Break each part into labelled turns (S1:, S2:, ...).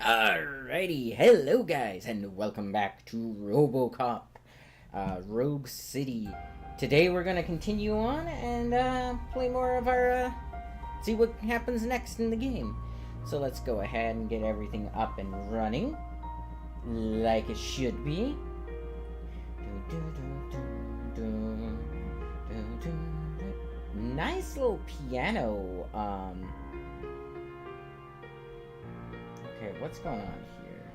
S1: Alrighty, hello guys, and welcome back to Robocop, Rogue City. Today we're gonna continue on and play more of our, see what happens next in the game. So let's go ahead and get everything up and running, like it should be. Nice little piano, okay, what's going on here?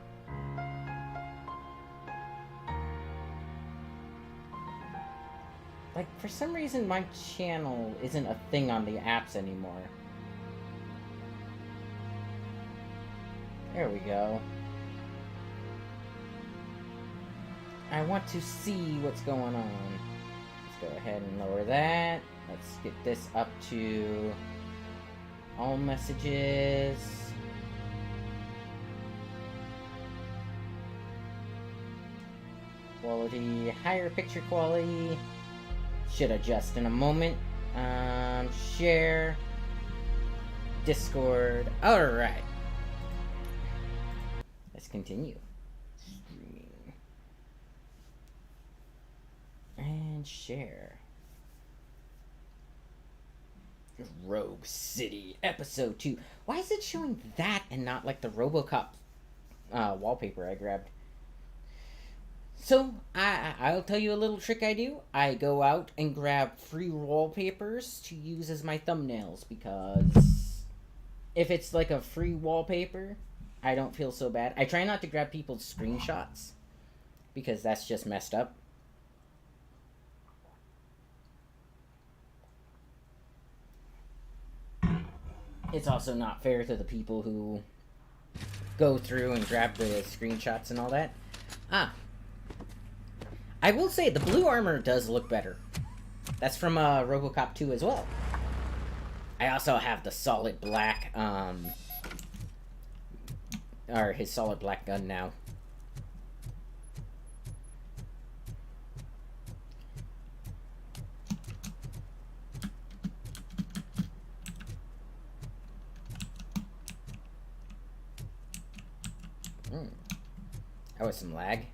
S1: Like, for some reason my channel isn't a thing on the apps anymore. There we go. I want to see what's going on. Let's go ahead and lower that. Let's get this up to all messages. Quality, higher picture quality. Should adjust in a moment. Share. Discord. Alright. Let's continue. Streaming. And share. Rogue City, Episode 2. Why is it showing that and not like the Robocop wallpaper I grabbed? So, I'll tell you a little trick I do. I go out and grab free wallpapers to use as my thumbnails, because if it's like a free wallpaper, I don't feel so bad. I try not to grab people's screenshots, because that's just messed up. It's also not fair to the people who go through and grab the screenshots and all that. I will say, the blue armor does look better. That's from Robocop 2 as well. I also have the solid black, or his solid black gun now. That was some lag.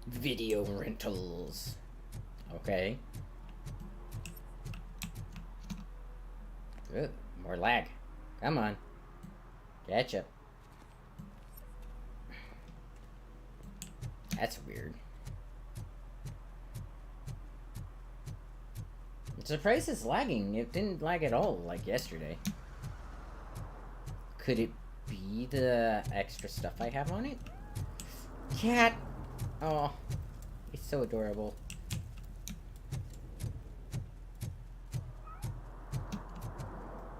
S1: Video rentals. Okay. Ugh, more lag. Come on. Catch up. That's weird. I'm surprised it's lagging. It didn't lag at all like yesterday. Could it be the extra stuff I have on it? Cat! Oh, he's so adorable.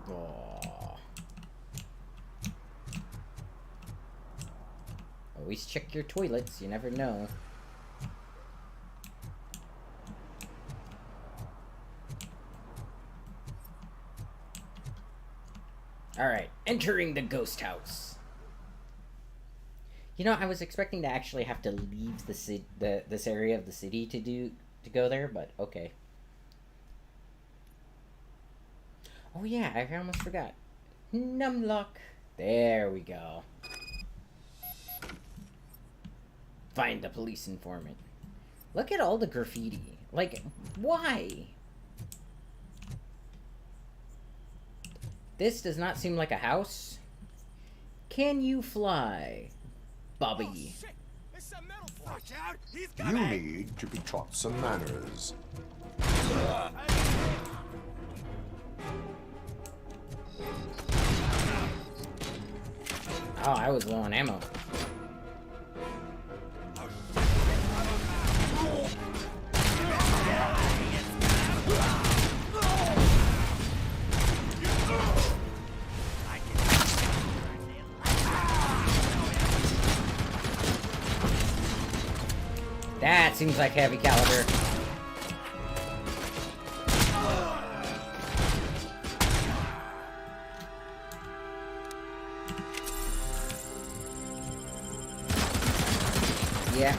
S1: Oh. Always check your toilets, you never know. Alright, entering the ghost house. You know, I was expecting to actually have to leave this area of the city to go there, but okay. Oh yeah, I almost forgot. Numlock. There we go. Find the police informant. Look at all the graffiti. Like, why? This does not seem like a house. Can you fly, Bobby?
S2: Oh, it's a metal. Watch out!
S3: You need to be taught some manners.
S1: Oh, I was low on ammo. That seems like heavy caliber. Yeah.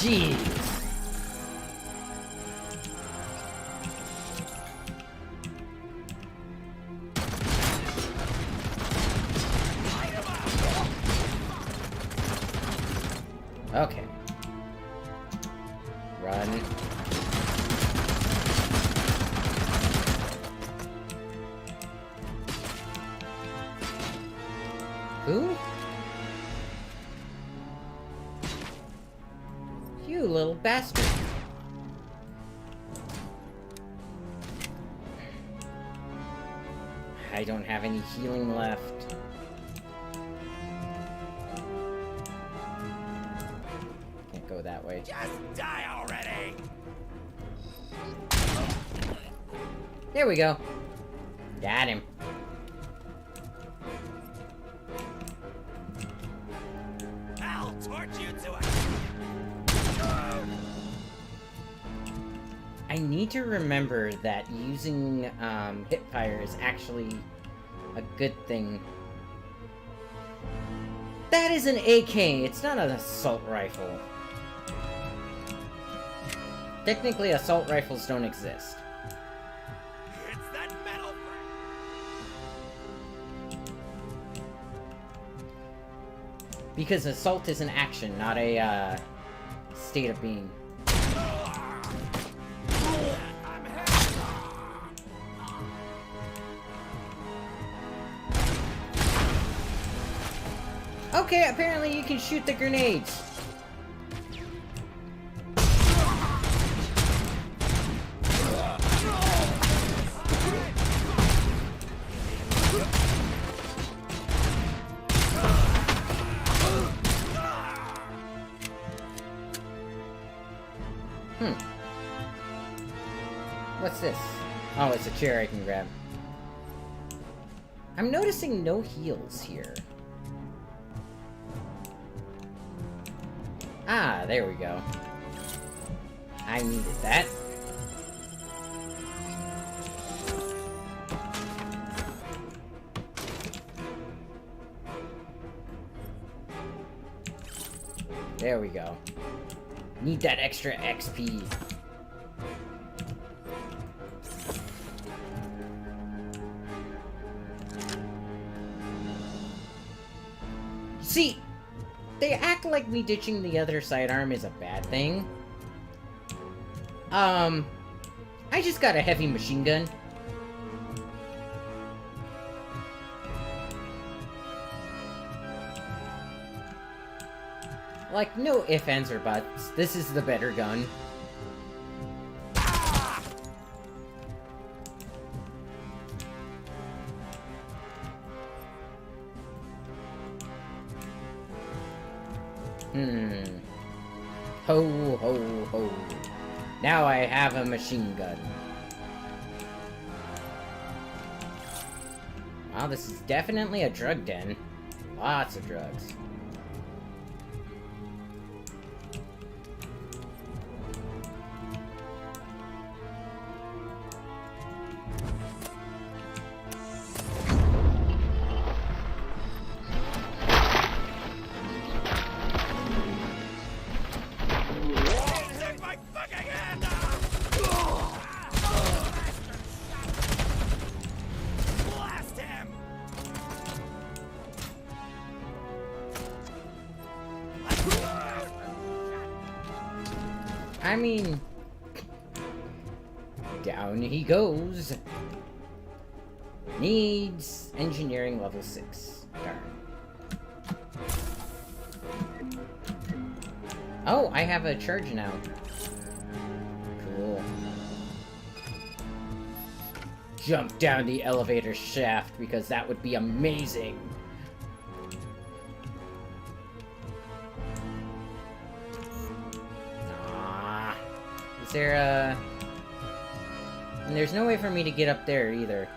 S1: Jeez. Okay. Run. Who? You little bastard. I don't have any healing left. Can't go that way.
S2: Just die already!
S1: There we go. Got him.
S2: I'll torch you to a...
S1: I need to remember that using hipfire is actually a good thing. That is an AK, it's not an assault rifle. Technically, assault rifles don't exist.
S2: It's that metal
S1: Because assault is an action, not a state of being. Okay, apparently you can shoot the grenades. What's this? Oh, it's a chair I can grab. I'm noticing no heals here. Ah, there we go. I needed that. There we go. Need that extra XP. See, they act like me ditching the other sidearm is a bad thing. I just got a heavy machine gun. Like, no ifs, ands, or buts. This is the better gun. Ho, ho, ho. Now I have a machine gun. Wow, this is definitely a drug den. Lots of drugs.
S2: Take my fucking hand Blast him!
S1: I mean... down he goes. Needs engineering level 6. Darn. Oh, I have a charge now. Cool. Jump down the elevator shaft, because that would be amazing. Ah. Is there a... And there's no way for me to get up there either.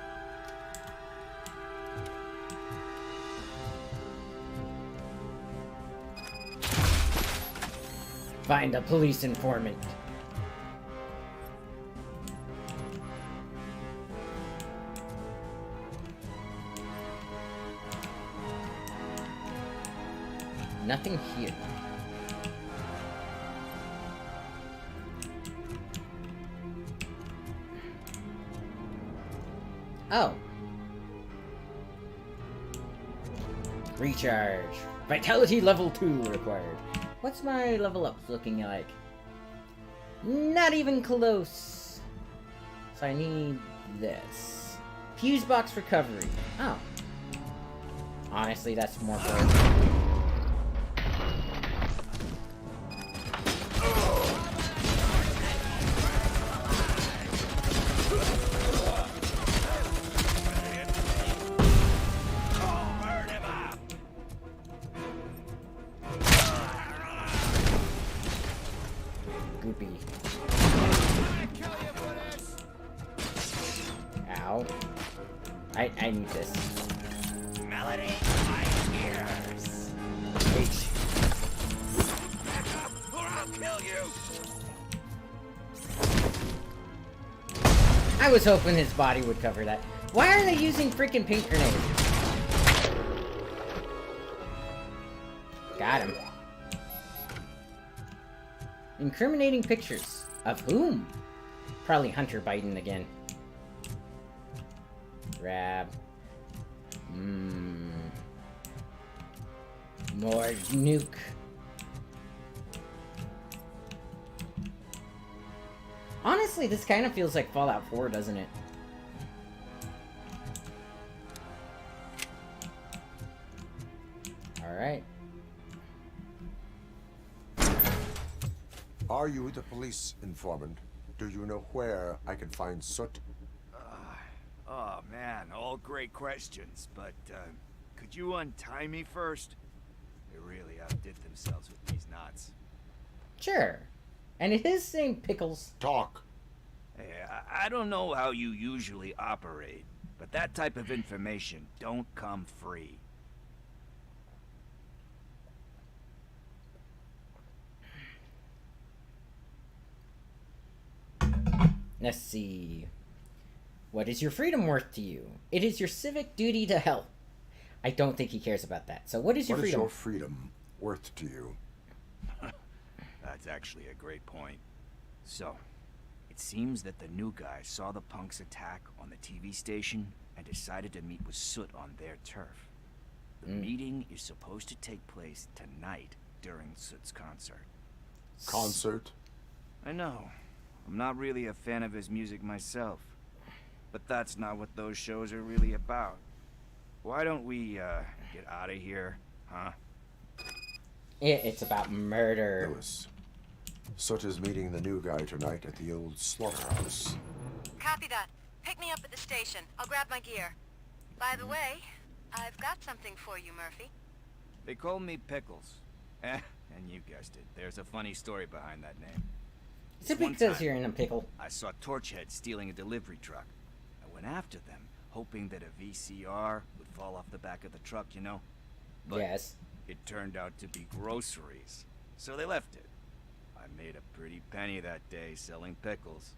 S1: Find a police informant. Nothing here. Oh. Recharge. Vitality level 2 required. What's my level up looking like? Not even close. So I need this. Fuse box recovery. Oh. Honestly, that's more for... Goopy. Ow. I need this.
S2: Melody, my ears.
S1: H.
S2: Back up, or I'll kill you.
S1: I was hoping his body would cover that. Why are they using freaking paint grenades? Got him. Incriminating pictures. Of whom? Probably Hunter Biden again. Grab. More nuke. Honestly, this kind of feels like Fallout 4, doesn't it? Alright.
S3: Are you the police informant? Do you know where I can find Soot?
S2: Oh man, all great questions, but could you untie me first? They really outdid themselves with these knots.
S1: Sure. And it is named Pickles.
S3: Talk.
S2: Hey, I don't know how you usually operate, but that type of information don't come free.
S1: Let's see. What is your freedom worth to you? It is your civic duty to help. I don't think he cares about that. So what is your freedom?
S3: What is your freedom worth to you?
S2: That's actually a great point. So, it seems that the new guy saw the punks attack on the TV station and decided to meet with Soot on their turf. The meeting is supposed to take place tonight during Soot's concert.
S3: Concert?
S2: I know. I'm not really a fan of his music myself. But that's not what those shows are really about. Why don't we, get out of here, huh?
S1: It's about murder.
S3: Lewis. Soot is meeting the new guy tonight at the old slaughterhouse.
S4: Copy that. Pick me up at the station. I'll grab my gear. By the way, I've got something for you, Murphy.
S2: They call me Pickles. And you guessed it. There's a funny story behind that name.
S1: Is it
S2: One
S1: because
S2: time,
S1: you're in a pickle?
S2: I saw Torchhead stealing a delivery truck. I went after them, hoping that a VCR would fall off the back of the truck, you know? But
S1: Yes.
S2: it turned out to be groceries, so they left it. I made a pretty penny that day selling pickles.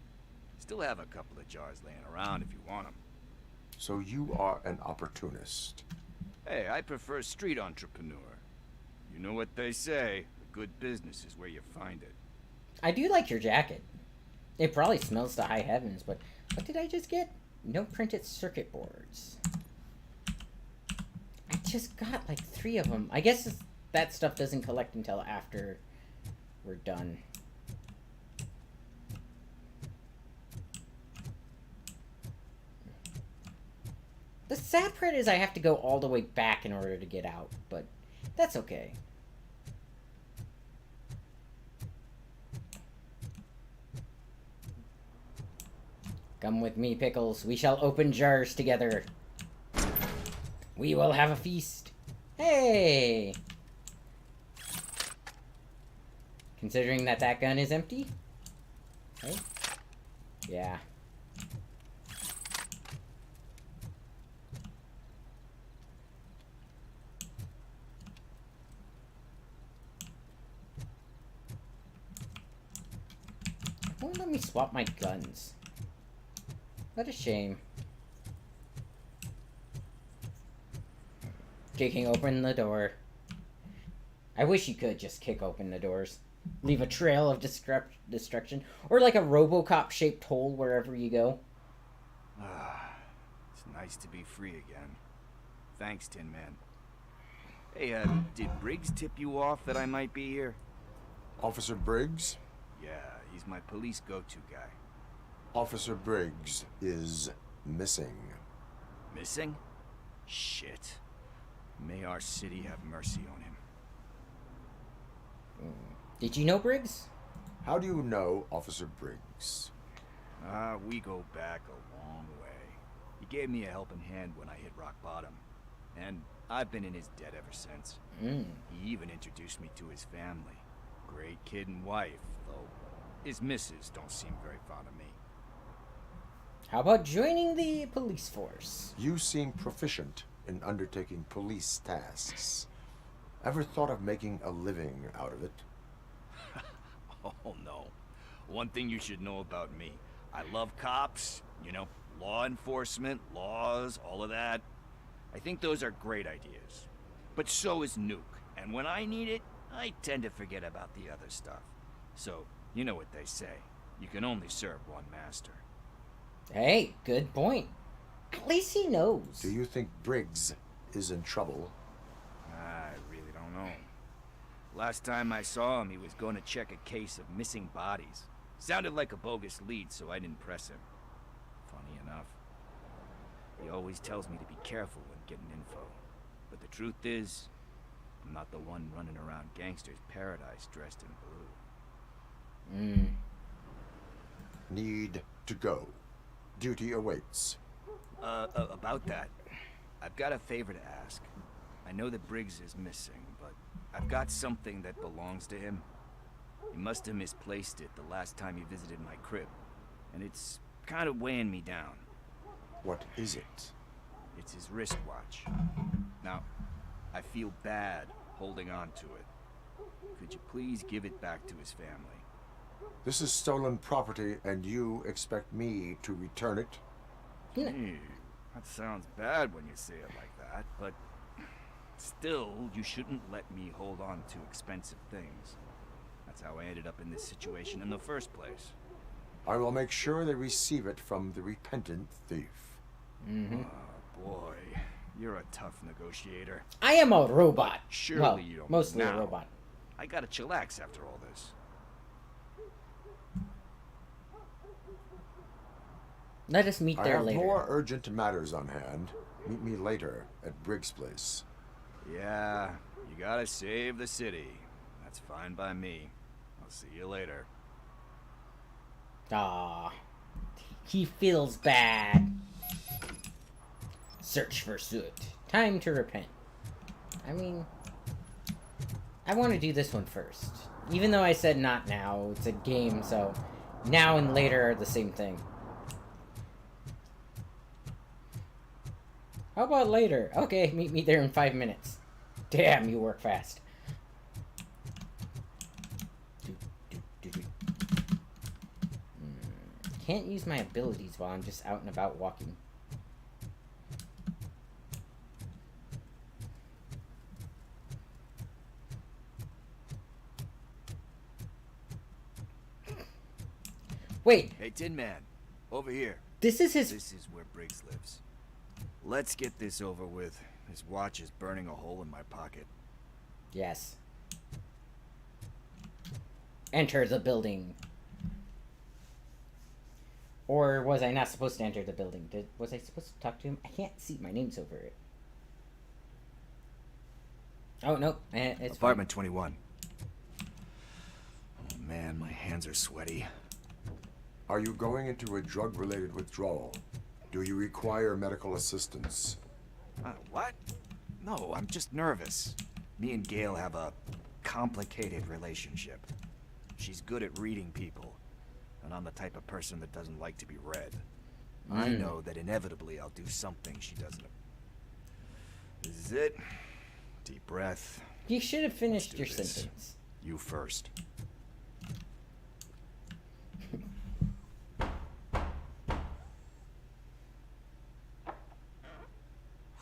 S2: Still have a couple of jars laying around if you want them.
S3: So you are an opportunist.
S2: Hey, I prefer street entrepreneur. You know what they say, a good business is where you find it.
S1: I do like your jacket. It probably smells to high heavens, but what did I just get? No printed circuit boards. I just got like 3 of them. I guess that stuff doesn't collect until after we're done. The sad part is I have to go all the way back in order to get out, but that's okay. Come with me, Pickles. We shall open jars together. We will have a feast. Hey! Considering that that gun is empty? Hey? Yeah. It won't let me swap my guns. What a shame. Kicking open the door. I wish you could just kick open the doors. Leave a trail of destruction. Or like a Robocop shaped hole wherever you go.
S2: It's nice to be free again. Thanks, Tin Man. Hey, did Briggs tip you off that I might be here?
S3: Officer Briggs?
S2: Yeah, he's my police go-to guy.
S3: Officer Briggs is missing.
S2: Missing? Shit. May our city have mercy on him.
S1: Did you know Briggs?
S3: How do you know Officer Briggs?
S2: We go back a long way. He gave me a helping hand when I hit rock bottom. And I've been in his debt ever since. He even introduced me to his family. Great kid and wife, though his missus don't seem very fond of me.
S1: How about joining the police force?
S3: You seem proficient in undertaking police tasks. Ever thought of making a living out of it?
S2: Oh no. One thing you should know about me. I love cops, you know, law enforcement, laws, all of that. I think those are great ideas. But so is Nuke, and when I need it, I tend to forget about the other stuff. So, you know what they say. You can only serve one master.
S1: Hey, good point. At least he knows.
S3: Do you think Briggs is in trouble?
S2: I really don't know. Last time I saw him, he was going to check a case of missing bodies. Sounded like a bogus lead, so I didn't press him. Funny enough. He always tells me to be careful when getting info. But the truth is, I'm not the one running around gangster's paradise dressed in blue.
S3: Need to go. Duty awaits.
S2: About that, I've got a favor to ask. I know that Briggs is missing, but I've got something that belongs to him. He must have misplaced it the last time he visited my crib, and it's kind of weighing me down.
S3: What is it?
S2: It's his wristwatch. Now, I feel bad holding on to it. Could you please give it back to his family?
S3: This is stolen property, and you expect me to return it?
S2: Hey, that sounds bad when you say it like that, but still, you shouldn't let me hold on to expensive things. That's how I ended up in this situation in the first place.
S3: I will make sure they receive it from the repentant thief.
S2: Oh boy, you're a tough negotiator.
S1: I am a robot.
S2: Surely
S1: well,
S2: you don't
S1: mostly
S2: now.
S1: a robot.
S2: I gotta chillax after all this.
S1: Let us meet
S3: I
S1: there
S3: have
S1: later.
S3: more urgent matters on hand. Meet me later at Briggs' place.
S2: Yeah, you gotta save the city. That's fine by me. I'll see you later.
S1: Ah, he feels bad. Search for soot. Time to repent. I mean, I want to do this one first. Even though I said not now, it's a game, so now and later are the same thing. How about later? Okay, meet me there in 5 minutes. Damn, you work fast. Can't use my abilities while I'm just out and about walking. Wait,
S2: Hey, Tin Man, over here.
S1: this is his...
S2: This is where Briggs lives. Let's get this over with. His watch is burning a hole in my pocket.
S1: Yes. Enter the building. Or was I not supposed to enter the building? Was I supposed to talk to him? I can't see. My name's over it. Oh, no. It's
S2: Apartment 21. Oh man, my hands are sweaty.
S3: Are you going into a drug-related withdrawal? Do you require medical assistance?
S2: What? No, I'm just nervous. Me and Gail have a complicated relationship. She's good at reading people, and I'm the type of person that doesn't like to be read. I know that inevitably I'll do something she doesn't. This is it. Deep breath.
S1: You should have finished your
S2: this.
S1: sentence.
S2: You first.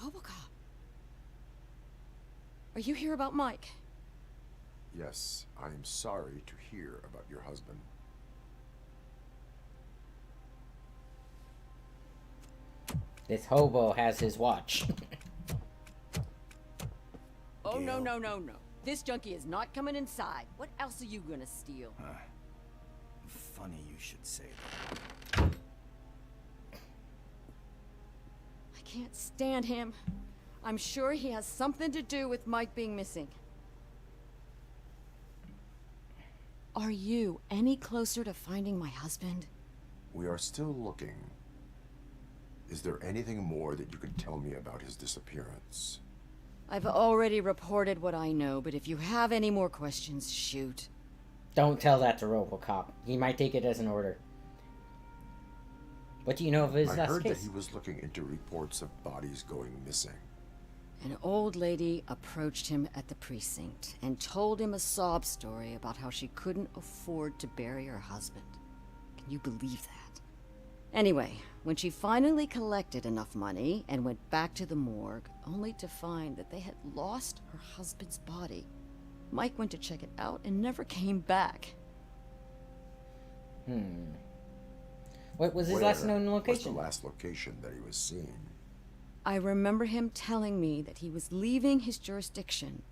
S5: Robocop. Are you here about Mike?
S3: Yes, I am sorry to hear about your husband.
S1: This hobo has his watch.
S5: Oh, no,
S2: Gail.
S5: no, no, no. This junkie is not coming inside. What else are you gonna steal?
S2: Funny you should say that.
S5: I can't stand him. I'm sure he has something to do with Mike being missing. Are you any closer to finding my husband?
S3: We are still looking. Is there anything more that you can tell me about his disappearance?
S5: I've already reported what I know, but if you have any more questions, shoot.
S1: Don't tell that to Robocop. He might take it as an order. What do you know of his
S3: I
S1: last
S3: heard that
S1: case?
S3: he was looking into reports of bodies going missing.
S5: An old lady approached him at the precinct and told him a sob story about how she couldn't afford to bury her husband. Can you believe that? Anyway, when she finally collected enough money and went back to the morgue, only to find that they had lost her husband's body, Mike went to check it out and never came back.
S1: What was his last known location?
S3: Was the last location that he was seen?
S5: I remember him telling me that he was leaving his jurisdiction,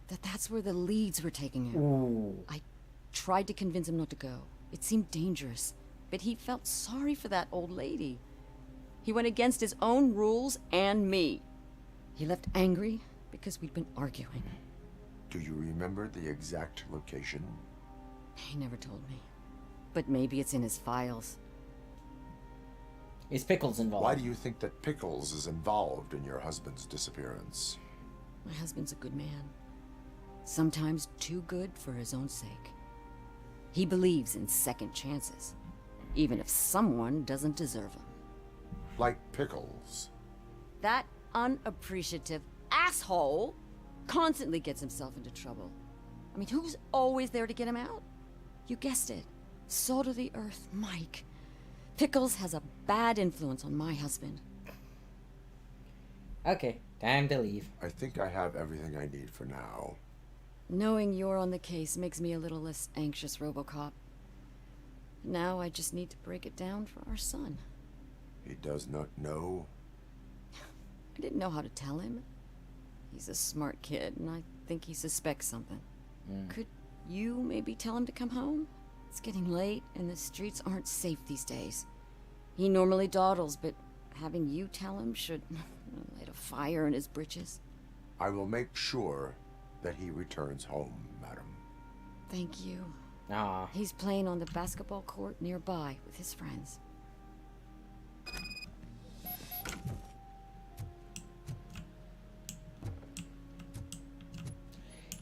S5: that's where the leads were taking him.
S1: Ooh.
S5: I tried to convince him not to go. It seemed dangerous, but he felt sorry for that old lady. He went against his own rules and me. He left angry because we'd been arguing.
S3: Do you remember the exact location?
S5: He never told me. But maybe it's in his files.
S1: Is Pickles involved?
S3: Why do you think that Pickles is involved in your husband's disappearance?
S5: My husband's a good man. Sometimes too good for his own sake. He believes in second chances, even if someone doesn't deserve them.
S3: Like Pickles.
S5: That unappreciative asshole constantly gets himself into trouble. I mean, who's always there to get him out? You guessed it. Salt of the earth, Mike. Pickles has a bad influence on my husband.
S1: Okay, time to leave.
S3: I think I have everything I need for now.
S5: Knowing you're on the case makes me a little less anxious, Robocop. Now I just need to break it down for our son.
S3: He does not know.
S5: I didn't know how to tell him. He's a smart kid, and I think he suspects something. Could you maybe tell him to come home? It's getting late, and the streets aren't safe these days. He normally dawdles, but having you tell him should light a fire in his britches.
S3: I will make sure that he returns home, madam.
S5: Thank you.
S1: Aw.
S5: He's playing on the basketball court nearby with his friends.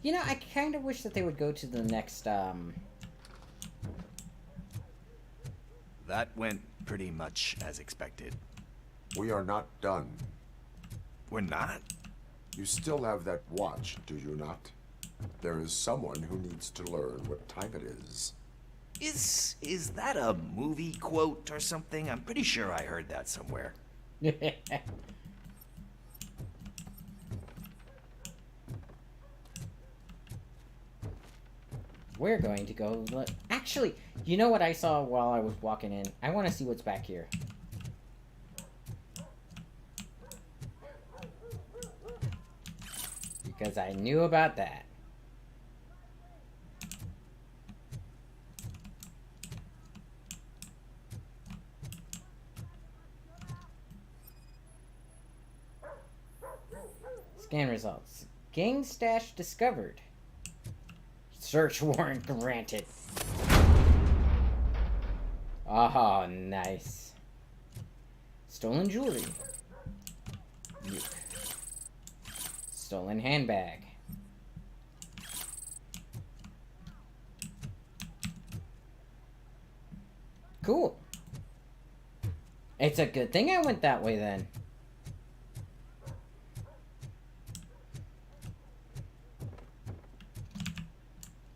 S1: You know, I kind of wish that they would go to the next,
S2: That went pretty much as expected.
S3: We are not done.
S2: We're not?
S3: You still have that watch, do you not? There is someone who needs to learn what time it is.
S2: Is that a movie quote or something? I'm pretty sure I heard that somewhere.
S1: We're going to go look. Actually, you know what I saw while I was walking in? I want to see what's back here. Because I knew about that. Scan results. Gang stash discovered. Search warrant granted. Oh, nice. Stolen jewelry. Yuck. Stolen handbag. Cool. It's a good thing I went that way then.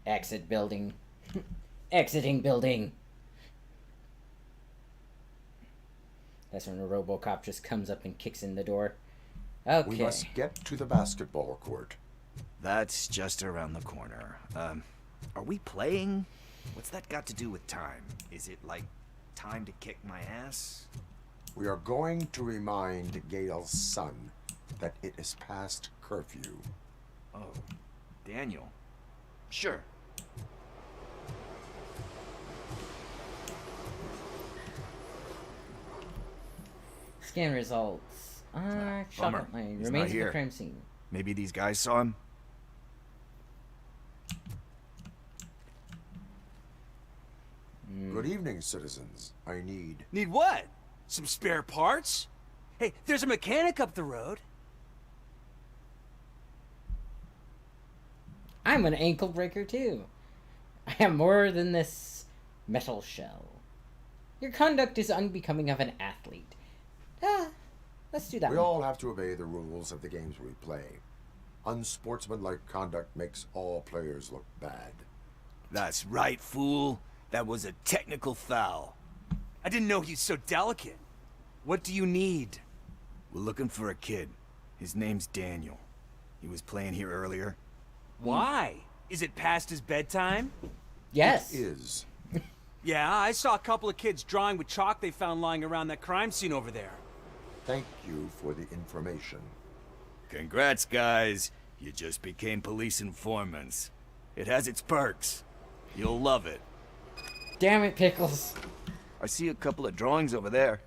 S1: Exit building. Exiting building. That's when a Robocop just comes up and kicks in the door. Okay.
S3: We must get to the basketball court.
S2: That's just around the corner. Are we playing? What's that got to do with time? Is it like time to kick my ass?
S3: We are going to remind Gail's son that it is past curfew.
S2: Oh, Daniel. Sure.
S1: Scan results. Chocolate
S2: bummer.
S1: mine.
S2: He's
S1: Remains
S2: not
S1: of the
S2: here.
S1: crime scene.
S2: Maybe these guys saw him?
S3: Good evening, citizens. I need...
S6: Need what? Some spare parts? Hey, there's a mechanic up the road.
S1: I'm an ankle breaker too. I am more than this metal shell. Your conduct is unbecoming of an athlete. Let's do that
S3: We
S1: one.
S3: all have to obey the rules of the games we play. Unsportsmanlike conduct makes all players look bad.
S2: That's right, fool. That was a technical foul.
S6: I didn't know he's so delicate. What do you need?
S2: We're looking for a kid. His name's Daniel. He was playing here earlier.
S6: Why? Is it past his bedtime?
S1: Yes.
S3: Is.
S6: Yeah, I saw a couple of kids drawing with chalk they found lying around that crime scene over there.
S3: Thank you for the information.
S2: Congrats, guys. You just became police informants. It has its perks. You'll love it.
S1: Damn it, Pickles.
S2: I see a couple of drawings over there.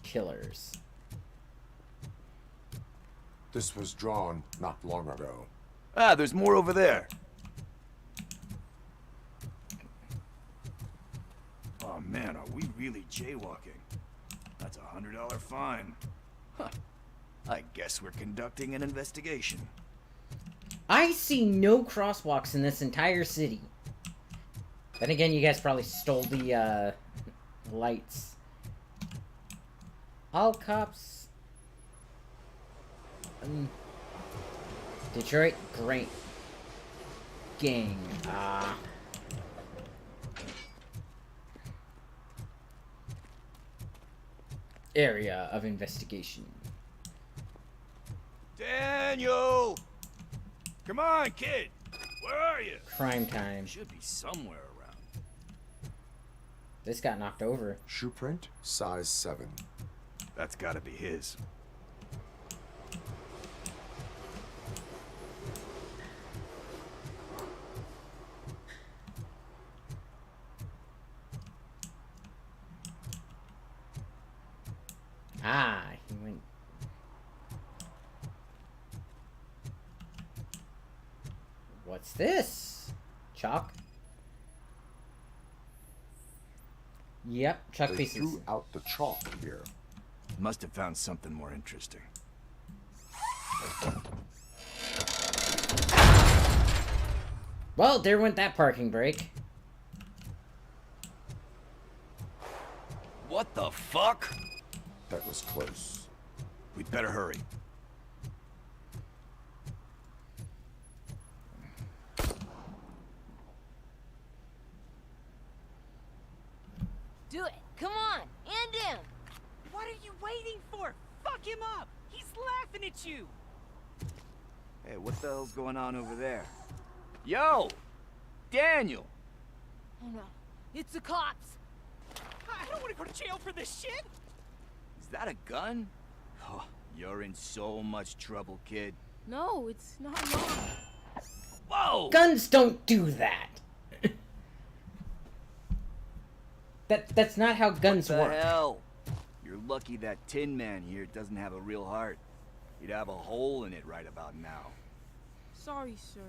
S1: Killers.
S3: This was drawn not long ago.
S2: Ah, there's more over there. Oh man, are we really jaywalking? That's a $100 fine. Huh. I guess we're conducting an investigation.
S1: I see no crosswalks in this entire city. Then again, you guys probably stole the, lights. All cops... Detroit Great Gang. Area of investigation.
S2: Daniel! Come on, kid! Where are you?
S1: Crime time.
S2: Should be somewhere around.
S1: This got knocked over.
S3: Shoe print, size 7.
S2: That's gotta be his.
S1: He went... What's this? Chalk? Yep, chalk
S3: They
S1: pieces.
S3: threw out the chalk here.
S2: Must have found something more interesting.
S1: Well, there went that parking brake.
S2: What the fuck?
S3: That was close.
S2: We'd better hurry.
S7: Do it. Come on. End him.
S8: What are you waiting for? Fuck him up! He's laughing at you!
S2: Hey, what the hell's going on over there? Yo! Daniel!
S7: Oh no. It's the cops.
S8: I don't want to go to jail for this shit!
S2: Is that a gun? Oh, you're in so much trouble, kid.
S7: No, it's not mine.
S2: Whoa!
S1: Guns don't do that. That's not how guns
S2: What the
S1: work.
S2: hell? You're lucky that Tin Man here doesn't have a real heart. He'd have a hole in it right about now.
S9: Sorry, sir.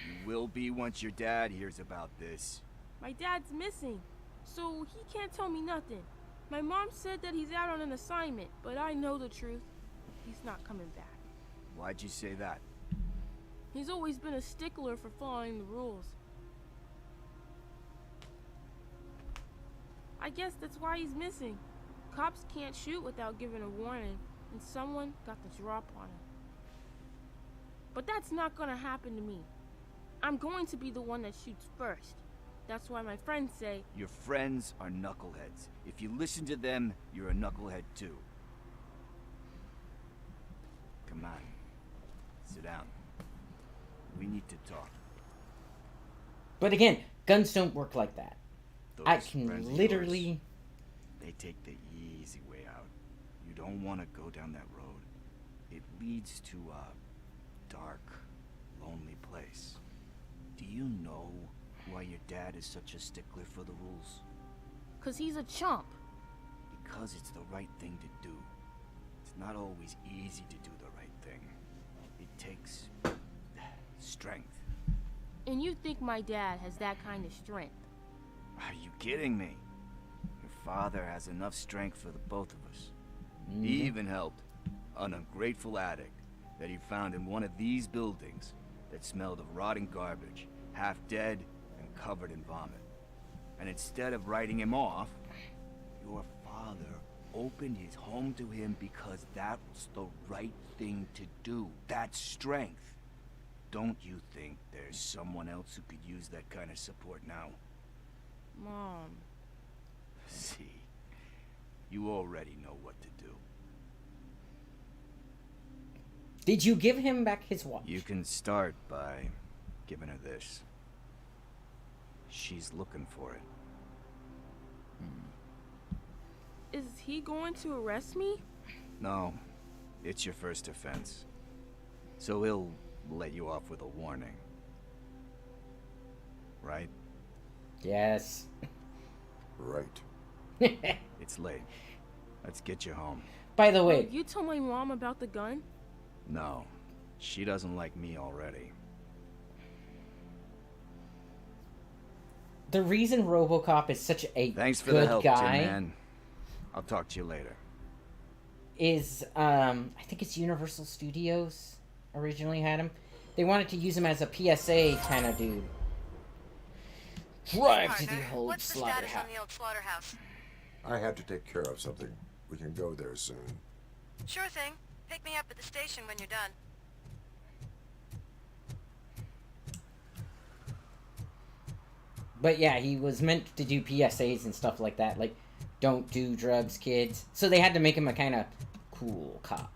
S2: You will be once your dad hears about this.
S9: My dad's missing, so he can't tell me nothing. My mom said that he's out on an assignment, but I know the truth. He's not coming back.
S2: Why'd you say that?
S9: He's always been a stickler for following the rules. I guess that's why he's missing. Cops can't shoot without giving a warning, and someone got the drop on him. But that's not gonna happen to me. I'm going to be the one that shoots first. That's why my friends say,
S2: Your friends are knuckleheads. If you listen to them, you're a knucklehead too. Come on. Sit down. We need to talk.
S1: But again, guns don't work like that. I
S2: Those
S1: can
S2: friends of
S1: literally...
S2: yours, they take the easy way out. You don't want to go down that road. It leads to a dark, lonely place. Do you know why your dad is such a stickler for the rules?
S9: 'Cause he's a chump.
S2: Because it's the right thing to do. It's not always easy to do the right thing. It takes strength.
S9: And you think my dad has that kind of strength?
S2: Are you kidding me? Your father has enough strength for the both of us. He even helped an ungrateful addict that he found in one of these buildings that smelled of rotting garbage, half dead and covered in vomit. And instead of writing him off, your father opened his home to him because that was the right thing to do. That's strength. Don't you think there's someone else who could use that kind of support now?
S9: Mom.
S2: See, you already know what to do.
S1: Did you give him back his watch?
S2: You can start by giving her this. She's looking for it.
S9: Is he going to arrest me?
S2: No, it's your first offense. So he'll let you off with a warning. Right?
S1: Yes.
S3: Right.
S2: It's late. Let's get you home.
S1: By the way,
S9: You told my mom about the gun?
S2: No, she doesn't like me already.
S1: the reason Robocop is such a
S2: Thanks for
S1: good
S2: the help,
S1: guy
S2: Tin Man. I'll talk to you later.
S1: is, I think it's Universal Studios originally had him. They wanted to use him as a PSA kind of dude. Drive to the
S4: Partner,
S1: old
S4: what's the status
S1: slaughterhouse.
S4: on the old slaughterhouse?
S3: I had to take care of something. We can go there soon.
S4: Sure thing. Pick me up at the station when you're done.
S1: But yeah, he was meant to do PSAs and stuff like that, like, don't do drugs, kids. So they had to make him a kind of cool cop.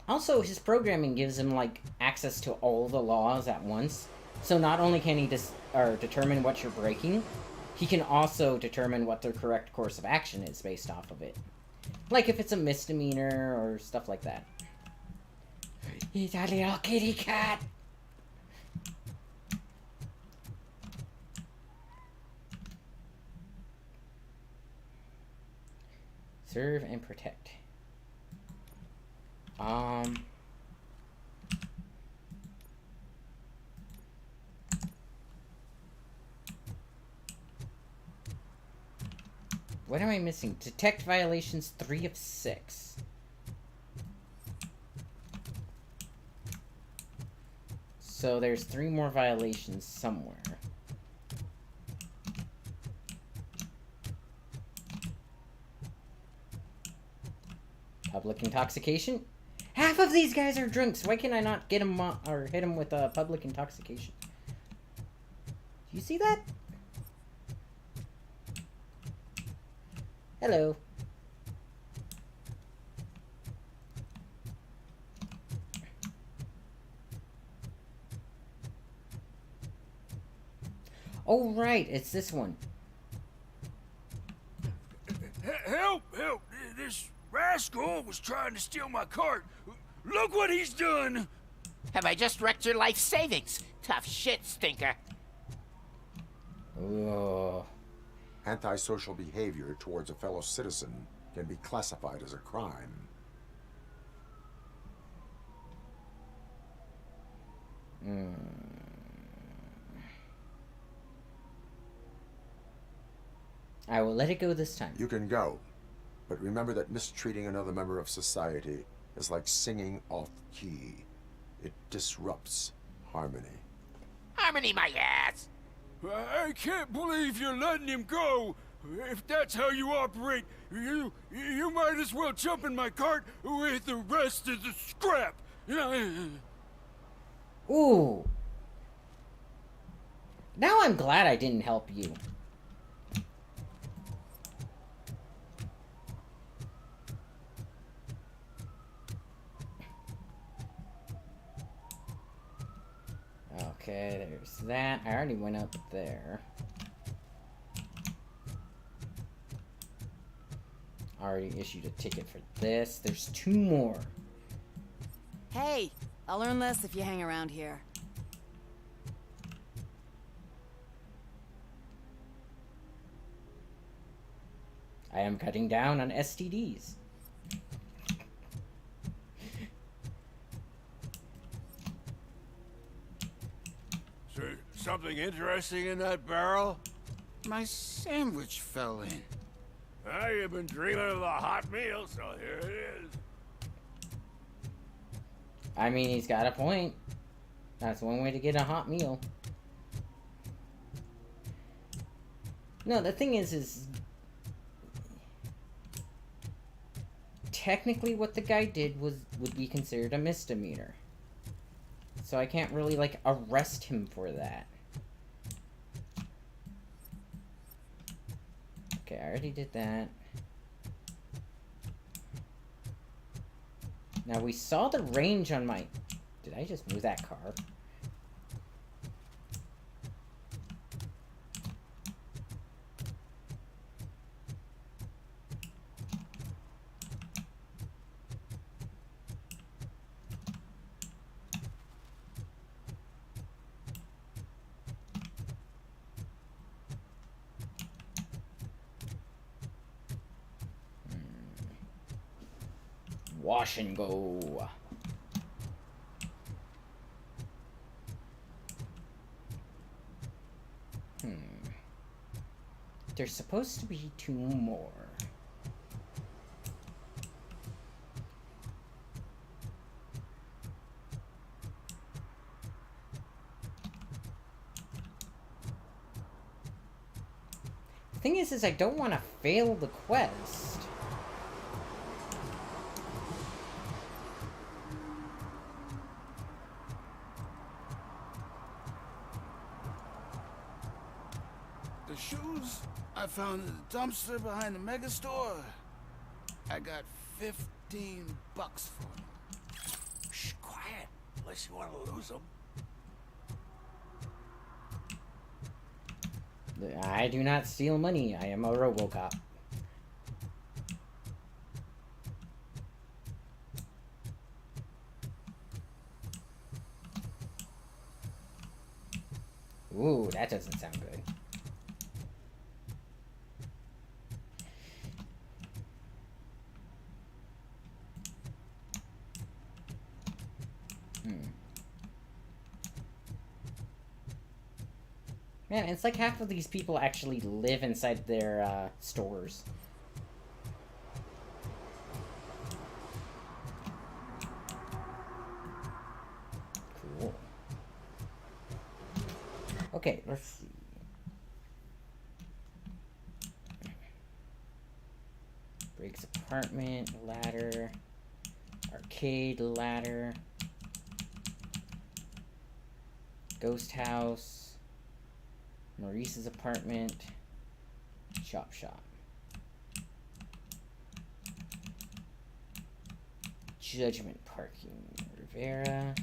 S1: Also, his programming gives him, like, access to all the laws at once. So not only can he determine what you're breaking, he can also determine what the correct course of action is based off of it. Like if it's a misdemeanor or stuff like that. He's a little kitty cat! Serve and protect. What am I missing? Detect violations 3 of 6. So there's 3 more violations somewhere. Public intoxication? Half of these guys are drunks. Why can I not get them or hit them with public intoxication? Do you see that? Hello. Oh, right. It's this one.
S10: Help! Help! This rascal was trying to steal my cart. Look what he's done!
S11: Have I just wrecked your life savings? Tough shit, stinker.
S1: Oh.
S3: Antisocial behavior towards a fellow citizen can be classified as a crime.
S1: I will let it go this time.
S3: You can go, but remember that mistreating another member of society is like singing off key. It disrupts harmony.
S11: Harmony my ass!
S10: I can't believe you're letting him go! If that's how you operate, you might as well jump in my cart with the rest of the scrap!
S1: Ooh. Now I'm glad I didn't help you. Okay, there's that. I already went up there. Already issued a ticket for this. There's 2 more.
S12: Hey, I'll earn less if you hang around here.
S1: I am cutting down on STDs.
S10: Something interesting in that barrel?
S11: My sandwich fell in.
S10: You've been dreaming of a hot meal, so here it is.
S1: I mean, he's got a point. That's one way to get a hot meal. No, the thing is technically what the guy did would be considered a misdemeanor. So I can't really, like, arrest him for that. Okay, I already did that. Now, we saw the range on my... Did I just move that car? Wash and go. There's supposed to be 2 more. The thing is I don't want to fail the quest.
S11: The shoes I found in the dumpster behind the mega store. I got $15 for them.
S10: Shh, quiet. Unless you want to lose them.
S1: I do not steal money. I am a Robocop. Ooh, that doesn't sound good. Man, it's like half of these people actually live inside their stores. Cool. Okay, let's see. Briggs apartment, ladder, arcade ladder, ghost house, Maurice's apartment, shop. Judgment parking, Rivera.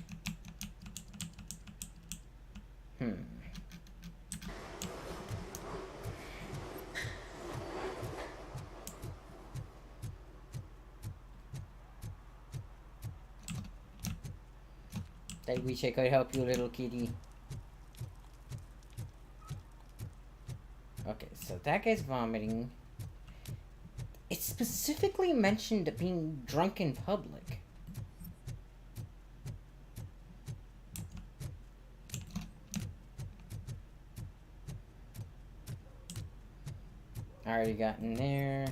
S1: I wish I could help you, little kitty. Okay, so that guy's vomiting. It specifically mentioned being drunk in public. Already got in there.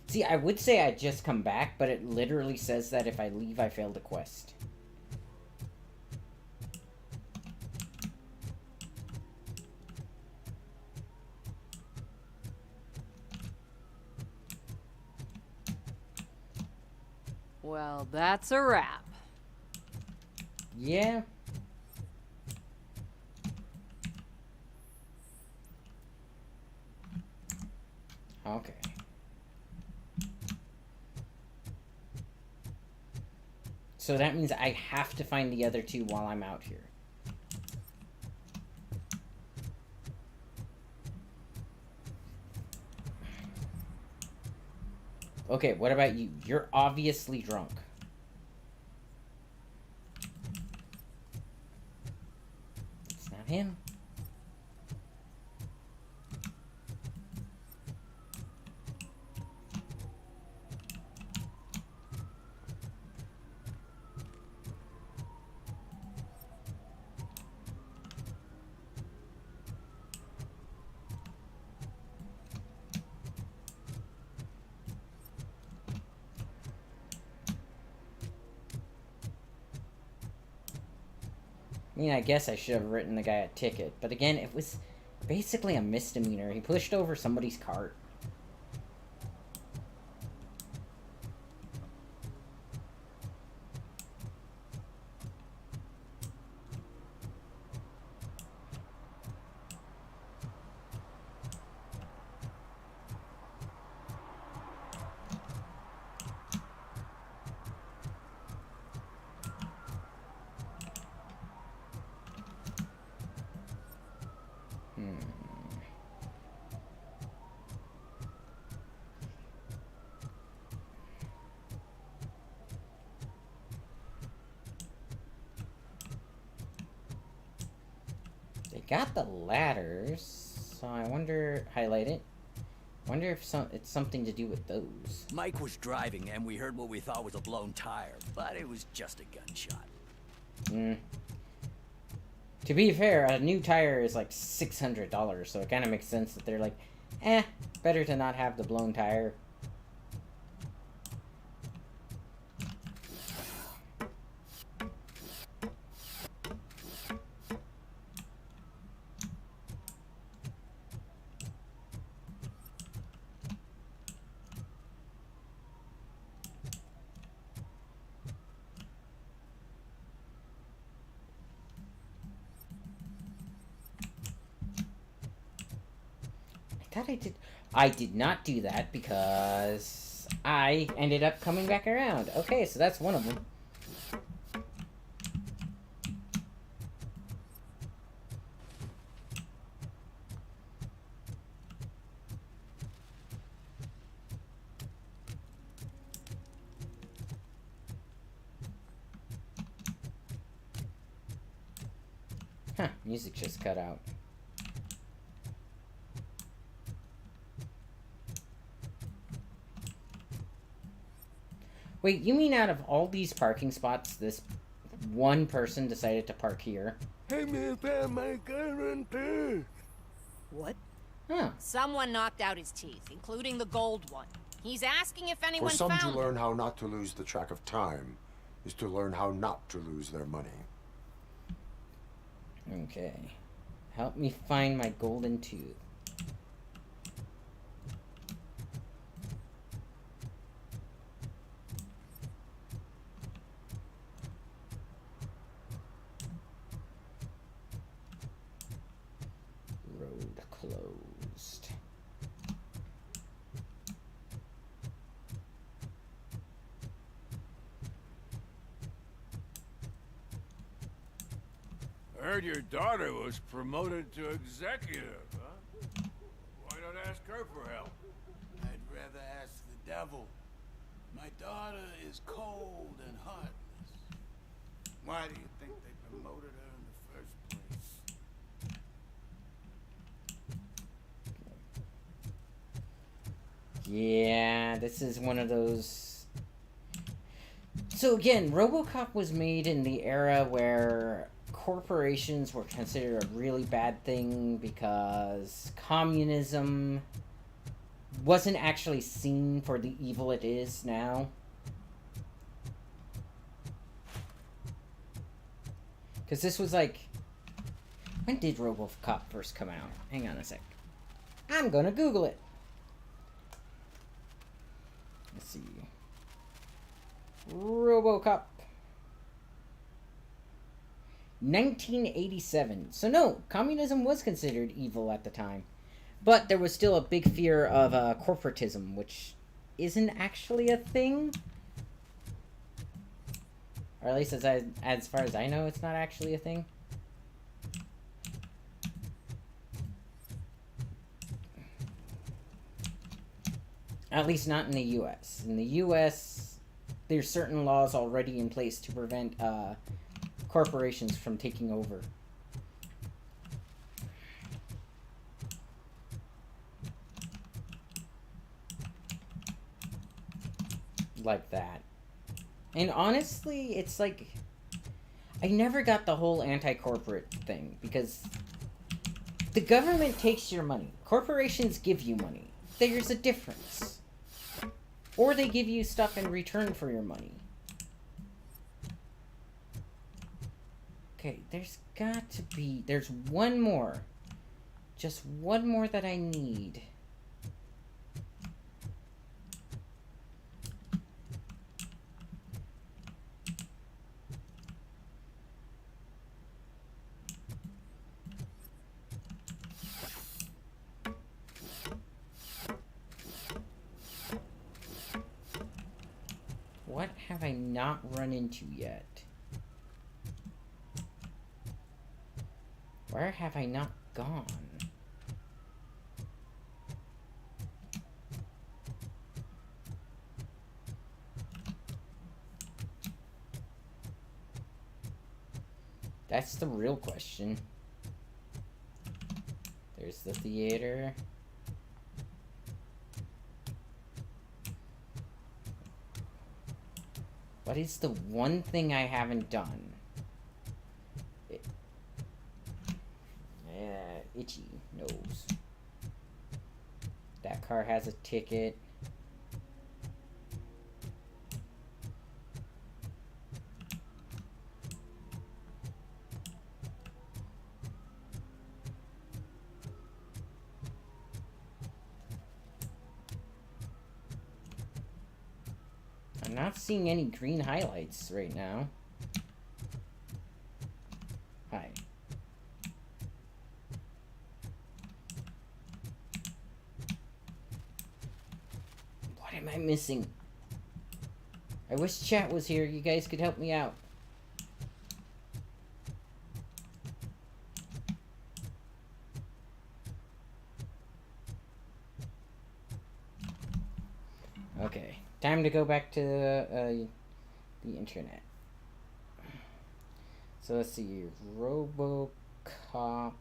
S1: See, I would say I'd just come back, but it literally says that if I leave, I failed a quest.
S12: Well, that's a wrap.
S1: Yeah. Okay. So that means I have to find the other two while I'm out here. Okay, what about you? You're obviously drunk. It's not him. I mean, I guess I should have written the guy a ticket, but again, it was basically a misdemeanor. He pushed over somebody's cart. Got the ladders, so I wonder, highlight it. Wonder if it's something to do with those.
S13: Mike was driving and we heard what we thought was a blown tire, but it was just a gunshot.
S1: To be fair, a new tire is like $600, so it kind of makes sense that they're like, better to not have the blown tire. I did not do that because I ended up coming back around. Okay, so that's one of them. Huh, music just cut out. Wait, you mean out of all these parking spots, this one person decided to park here?
S10: Hey, man, found my guarantee.
S7: What?
S1: Huh.
S7: Someone knocked out his teeth, including the gold one. He's asking if anyone
S3: For some
S7: found
S3: to
S7: them.
S3: learn how not to lose the track of time is to learn how not to lose their money.
S1: Okay. Help me find my golden tooth. Road closed.
S10: I heard your daughter was promoted to executive, huh? Why not ask her for help?
S11: I'd rather ask the devil. My daughter is cold and heartless. Why do you think they promoted her in the first place?
S1: Yeah, this is one of those... So again, Robocop was made in the era where corporations were considered a really bad thing because communism wasn't actually seen for the evil it is now. Because this was like... When did Robocop first come out? Hang on a sec. I'm gonna Google it. Let's see. Robocop. 1987. So no, communism was considered evil at the time. But there was still a big fear of corporatism, which isn't actually a thing. Or at least as far as I know, it's not actually a thing. At least not in the US. In the US, there's certain laws already in place to prevent corporations from taking over. Like that. And honestly, it's like, I never got the whole anti-corporate thing, because the government takes your money. Corporations give you money. There's a difference. Or they give you stuff in return for your money. Okay, there's got to be, there's one more. Just one more that I need. What have I not run into yet? Where have I not gone? That's the real question. There's the theater. What is the one thing I haven't done? Itchy nose. That car has a ticket. I'm not seeing any green highlights right now. Hi. What am I missing? I wish chat was here. You guys could help me out. Okay. Time to go back to the internet. So let's see. Robocop.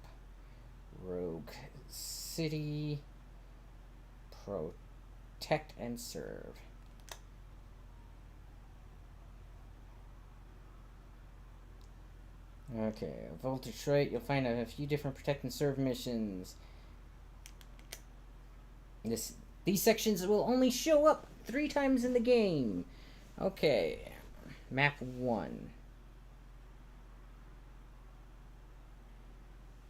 S1: Rogue City. Protect and serve. Okay, Voltage Right, you'll find a few different protect and serve missions. These sections will only show up 3 times in the game. Okay, map 1.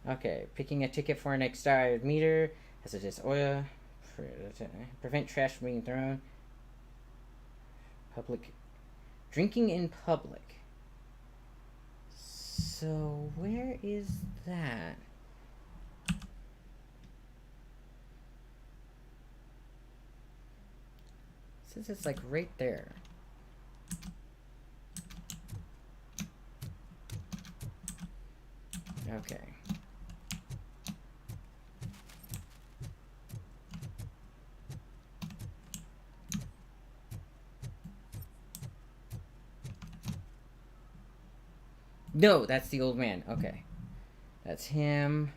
S1: Okay, picking a ticket for an expired meter, hazardous oil, prevent trash from being thrown. Public, drinking in public. So, where is that? It says it's like right there. Okay. No, that's the old man. Okay. That's him.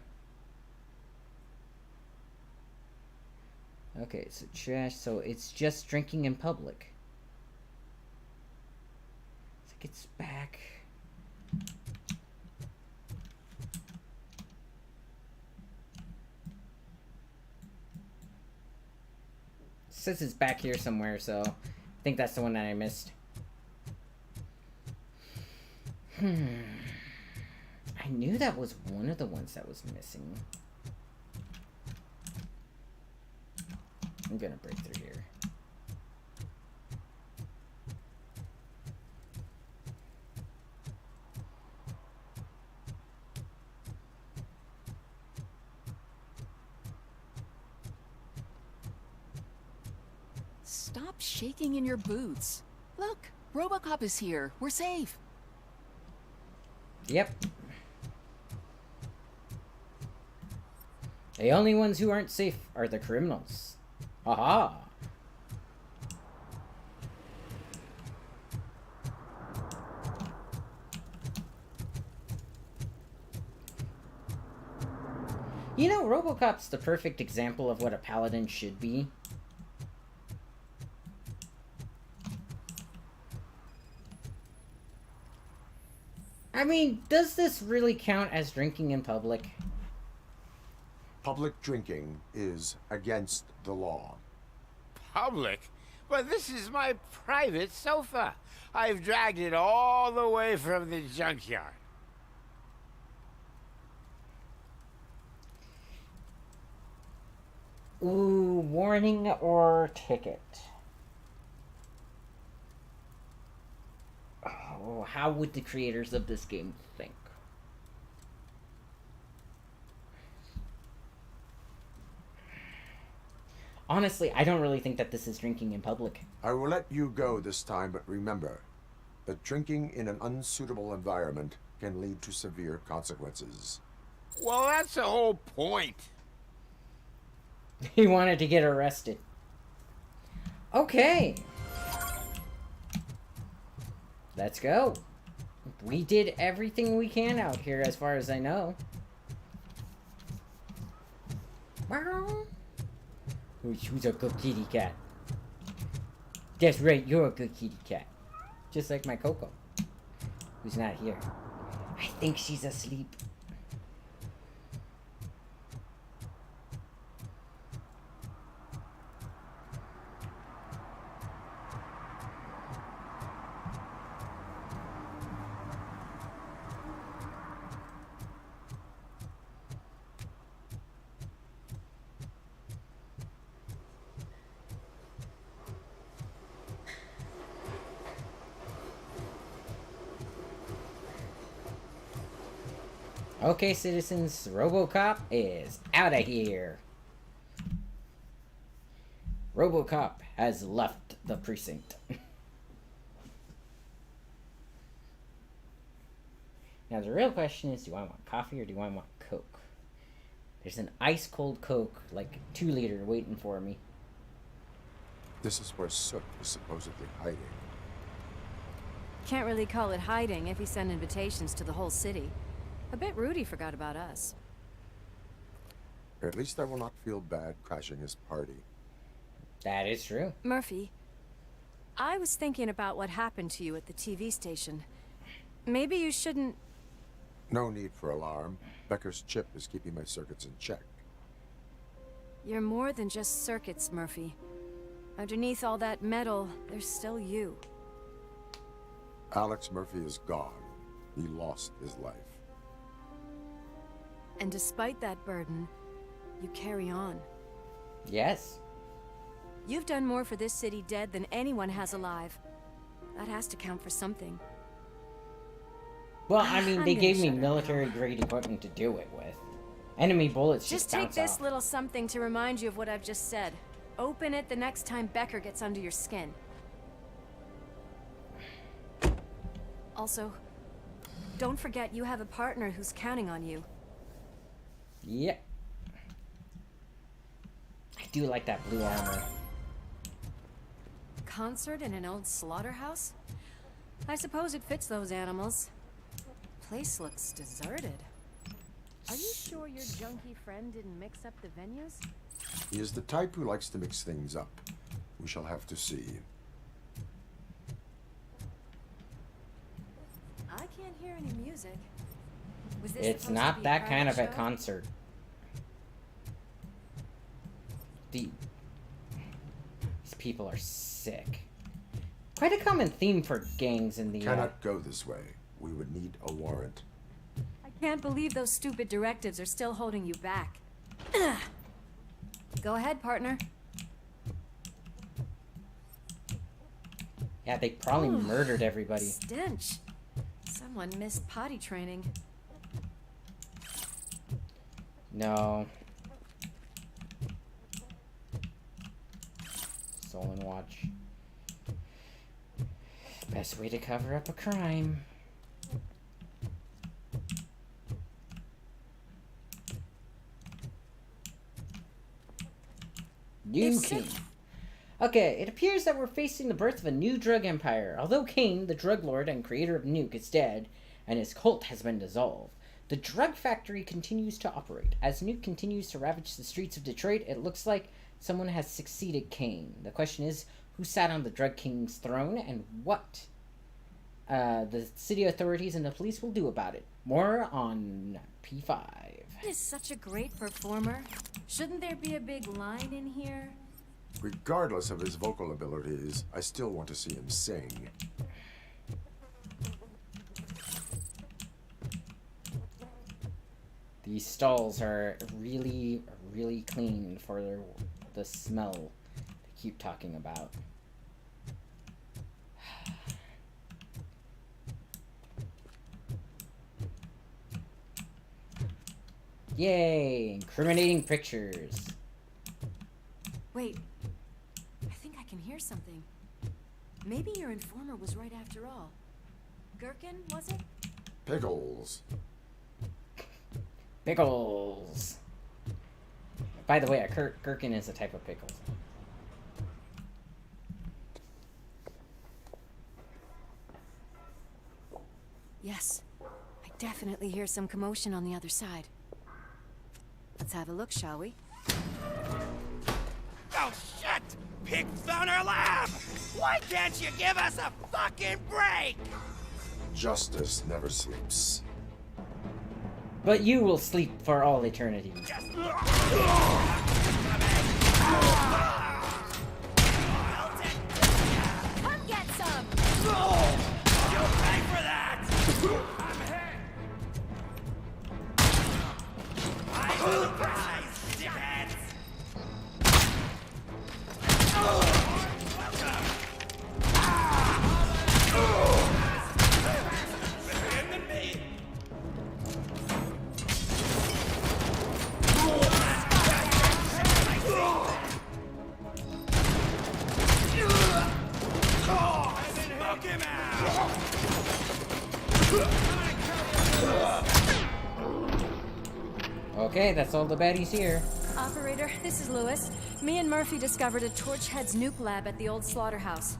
S1: Okay, so trash. So it's just drinking in public. It's like it's back. It says it's back here somewhere, so I think that's the one that I missed. I knew that was one of the ones that was missing. I'm gonna break through here.
S12: Stop shaking in your boots. Look, Robocop is here. We're safe.
S1: Yep. The only ones who aren't safe are the criminals. Aha! You know, Robocop's the perfect example of what a paladin should be. I mean, does this really count as drinking in public?
S3: Public drinking is against the law.
S14: Public? But this is my private sofa. I've dragged it all the way from the junkyard.
S1: Ooh, warning or ticket. Oh, how would the creators of this game think? Honestly, I don't really think that this is drinking in public.
S3: I will let you go this time, but remember that drinking in an unsuitable environment can lead to severe consequences.
S14: Well, that's the whole point.
S1: He wanted to get arrested. Okay. Let's go. We did everything we can out here as far as I know. Who's a good kitty cat? That's right, you're a good kitty cat. Just like my Coco, who's not here. I think she's asleep. Okay, citizens, Robocop is out of here. Robocop has left the precinct. Now the real question is, do I want coffee or do I want Coke? There's an ice cold Coke, like 2-liter, waiting for me.
S3: This is where Soot is supposedly hiding.
S15: Can't really call it hiding if he sent invitations to the whole city. A bit rude he forgot about us.
S3: At least I will not feel bad crashing his party.
S1: That is true.
S15: Murphy, I was thinking about what happened to you at the TV station. Maybe you shouldn't...
S3: No need for alarm. Becker's chip is keeping my circuits in check.
S15: You're more than just circuits, Murphy. Underneath all that metal, there's still you.
S3: Alex Murphy is gone. He lost his life.
S15: And despite that burden, you carry on.
S1: Yes.
S15: You've done more for this city dead than anyone has alive. That has to count for something.
S1: Well, I mean, they gave me military-grade equipment to do it with. Enemy bullets
S15: Just
S1: just
S15: take
S1: bounce
S15: this
S1: off.
S15: little something to remind you of what I've just said. Open it the next time Becker gets under your skin. Also, don't forget you have a partner who's counting on you.
S1: Yep. I do like that blue armor.
S15: Concert in an old slaughterhouse? I suppose it fits those animals. Place looks deserted. Are you sure your junkie friend didn't mix up the venues?
S3: He is the type who likes to mix things up. We shall have to see.
S15: I can't hear any music. Was this
S1: It's
S15: supposed to
S1: not
S15: be
S1: that
S15: part
S1: kind of
S15: the
S1: a
S15: show?
S1: concert. These people are sick. Quite a common theme for gangs in the...
S3: Cannot go this way. We would need a warrant.
S15: I can't believe those stupid directives are still holding you back. Go ahead, partner.
S1: Yeah, they probably
S15: Ooh,
S1: murdered everybody.
S15: Stench. Someone missed potty training.
S1: No. Stolen watch. Best way to cover up a crime. New King. Okay, it appears that we're facing the birth of a new drug empire. Although Kane, the drug lord and creator of Nuke, is dead, and his cult has been dissolved, the drug factory continues to operate. As Nuke continues to ravage the streets of Detroit, it looks like someone has succeeded Kane. The question is, who sat on the drug king's throne, and what the city authorities and the police will do about it. More on P5.
S15: He is such a great performer. Shouldn't there be a big line in here?
S3: Regardless of his vocal abilities, I still want to see him sing.
S1: These stalls are really, really clean for the smell they keep talking about. Yay! Incriminating pictures.
S15: Wait, I think I can hear something. Maybe your informer was right after all. Gherkin, was it?
S3: Pickles.
S1: Pickles. By the way, a gherkin is a type of pickle.
S15: Yes, I definitely hear some commotion on the other side. Let's have a look, shall we?
S11: Oh, shit! Pig found our lab! Why can't you give us a fucking break?
S3: Justice never sleeps.
S1: But you will sleep for all eternity.
S15: Come get some!
S11: You'll pay for that! I'm the prize, dickheads!
S1: Okay, that's all the baddies here.
S15: Operator, this is Lewis. Me and Murphy discovered a Torchhead's nuke lab at the old slaughterhouse.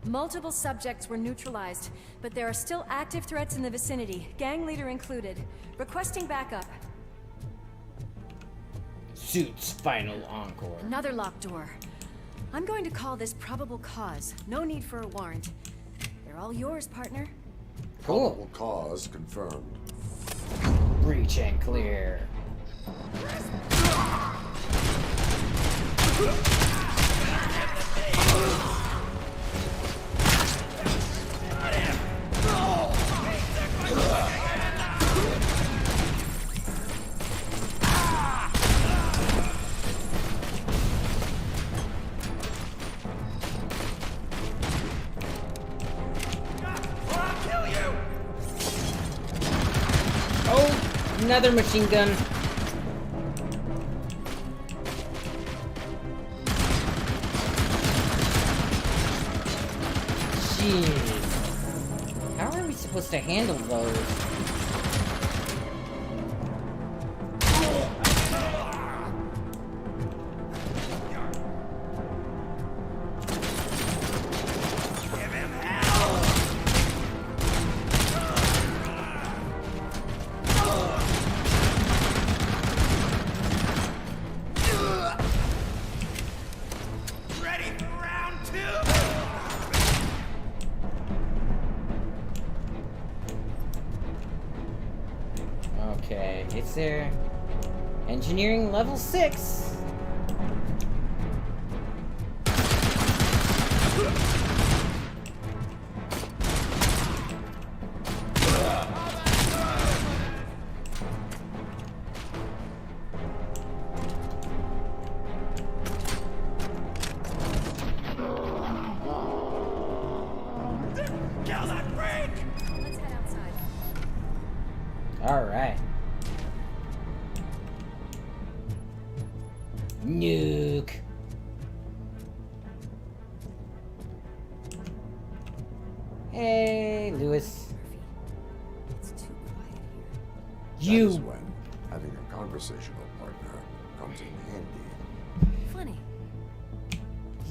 S15: Multiple subjects were neutralized, but there are still active threats in the vicinity, gang leader included. Requesting backup.
S1: Suit's final encore.
S15: Another locked door. I'm going to call this probable cause. No need for a warrant. They're all yours, partner.
S1: Cool.
S3: Probable cause confirmed.
S1: Breach and clear. Oh, another machine gun. Jeez. How are we supposed to handle those? Okay, it's there. Engineering level 6.
S11: Kill that freak!
S15: Let's head outside.
S1: All right. Nuke. Hey, Lewis.
S5: It's too quiet
S1: You.
S3: That is when having a conversational partner comes in handy.
S5: here. Funny.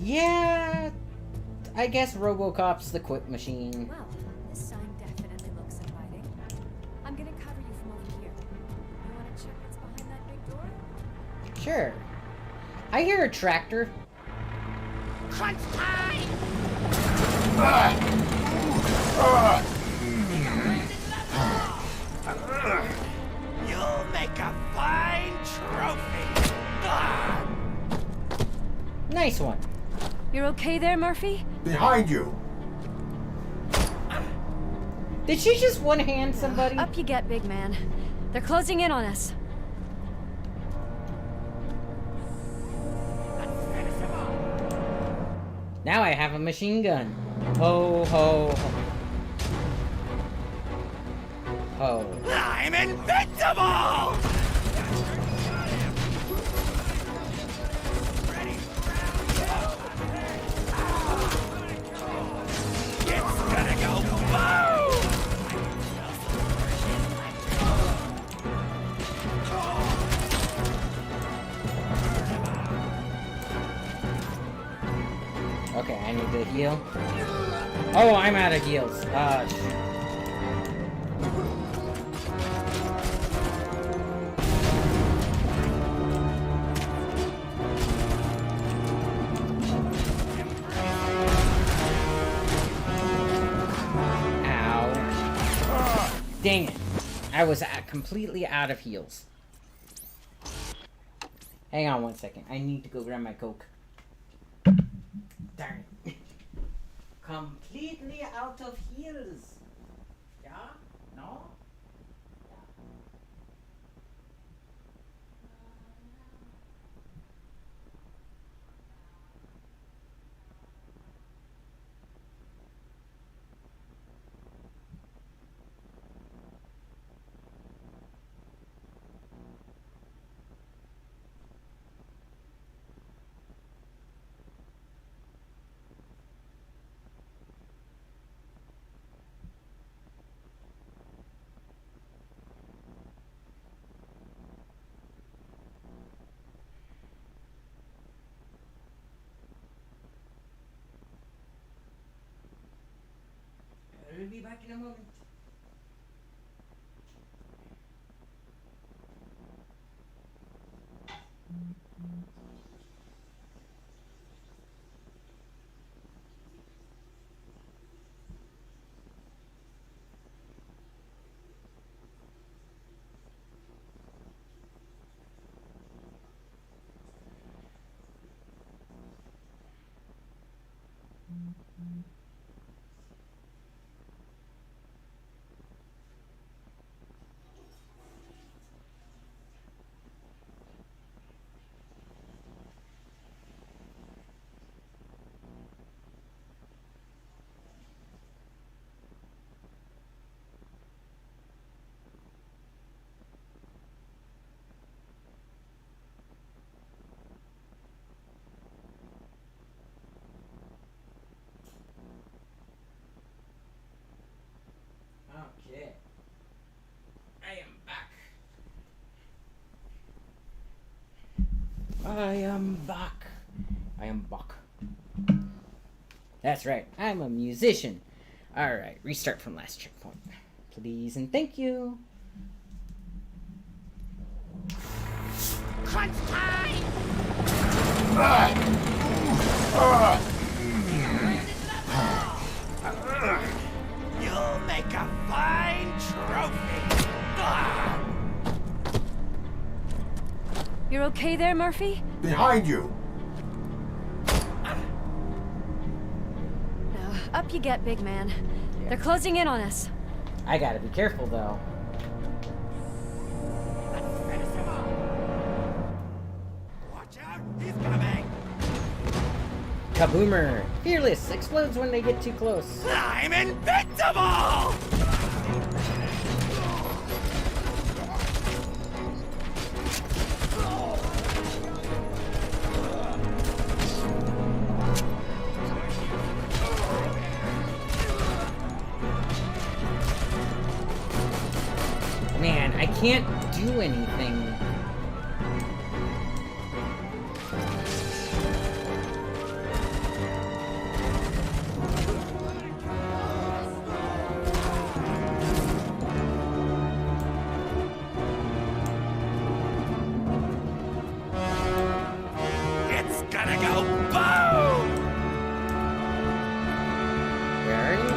S1: Yeah. I guess Robocop's the quit machine.
S15: Well, this sign definitely looks inviting. I'm gonna cover you from over here. You wanna check what's behind that big door?
S1: Sure. I hear a tractor.
S8: Crunch time!
S14: You'll make a fine trophy.
S1: Nice one.
S15: You're okay there, Murphy?
S3: Behind you!
S1: Did she just one-hand somebody?
S15: Up you get, big man. They're closing in on us.
S1: Now I have a machine gun. Ho, ho, ho. Ho.
S14: I'm invincible! It's gonna go boom!
S1: Okay, I need to heal. Oh, I'm out of heals. Shoot. Ow. Dang it. I was completely out of heals. Hang on one second. I need to go grab my Coke. Darn it. Completely out of heals. Yeah? No? I'll be back in a moment. Okay. I am back. I am back. I am back. That's right. I'm a musician. Alright, restart from last checkpoint. Please and thank you.
S8: Crunch time!
S14: You'll make a fine trophy.
S15: You're okay there, Murphy?
S3: Behind you!
S15: No, up you get, big man. They're closing in on us.
S1: I gotta be careful though.
S14: Watch out, he's coming.
S1: Kaboomer! Fearless! Explodes when they get too close.
S14: I'm invincible!
S1: Man, I can't do anything.
S14: It's gonna go boom!
S1: Where are you?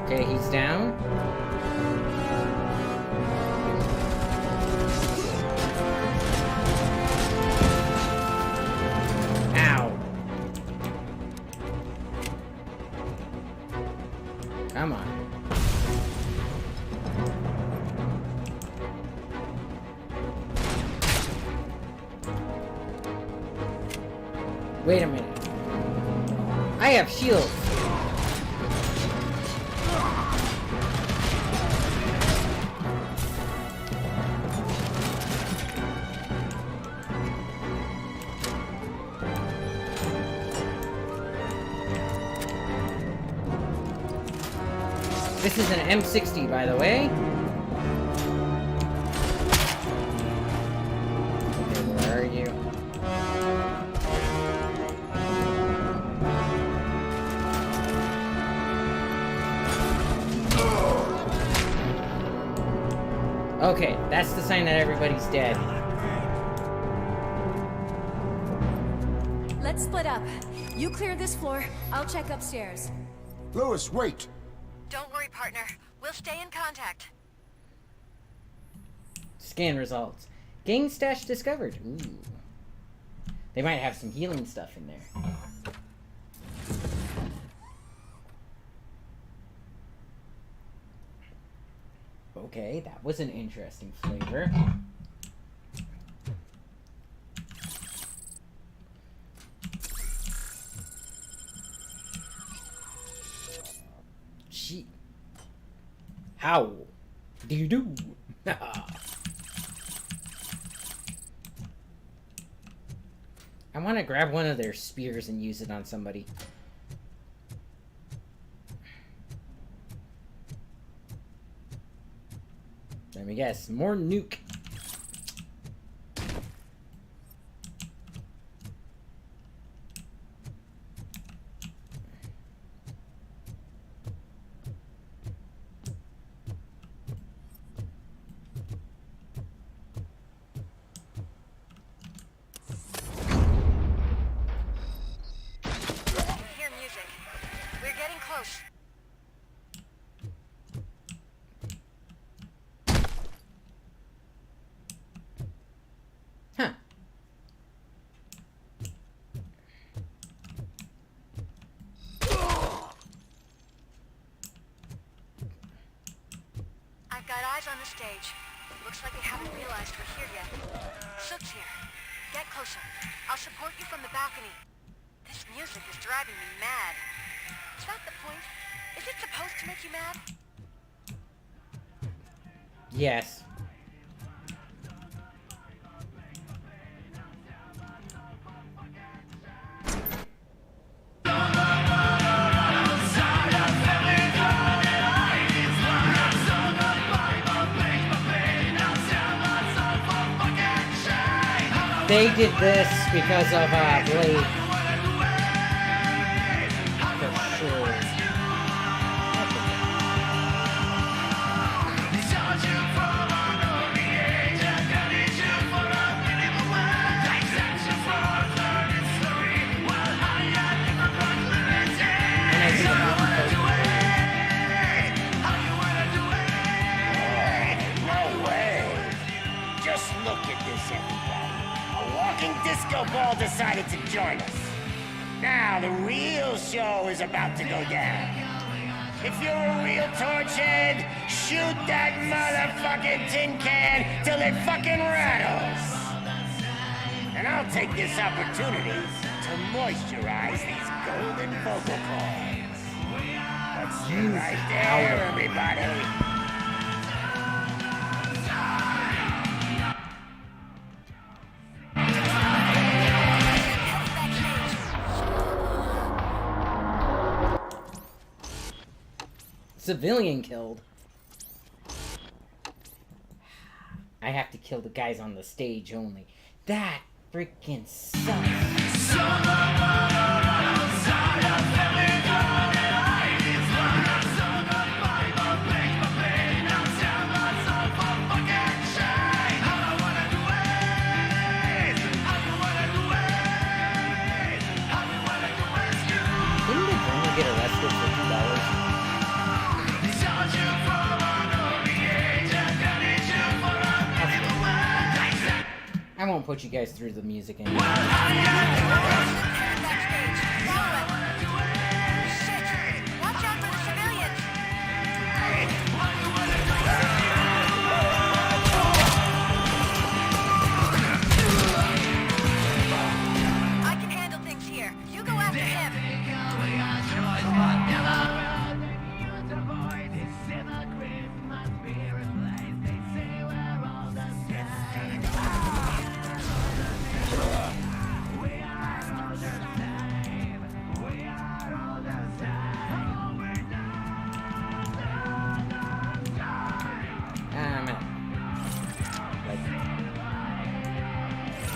S1: Okay, he's down. Ow. Come on. Wait a minute. I have shields. This is an M60, by the way. Okay, where are you? Okay, that's the sign that everybody's dead.
S15: Let's split up. You clear this floor, I'll check upstairs.
S3: Lewis, wait!
S4: Don't worry, partner. We'll stay in contact.
S1: Scan results. Gang stash discovered. Ooh. They might have some healing stuff in there. Okay, that was an interesting flavor. Gee. How do you do? I want to grab one of their spears and use it on somebody. Let me guess. More nuke.
S4: Hear music. We're getting close.
S1: Huh.
S4: I've got eyes on the stage. Looks like they haven't realized we're here yet. Sook's here. Get closer. I'll support you from the balcony. This music is driving me mad. Is that the point? Is it supposed to make you mad?
S1: Yes. They did this because of Blade. For sure.
S14: No way! Just look at this, everybody. A walking disco ball decided to join us. Now the real show is about to go down. If you're a real torchhead, shoot that motherfucking tin can till it fucking rattles. And I'll take this opportunity to moisturize these golden vocal cords. Let's see right there, everybody.
S1: civilian killed. I have to kill the guys on the stage only. That freaking sucks. Didn't the drummer get arrested for $2? I won't put you guys through the music anymore.
S4: I can handle things here. You go after him.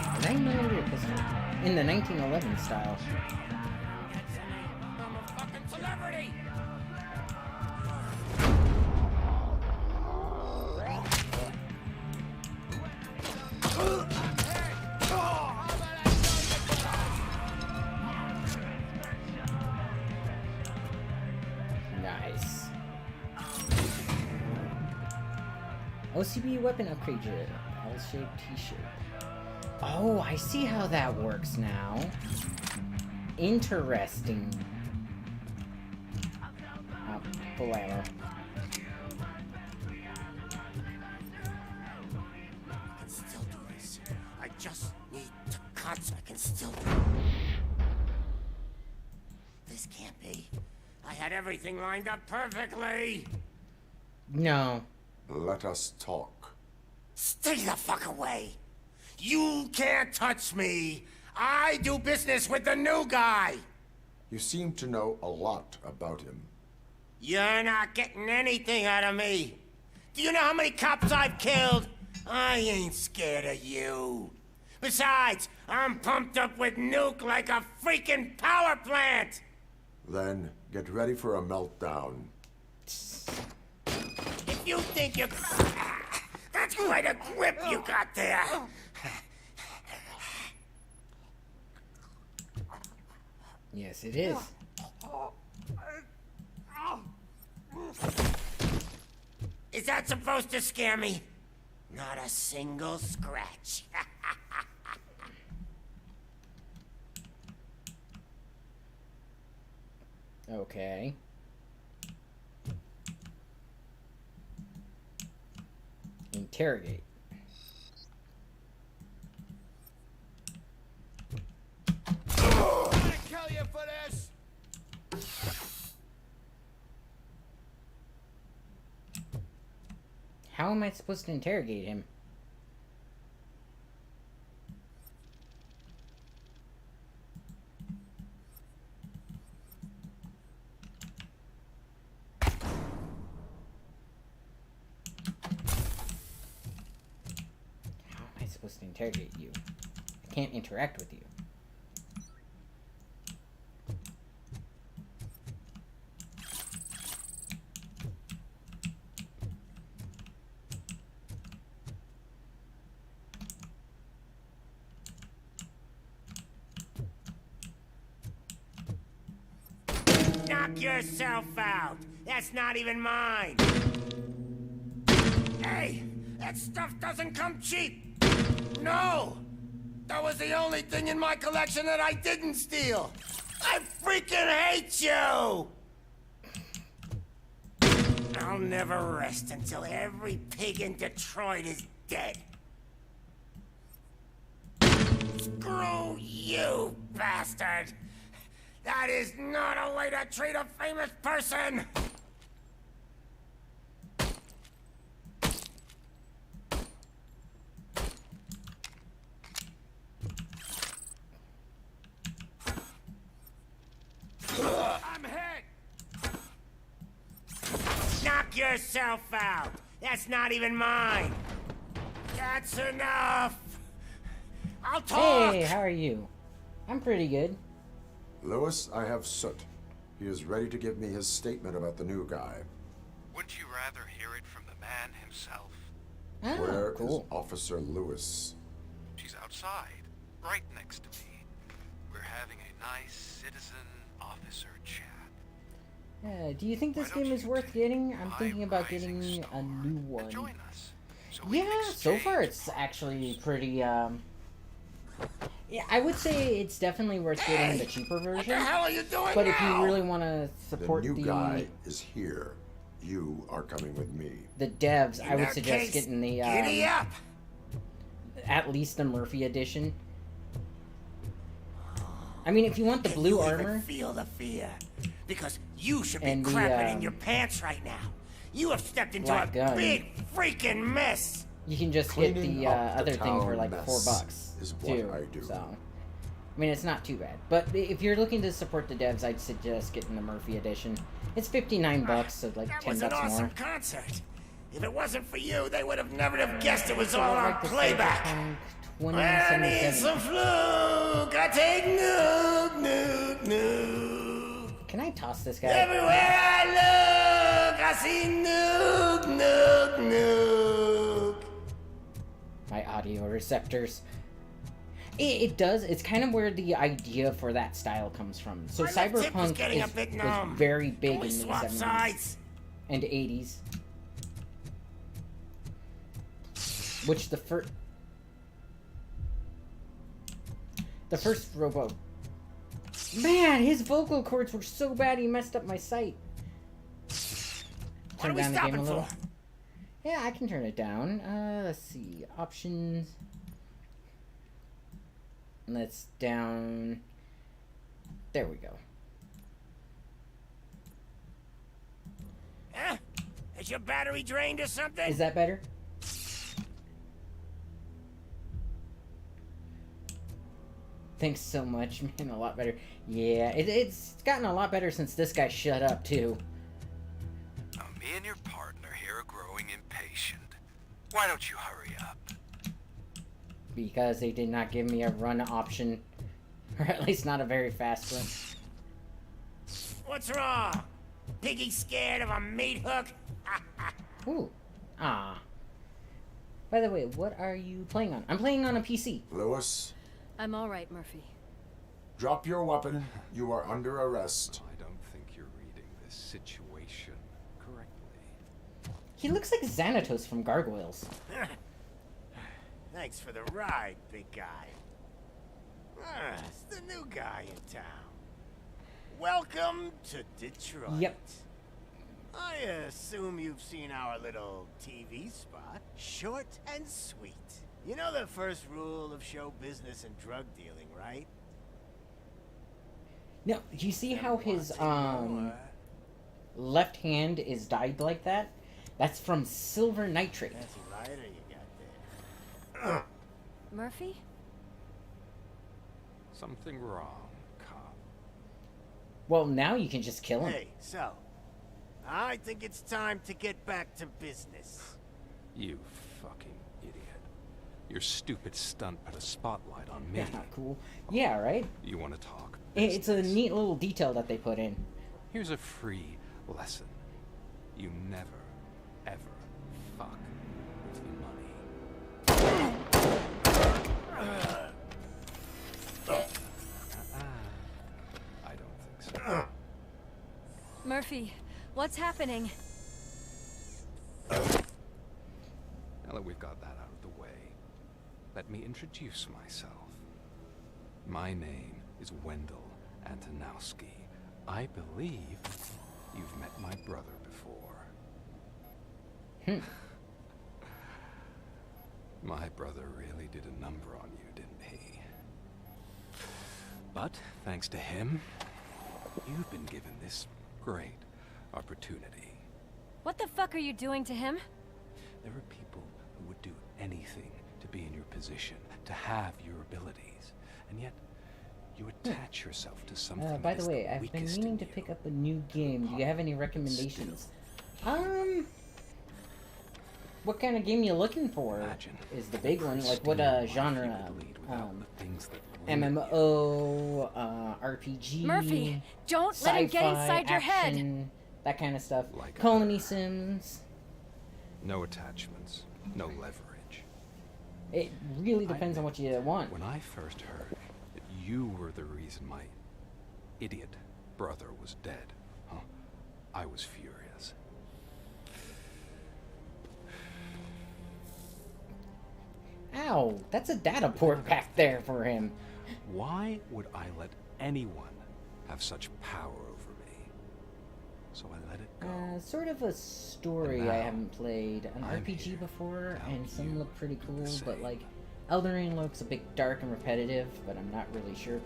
S1: A 9mm pistol in the 1911 style.
S14: I'm a fucking celebrity!
S1: Nice. OCB weapon upgrade your L-shaped t-shirt. Oh, I see how that works now. Interesting. Oh, full ammo.
S14: I can still do this. I just need to cut. I can still do this. Can't be. I had everything lined up perfectly.
S1: No.
S3: Let us talk.
S14: Stay the fuck away. You can't touch me. I do business with the new guy.
S3: You seem to know a lot about him.
S14: You're not getting anything out of me. Do you know how many cops I've killed? I ain't scared of you. Besides, I'm pumped up with nuke like a freaking power plant.
S3: Then get ready for a meltdown.
S14: If you think you... That's quite a grip you got there.
S1: Yes, it is.
S14: Is that supposed to scare me? Not a single scratch.
S1: Okay. Interrogate.
S11: I'm gonna kill you for this!
S1: How am I supposed to interrogate him? How am I supposed to interrogate you? I can't interact with you.
S14: Knock yourself out. That's not even mine. Hey, that stuff doesn't come cheap. No, that was the only thing in my collection that I didn't steal. I freaking hate you. I'll never rest until every pig in Detroit is dead. Screw you, bastard! That is not a way to treat a famous person!
S11: I'm hit!
S14: yourself out. That's not even mine. That's enough. I'll talk.
S1: Hey, how are you? I'm pretty good.
S3: Lewis, I have Soot. He is ready to give me his statement about the new guy.
S16: Wouldn't you rather hear it from the man himself?
S3: Where is
S1: cool.
S3: Officer Lewis?
S16: She's outside, right next to me. We're having a nice citizen-officer chat.
S1: Do you think this game is worth getting? I'm thinking about getting a new one. Yeah, so far it's actually pretty, yeah, I would say it's definitely worth getting the cheaper version.
S14: What the hell are you doing
S1: But if
S14: now?
S1: you really want to support
S3: the new guy is here. You are coming with me.
S1: The devs,
S14: In
S1: I would
S14: that
S1: suggest
S14: case,
S1: getting the
S14: giddy up.
S1: at least the Murphy edition. I mean, if you want the blue
S14: You
S1: armor,
S14: even feel the fear, because you should be
S1: and the,
S14: crapping in your pants right now. You have stepped into
S1: black
S14: a
S1: gun.
S14: big freaking mess.
S1: you can just get
S3: Cleaning
S1: the
S3: up the
S1: other thing for
S3: town
S1: like
S3: mess
S1: $4
S3: is what
S1: too.
S3: I do.
S1: So, I mean, it's not too bad. But if you're looking to support the devs, I'd suggest getting the Murphy edition. It's $59, so like
S14: That
S1: $10
S14: was an awesome
S1: more.
S14: concert. If it wasn't for you, they would have never have guessed it was
S1: So
S14: all
S1: I
S14: on
S1: like the
S14: playback.
S1: Cyberpunk
S14: I need
S1: 2077.
S14: some fluke. I take nuke, nuke, nuke.
S1: Can I toss this guy?
S14: Everywhere I look, I see nuke, nuke, nuke.
S1: My audio receptors. It does. It's kind of where the idea for that style comes from. So
S14: My left hip was
S1: Cyberpunk
S14: getting a
S1: was
S14: bit numb.
S1: very big
S14: Can we
S1: in the
S14: swap
S1: 70s
S14: sides?
S1: and 80s. Which the first Robo... Man, his vocal cords were so bad he messed up my sight.
S14: What are
S1: Turn
S14: we
S1: down the game a
S14: stopping
S1: little.
S14: for?
S1: Yeah, I can turn it down. Let's see. Options. Let's down. There we go.
S14: Is your battery drained or something?
S1: Is that better? Thanks so much, man. A lot better. Yeah, it's gotten a lot better since this guy shut up, too.
S16: Now, me and your partner here are growing impatient. Why don't you hurry up?
S1: Because they did not give me a run option. Or at least not a very fast one.
S14: What's wrong? Piggy scared of a meat hook?
S1: Ooh. Ah. By the way, what are you playing on? I'm playing on a PC.
S3: Lewis,
S15: I'm all right, Murphy.
S3: drop your weapon. You are under arrest.
S10: I don't think you're reading this situation correctly.
S1: He looks like Xanatos from Gargoyles.
S14: Thanks for the ride, big guy. It's the new guy in town. Welcome to Detroit.
S1: Yep.
S14: I assume you've seen our little TV spot. Short and sweet. You know the first rule of show business and drug dealing, right?
S1: Now, do you see how his left hand is dyed like that? That's from silver nitrate.
S14: That's a lighter you got there.
S15: Murphy?
S10: Something wrong, cop.
S1: Well, now you can just kill him.
S14: Hey, so I think it's time to get back to business.
S10: You fucking idiot. Your stupid stunt put a spotlight on me.
S1: Yeah, cool. Yeah, right?
S10: You want to talk?
S1: It's a neat little detail that they put in.
S10: Here's a free lesson. You never, ever fuck with the money. I don't think so.
S15: Murphy, what's happening?
S10: Now that we've got that out of the way, let me introduce myself. My name is Wendell Antonowski. I believe you've met my brother before. My brother really did a number on you, didn't he? But thanks to him, you've been given this great opportunity.
S15: What the fuck are you doing to him?
S10: There are people who would do anything to be in your position, to have your abilities, and yet you attach yourself to something.
S1: By
S10: that
S1: the
S10: is
S1: way, I've been
S10: weakest
S1: meaning
S10: in
S1: to
S10: you.
S1: pick up a new game. Do you have any recommendations? what kind of game you looking for is the big one. Like what genre? MMO, RPG.
S15: Murphy, don't let him get inside your head.
S1: Action, that kind of stuff. Colony Sims.
S10: No attachments, no leverage.
S1: It really depends on what you want.
S10: When I first heard that you were the reason my idiot brother was dead, I was furious.
S1: Ow, that's a data port back there for him.
S10: Why would I let anyone have such power over me? So I let it go.
S1: Sort of a story I haven't played. An RPG before, and some look pretty cool, but like, Elden Ring looks a bit dark and repetitive, but I'm not really sure.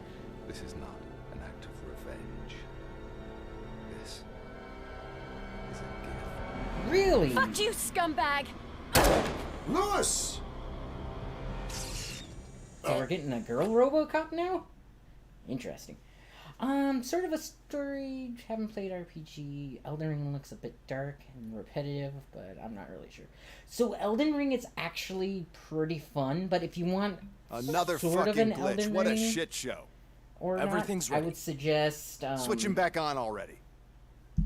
S10: This is not an act of revenge. This is a gift.
S1: Really?
S15: Fuck you, scumbag!
S3: Lewis!
S1: So we're getting a girl Robocop now? Interesting. Sort of a story. Haven't played RPG. Elden Ring looks a bit dark and repetitive, but I'm not really sure. So Elden Ring is actually pretty fun, but if you want
S17: another
S1: sort of
S17: fucking
S1: an
S17: glitch,
S1: Elden
S17: what a
S1: Ring,
S17: shit show.
S1: or
S17: Everything's
S1: not,
S17: ready.
S1: I would suggest
S17: Switch him back on already.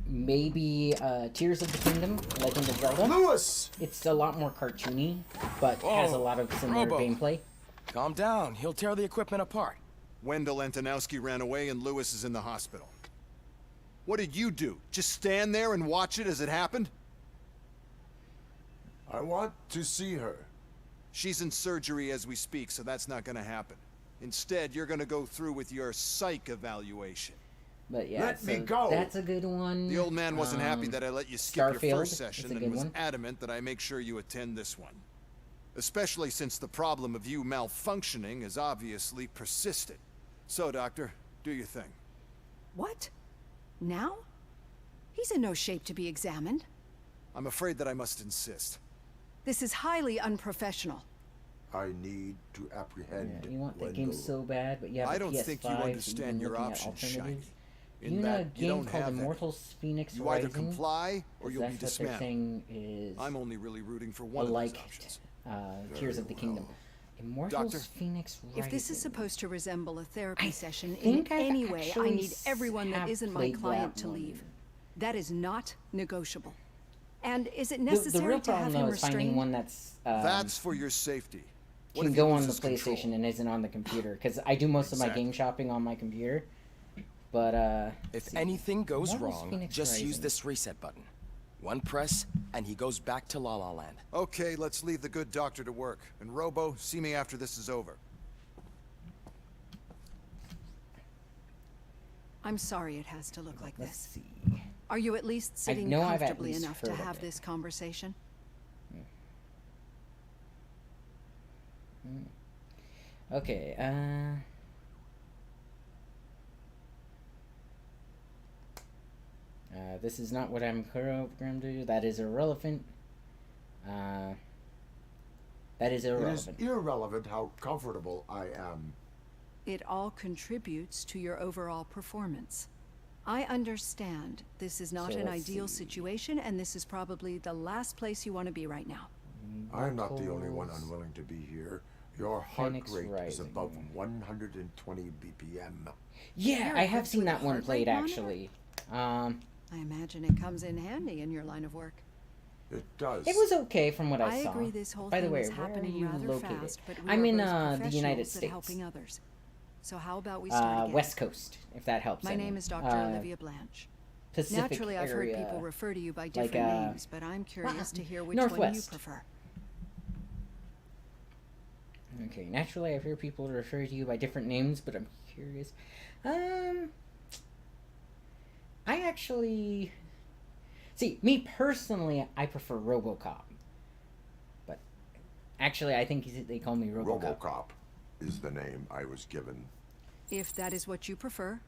S1: maybe Tears of the Kingdom, Legend of Zelda.
S3: Lewis!
S1: It's a lot more cartoony, but has a lot of similar
S18: Robo.
S1: gameplay.
S18: Calm down. He'll tear the equipment apart.
S17: Wendell Antonowski ran away and Lewis is in the hospital. What did you do? Just stand there and watch it as it happened?
S3: I want to see her.
S17: She's in surgery as we speak, so that's not gonna happen. Instead, you're gonna go through with your psych evaluation.
S1: But yeah,
S3: Let
S1: so
S3: me go.
S1: That's a good one.
S17: The old man wasn't happy that I let you skip your
S1: Starfield
S17: first
S1: is
S17: session
S1: a
S17: and
S1: good
S17: was
S1: one.
S17: adamant that I make sure you attend this one. Especially since the problem of you malfunctioning has obviously persisted. So, Doctor, do your thing.
S12: What? Now? He's in no shape to be examined.
S17: I'm afraid that I must insist.
S12: This is highly unprofessional.
S3: I need to apprehend
S1: Yeah, you want that
S3: Wendell.
S1: game so bad, but you have
S17: I
S1: a
S17: don't
S1: PS5,
S17: think you
S1: so you've
S17: understand
S1: been
S17: your
S1: looking at
S17: options, Shiny.
S1: alternatives.
S17: In
S1: You know a
S17: that you
S1: game
S17: don't
S1: called
S17: have any.
S1: Immortals Phoenix
S17: You
S1: Rising?
S17: either comply or you'll be
S1: That's what they're
S17: dismantled.
S1: saying is
S17: I'm only really rooting for one of those options.
S1: Tears of the Kingdom. Immortals
S17: Doctor?
S1: Phoenix Rising.
S12: If this is supposed to resemble a therapy session in
S1: think I've
S12: any way, I
S1: actually
S12: need everyone that
S1: have
S12: isn't my
S1: played
S12: client
S1: that
S12: to
S1: one.
S12: leave. That is not negotiable. And is it
S1: The
S12: necessary
S1: real
S12: to have
S1: problem
S12: him
S1: though is finding
S12: restrained?
S1: one that's
S17: That's for your safety. What
S1: can
S17: if he
S1: go on the
S17: loses control?
S1: PlayStation and isn't on the computer. Because I do most of my
S17: Exactly.
S1: game shopping on my computer. But
S18: If anything goes
S1: Immortals
S18: wrong,
S1: Phoenix
S18: just use
S1: Rising.
S18: this reset button. One press, and he goes back to La La Land.
S17: Okay, let's leave the good doctor to work. And Robo, see me after this is over.
S12: I'm sorry it has to look like
S1: let's
S12: this.
S1: see.
S12: Are you at least sitting
S1: know I've at
S12: comfortably
S1: least
S12: enough to
S1: heard of
S12: have
S1: it.
S12: this conversation?
S1: Okay, this is not what I'm programmed to do. That is irrelevant. That is
S3: It is
S1: irrelevant.
S3: irrelevant how comfortable I am.
S12: It all contributes to your overall performance. I understand this is not
S1: So
S12: an
S1: let's
S12: ideal
S1: see.
S12: situation, and this is probably the last place you want to be right now.
S3: I'm not the only one
S1: Immortals
S3: unwilling to be here. Your heart
S1: Phoenix
S3: rate is
S1: Rising.
S3: above 120 BPM.
S1: Yeah,
S12: You're
S1: I have
S12: equipped
S1: seen
S12: with a
S1: that one
S12: heart
S1: played
S12: rate monitor?
S1: actually.
S12: I imagine it comes in handy in your line of work.
S3: It does.
S1: It was okay from what I saw.
S12: agree this whole
S1: By the
S12: thing
S1: way,
S12: is
S1: where are
S12: happening
S1: you
S12: rather
S1: located?
S12: fast, but we
S1: I'm
S12: are
S1: in
S12: both
S1: the United
S12: professionals at
S1: States.
S12: helping others. So how about we start again?
S1: West Coast, if that helps.
S12: My
S1: any.
S12: name is Dr. Olivia Blanche.
S1: Pacific
S12: Naturally, I've heard
S1: area,
S12: people refer to you by
S1: like,
S12: different names, but I'm curious to hear which one you
S1: Northwest.
S12: prefer.
S1: Okay, naturally I've heard people refer to you by different names, but I'm curious. I actually... See, me personally, I prefer Robocop. But actually, I think they call me Robocop.
S3: Robocop is the name I was given.
S12: If that is what you prefer,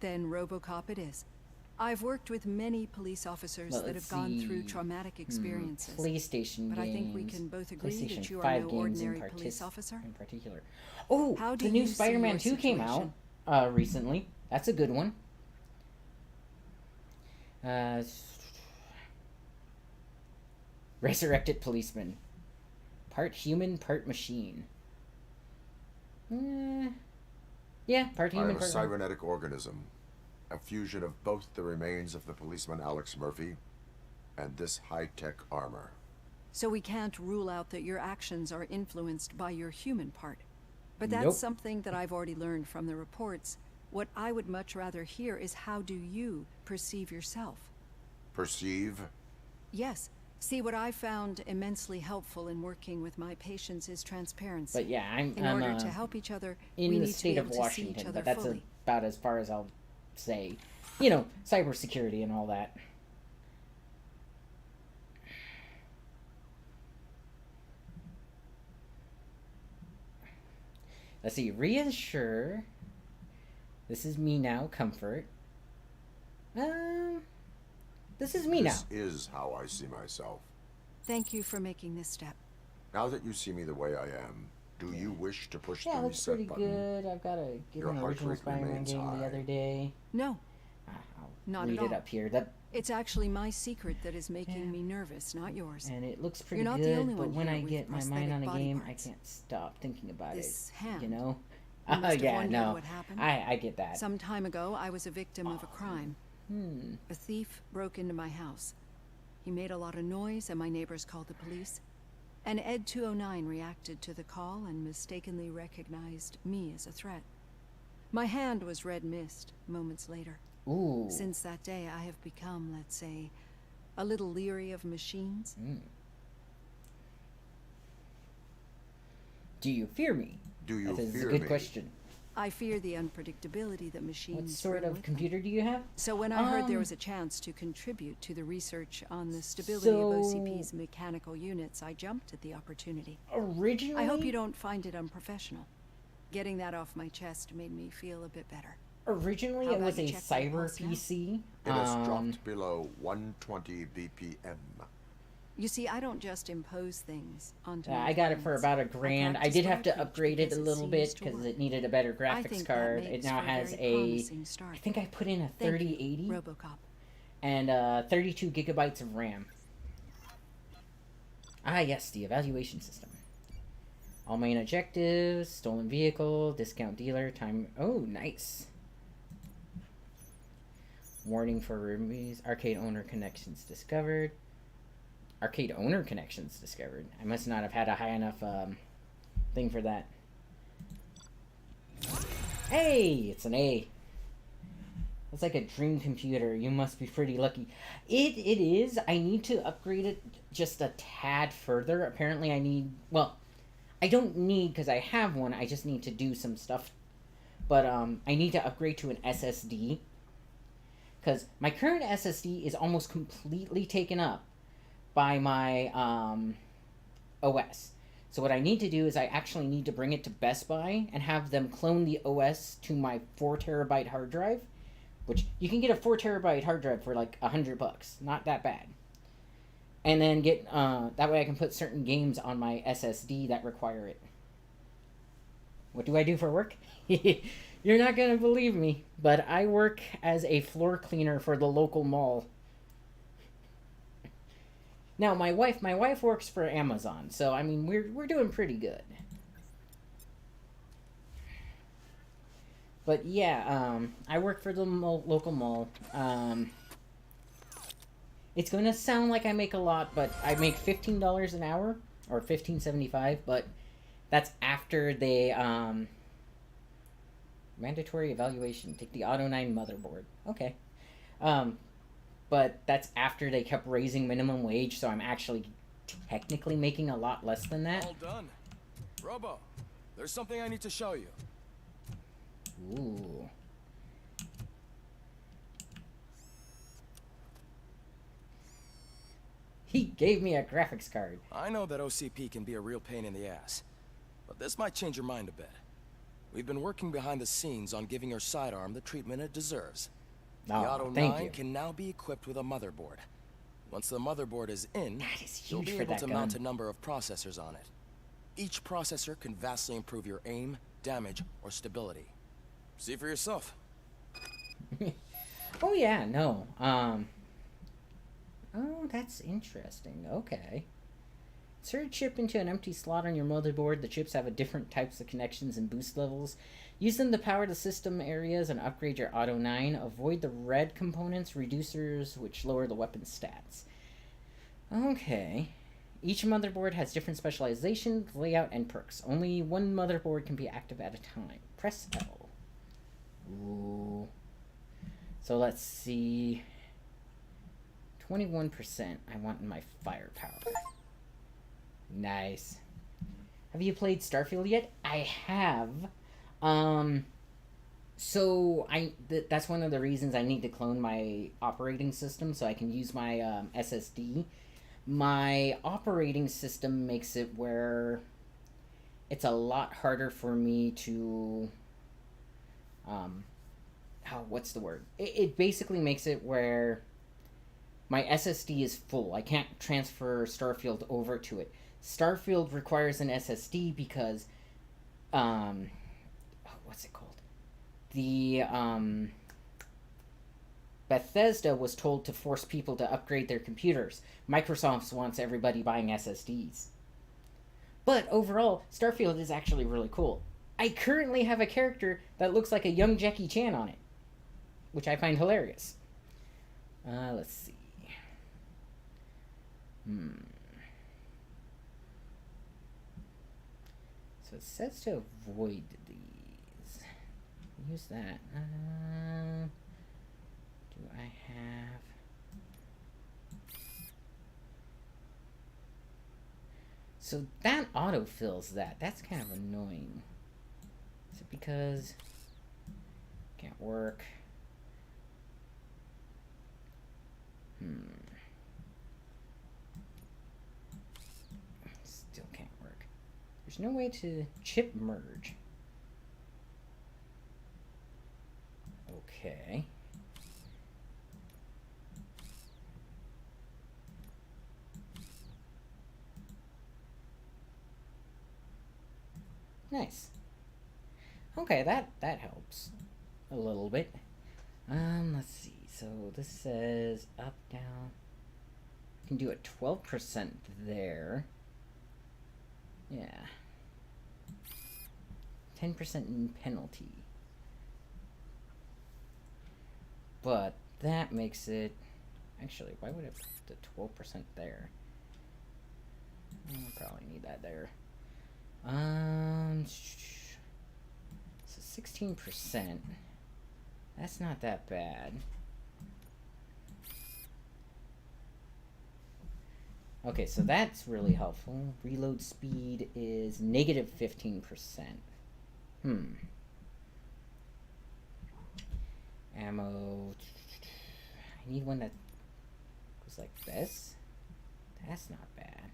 S12: then Robocop it is. I've worked with many police officers
S1: Well,
S12: that
S1: let's
S12: have gone through
S1: see.
S12: traumatic experiences.
S1: PlayStation
S12: But
S1: games.
S12: I think we can both agree
S1: PlayStation
S12: that you are
S1: 5
S12: no
S1: games
S12: ordinary
S1: in
S12: police officer.
S1: In particular. Oh,
S12: How do
S1: the new
S12: you see
S1: Spider-Man
S12: your
S1: 2 came out
S12: situation?
S1: recently. That's a good one. Resurrected policeman. Part human, part machine. Yeah, part
S3: I
S1: human,
S3: am a
S1: part
S3: cybernetic organism. A fusion of both the remains of the policeman Alex Murphy and this high-tech armor.
S12: So we can't rule out that your actions are influenced by your human part. But that's
S1: Nope.
S12: something that I've already learned from the reports. What I would much rather hear is how do you perceive yourself?
S3: Perceive?
S12: Yes. See, what I found immensely helpful in working with my patients is transparency.
S1: But yeah, I'm
S12: in order to help each other,
S1: in
S12: we
S1: the
S12: need
S1: state
S12: to
S1: of
S12: be able to see each
S1: Washington,
S12: other
S1: but that's
S12: fully.
S1: about as far as I'll say. You know, cybersecurity and all that. Let's see. Reassure. This is me now. Comfort. This is me now.
S3: This is how I see myself.
S12: Thank you for making this step.
S3: Now that you see me the way I am, do you wish to push
S1: Yeah,
S3: the
S1: looks pretty
S3: reset button?
S1: good. I've got to get
S3: Your
S1: an
S3: heart
S1: original
S3: rate
S1: Spider-Man
S3: remains
S1: game the
S3: high.
S1: other day.
S12: No.
S1: I'll
S12: Not
S1: read
S12: at
S1: it
S12: all.
S1: up here. That
S12: It's actually my secret that is making me nervous, not yours.
S1: and it looks pretty
S12: You're not the
S1: good,
S12: only
S1: but
S12: one
S1: when
S12: here
S1: I
S12: with
S1: get my mind
S12: prosthetic
S1: on a
S12: body
S1: game,
S12: parts.
S1: I can't stop thinking about
S12: This
S1: it.
S12: hand.
S1: You know?
S12: You must have
S1: Yeah,
S12: wondered
S1: no.
S12: what happened.
S1: I get that.
S12: Some time ago, I was a victim of a crime. A thief broke into my house. He made a lot of noise, and my neighbors called the police. And Ed 209 reacted to the call and mistakenly recognized me as a threat. My hand was red mist moments later.
S1: Ooh.
S12: Since that day, I have become, let's say, a little leery of machines.
S1: Do you fear me?
S3: Do you
S1: That is
S3: fear
S1: a good
S3: me?
S1: question.
S12: I fear the unpredictability that machines
S1: What sort
S12: bring
S1: of
S12: with
S1: computer do you have?
S12: So when I heard there was a chance to contribute to the research on the stability of OCP's mechanical units, I jumped at the opportunity.
S1: Originally?
S12: I hope you don't find it unprofessional. Getting that off my chest made me feel a bit better.
S1: Originally,
S12: How
S1: it
S12: about
S1: was
S12: you
S1: a
S12: check my
S1: cyber
S12: pulse now?
S1: PC.
S3: It has dropped below 120 BPM.
S12: You see, I don't just impose things onto my
S1: I got it for
S12: clients.
S1: about $1,000. I
S12: practice
S1: did
S12: what
S1: have
S12: I
S1: to
S12: preach
S1: upgrade it a
S12: because it
S1: little bit
S12: seems to
S1: because
S12: work.
S1: it needed a better
S12: I
S1: graphics
S12: think that
S1: card. It
S12: makes
S1: now
S12: for a
S1: has
S12: very
S1: a.
S12: promising start.
S1: I think I put in a
S12: Thank you,
S1: 3080
S12: Robocop.
S1: and 32 gigabytes of RAM. Ah, yes, the evaluation system. All main objectives: stolen vehicle, discount dealer, time. Oh, nice. Warning for roomies. Arcade owner connections discovered. Arcade owner connections discovered. I must not have had a high enough thing for that. Hey, it's an A. It's like a dream computer. You must be pretty lucky. It is. I need to upgrade it just a tad further. Apparently I need... Well, I don't need because I have one. I just need to do some stuff. But I need to upgrade to an SSD. Because my current SSD is almost completely taken up by my OS. So what I need to do is I actually need to bring it to Best Buy and have them clone the OS to my 4 terabyte hard drive. Which, you can get a 4 terabyte hard drive for like $100. Not that bad. And then get, that way I can put certain games on my SSD that require it. What do I do for work? You're not gonna believe me, but I work as a floor cleaner for the local mall. Now, my wife works for Amazon, so I mean, we're doing pretty good. But yeah, I work for the local mall. It's going to sound like I make a lot, but I make $15 an hour, or $15.75, but that's after they, mandatory evaluation, take the Auto 9 motherboard. Okay. But that's after they kept raising minimum wage, so I'm actually technically making a lot less than that.
S18: All done. Robo, there's something I need to show you.
S1: Ooh. He gave me a graphics card.
S18: I know that OCP can be a real pain in the ass, but this might change your mind a bit. We've been working behind the scenes on giving your sidearm the treatment it deserves. The Auto 9 can now be equipped with a motherboard. Once the motherboard is in, you'll be able to mount a number of processors on it. Each processor can vastly improve your aim, damage, or stability. See for yourself.
S1: Oh yeah, no. Oh, that's interesting. Okay. Insert a chip into an empty slot on your motherboard. The chips have a different types of connections and boost levels. Use them to power the system areas and upgrade your Auto 9. Avoid the red components, reducers, which lower the weapon stats. Okay. Each motherboard has different specializations, layout, and perks. Only one motherboard can be active at a time. Press L. Ooh. So let's see. 21% I want in my firepower. Nice. Have you played Starfield yet? I have. So that's one of the reasons I need to clone my operating system so I can use my SSD. My operating system makes it where it's a lot harder for me to what's the word? It basically makes it where my SSD is full. I can't transfer Starfield over to it. Starfield requires an SSD because what's it called? The Bethesda was told to force people to upgrade their computers. Microsoft wants everybody buying SSDs. But overall, Starfield is actually really cool. I currently have a character that looks like a young Jackie Chan on it, which I find hilarious. Let's see. So it says to avoid these. Use that. Do I have... So that autofills that. That's kind of annoying. Is it because... Can't work. Still can't work. There's no way to chip merge. Okay. Nice. Okay, that helps a little bit. Let's see. So this says up, down. I can do a 12% there. Yeah. 10% in penalty. But that makes it... Actually, why would I put the 12% there? I'll probably need that there. So 16%. That's not that bad. Okay, so that's really helpful. Reload speed is negative 15%. Ammo. I need one that goes like this. That's not bad.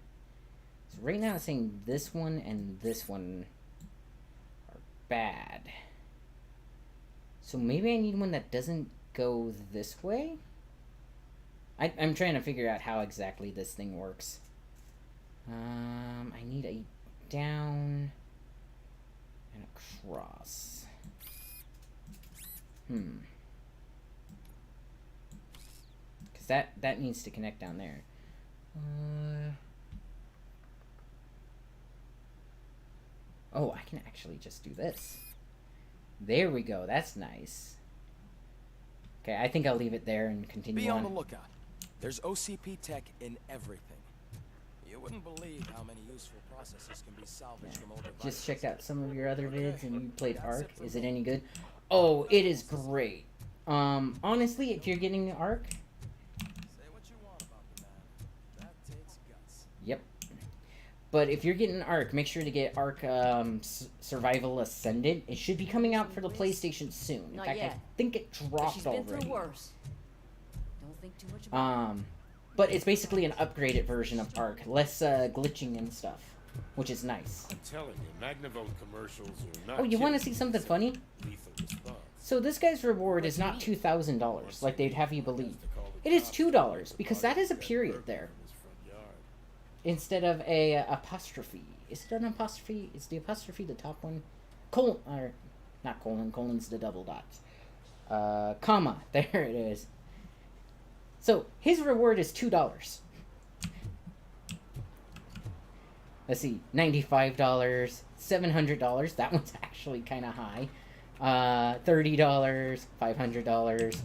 S1: So right now it's saying this one and this one are bad. So maybe I need one that doesn't go this way? I'm trying to figure out how exactly this thing works. I need a down and a cross. Because that needs to connect down there. Oh, I can actually just do this. There we go. That's nice. Okay, I think I'll leave it there and continue
S18: Be on
S1: on.
S18: the lookout. There's OCP tech in everything. You wouldn't believe how many useful processes can be salvaged from old devices.
S1: Just checked out some of your other vids and you played Ark. Is it any good? Oh, it is great. Honestly, if you're getting Ark...
S18: Say what you want about the man. That takes guts.
S1: Yep. But if you're getting Ark, make sure to get Ark Survival Ascendant. It should be coming out for the PlayStation soon. In fact, I think it dropped
S5: She's been
S1: already.
S5: through worse. Don't think too much about it.
S1: But it's basically an upgraded version of Ark. Less glitching and stuff, which is nice.
S19: I'm telling you, Magnavolt commercials are not...
S1: Oh, you want to see something funny?
S19: Lethal response.
S1: So this guy's reward is not $2,000, like they'd have you believe. It is $2, because that is a period there. Instead of a apostrophe. Is it an apostrophe? Is the apostrophe the top one? Colon, or not colon, colon's the double dots. Comma, there it is. So his reward is $2. Let's see, $95, $700. That one's actually kind of high. $30, $500.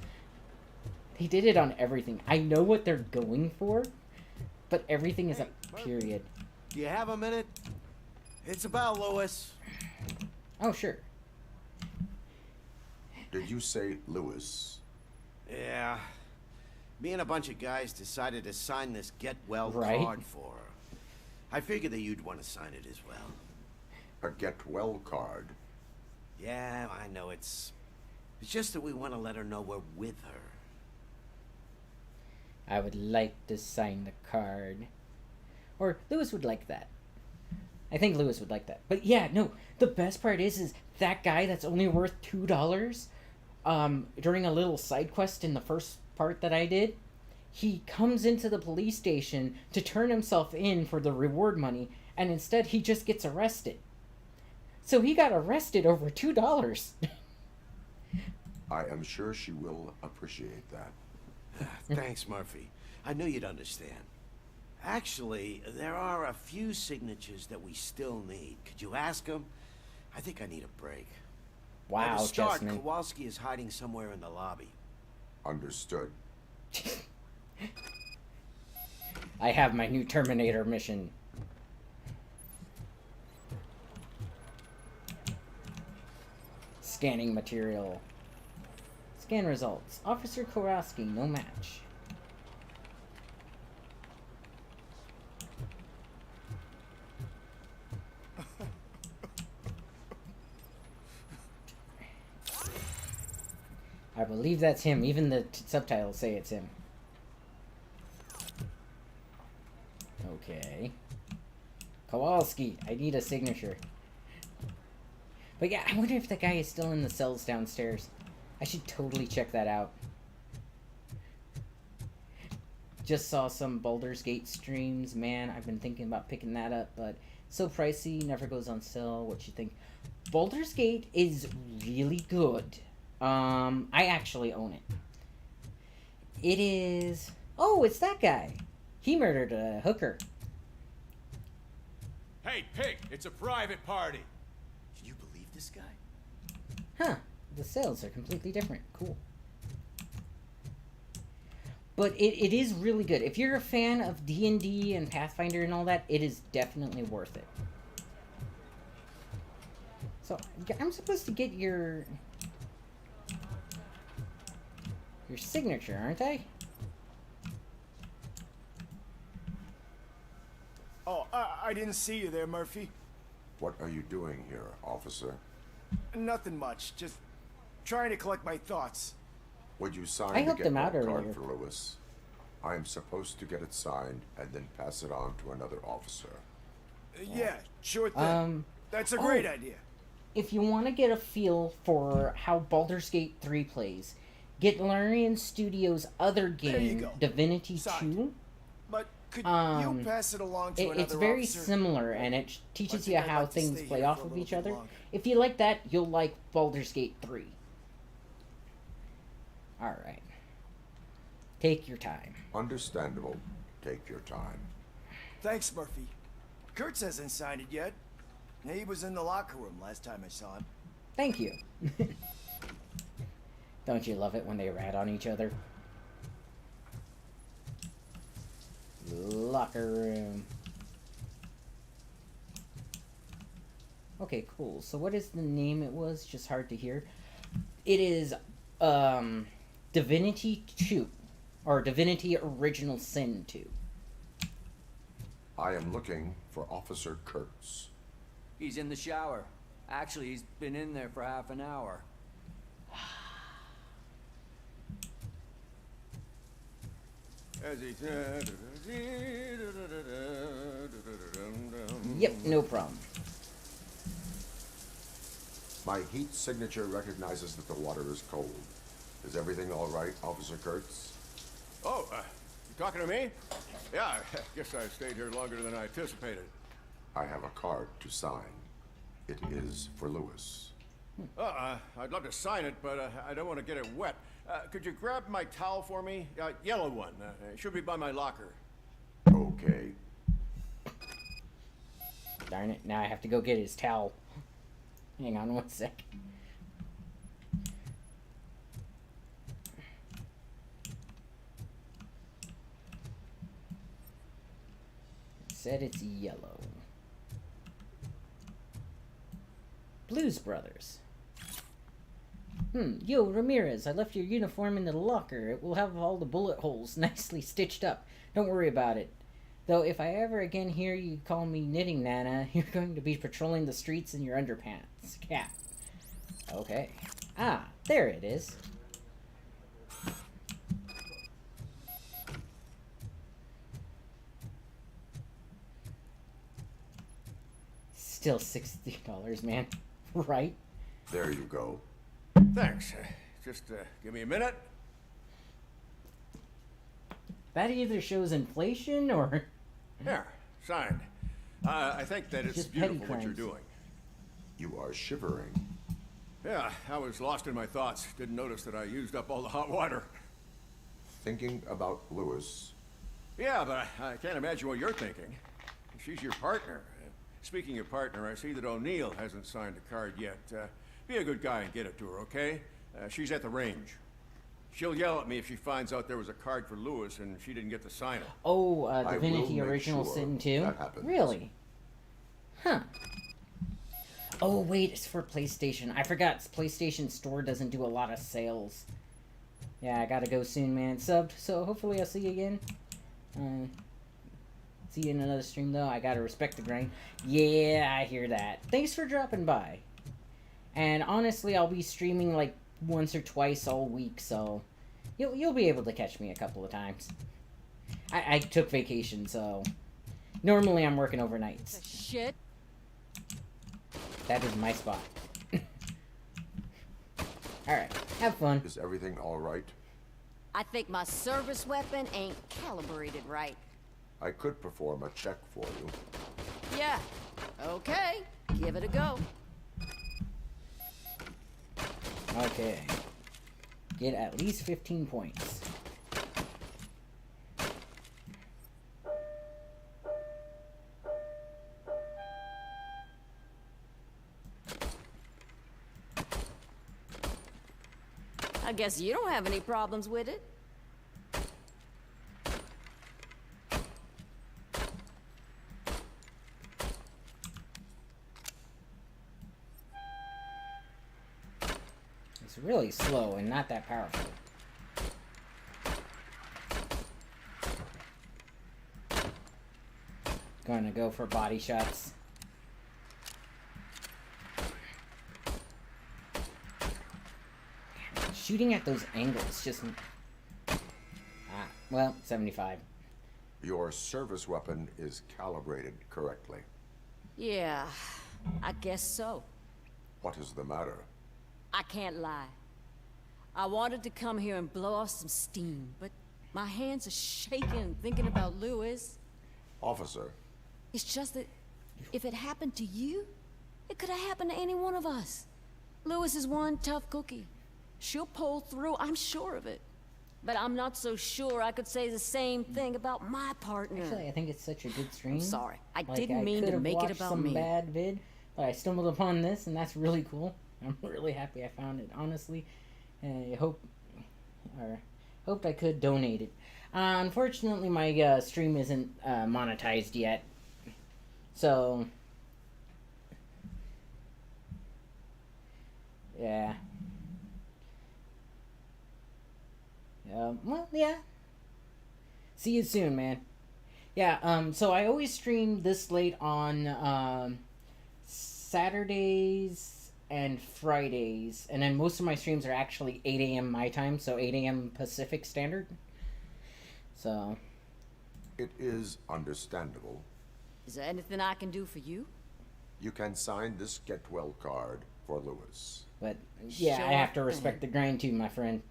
S1: They did it on everything. I know what they're going for, but everything is a period.
S20: Do you have a minute? It's about Lewis.
S1: Oh, sure.
S3: Did you say Lewis?
S20: Yeah. Me and a bunch of guys decided to sign this get well
S1: Right.
S20: card for her. I figured that you'd want to sign it as well.
S3: A get well card?
S20: Yeah, I know it's just that we want to let her know we're with her.
S1: I would like to sign the card. Or Lewis would like that. I think Lewis would like that. But yeah, no, the best part is that guy that's only worth $2, during a little side quest in the first part that I did, he comes into the police station to turn himself in for the reward money, and instead he just gets arrested. So he got arrested over $2.
S3: I am sure she will appreciate that.
S20: Thanks, Murphy. I knew you'd understand. Actually, there are a few signatures that we still need. Could you ask him? I think I need a break.
S1: Wow,
S20: to start,
S1: Chessman.
S20: Kowalski is hiding somewhere in the lobby.
S3: Understood.
S1: I have my new Terminator mission. Scanning material. Scan results. Officer Kowalski, no match. I believe that's him. Even the subtitles say it's him. Okay. Kowalski, I need a signature. But yeah, I wonder if that guy is still in the cells downstairs. I should totally check that out. Just saw some Baldur's Gate streams. Man, I've been thinking about picking that up, but so pricey, never goes on sale. What you think? Baldur's Gate is really good. I actually own it. It is... Oh, it's that guy. He murdered a hooker.
S6: Hey, pig! It's a private party.
S20: Can you believe this guy?
S1: Huh. The sales are completely different. Cool. But it is really good. If you're a fan of D&D and Pathfinder and all that, it is definitely worth it. So, I'm supposed to get your signature, aren't I?
S21: Oh, I didn't see you there, Murphy.
S3: What are you doing here, officer?
S21: Nothing much. Just trying to collect my thoughts.
S3: Would you sign
S1: I
S3: the
S1: helped
S3: get
S1: him out
S3: well card
S1: earlier.
S3: for Lewis? I am supposed to get it signed and then pass it on to another officer.
S21: Yeah, sure thing. That's a great idea.
S1: If you want to get a feel for how Baldur's Gate 3 plays, get Larian Studios' other
S21: There you
S1: game,
S21: go.
S1: Divinity
S21: Signed.
S1: 2.
S21: But could you pass it along to another
S1: It's very
S21: officer?
S1: similar, and it teaches
S21: think
S1: you
S21: I'd
S1: how
S21: like to
S1: things
S21: stay
S1: play
S21: here
S1: off
S21: for a
S1: of
S21: little
S1: each
S21: bit
S1: other.
S21: longer.
S1: If you like that, you'll like Baldur's Gate 3. Alright. Take your time.
S3: Understandable. Take your time.
S21: Thanks, Murphy. Kurtz hasn't signed it yet. He was in the locker room last time I saw him.
S1: Thank you. Don't you love it when they rat on each other? Locker room. Okay, cool. So what is the name it was? Just hard to hear. It is Divinity 2. Or Divinity Original Sin 2.
S3: I am looking for Officer Kurtz.
S13: He's in the shower. Actually, he's been in there for half an hour.
S1: Yep, no problem.
S3: My heat signature recognizes that the water is cold. Is everything all right, Officer Kurtz?
S17: Oh, you talking to me? Yeah, I guess I stayed here longer than I anticipated.
S3: I have a card to sign. It is for Lewis.
S17: I'd love to sign it, but I don't want to get it wet. Could you grab my towel for me? Yellow one. It should be by my locker.
S3: Okay.
S1: Darn it, now I have to go get his towel. Hang on one sec. It said it's yellow. Blues Brothers. Yo, Ramirez, I left your uniform in the locker. It will have all the bullet holes nicely stitched up. Don't worry about it. Though if I ever again hear you call me Knitting Nana, you're going to be patrolling the streets in your underpants. Cap. Okay. Ah, there it is. Still $60, man. Right?
S3: There you go.
S17: Thanks. Just give me a minute.
S1: That either shows inflation or...
S17: Here, signed. I think that it's
S1: Just
S17: beautiful
S1: petty
S17: what you're
S1: crimes.
S17: doing.
S3: You are shivering.
S17: Yeah, I was lost in my thoughts. Didn't notice that I used up all the hot water.
S3: Thinking about Lewis.
S17: Yeah, but I can't imagine what you're thinking. She's your partner. Speaking of partner, I see that O'Neill hasn't signed a card yet. Be a good guy and get it to her, okay? She's at the range. She'll yell at me if she finds out there was a card for Lewis and she didn't get to sign it.
S1: Oh,
S3: I will
S1: Divinity
S3: make
S1: Original
S3: sure
S1: Sin 2?
S3: that happens.
S1: Really? Huh. Oh, wait, it's for PlayStation. I forgot PlayStation Store doesn't do a lot of sales. Yeah, I gotta go soon, man. Subbed, so hopefully I'll see you again. See you in another stream, though. I gotta respect the grind. Yeah, I hear that. Thanks for dropping by. And honestly, I'll be streaming like once or twice all week, so you'll be able to catch me a couple of times. I took vacation, so normally I'm working overnights.
S5: Shit.
S1: That is my spot. Alright, have fun.
S3: Is everything all right?
S5: I think my service weapon ain't calibrated right.
S3: I could perform a check for you.
S5: Yeah. Okay. Give it a go.
S1: Okay. Get at least 15 points.
S5: I guess you don't have any problems with it.
S1: It's really slow and not that powerful. Gonna go for body shots. Shooting at those angles just... well, 75.
S3: Your service weapon is calibrated correctly.
S5: Yeah, I guess so.
S3: What is the matter?
S5: I can't lie. I wanted to come here and blow off some steam, but my hands are shaking thinking about Lewis.
S3: Officer.
S5: It's just that if it happened to you, it could have happened to any one of us. Lewis is one tough cookie. She'll pull through, I'm sure of it. But I'm not so sure I could say the same thing about my partner.
S1: Actually, I think it's such a good stream.
S5: I'm sorry. I
S1: Like,
S5: didn't mean to make it about
S1: some
S5: me.
S1: bad vid, but I stumbled upon this, and that's really cool. I'm really happy I found it, honestly. I hoped I could donate it. Unfortunately, my stream isn't monetized yet. So... yeah. Well, yeah. See you soon, man. Yeah, so I always stream this late on Saturdays and Fridays, and then most of my streams are actually 8 a.m. my time, so 8 a.m. Pacific Standard. So...
S3: it is understandable.
S5: Is there anything I can do for you?
S3: You can sign this get well card for Lewis.
S1: But, yeah,
S5: Sure
S1: I have to
S5: thing.
S1: respect the grind too, my friend.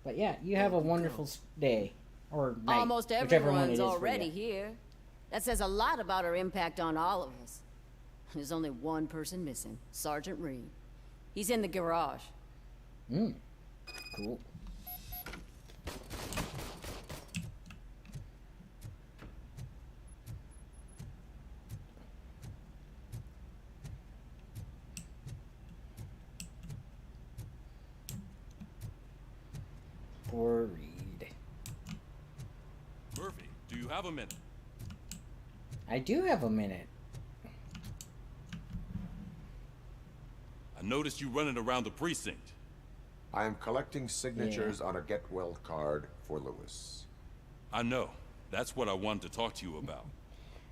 S1: But yeah, you have a wonderful day. Or night.
S5: Almost
S1: whichever one it
S5: everyone's
S1: is for
S5: already
S1: you.
S5: here. That says a lot about her impact on all of us. There's only one person missing, Sergeant Reed. He's in the garage.
S1: Cool. For Reed.
S9: Murphy, do you have a minute?
S1: I do have a minute.
S9: I noticed you running around the precinct.
S3: I am collecting signatures on a get well card for Lewis.
S9: I know. That's what I wanted to talk to you about.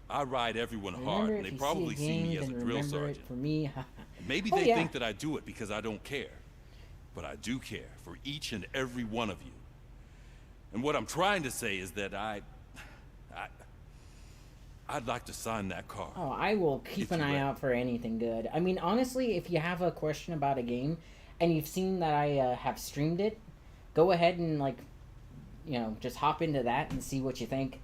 S9: I ride everyone hard, and they probably see me as a drill sergeant.
S1: For me.
S9: Maybe they think that I do it because I don't care. But I do care for each and every one of you. And what I'm trying to say is that I'd like to sign that card.
S1: Oh, I will keep an eye out for anything good. I mean, honestly, if you have a question about a game and you've seen that I have streamed it, go ahead and, like, you know, just hop into that and see what you think.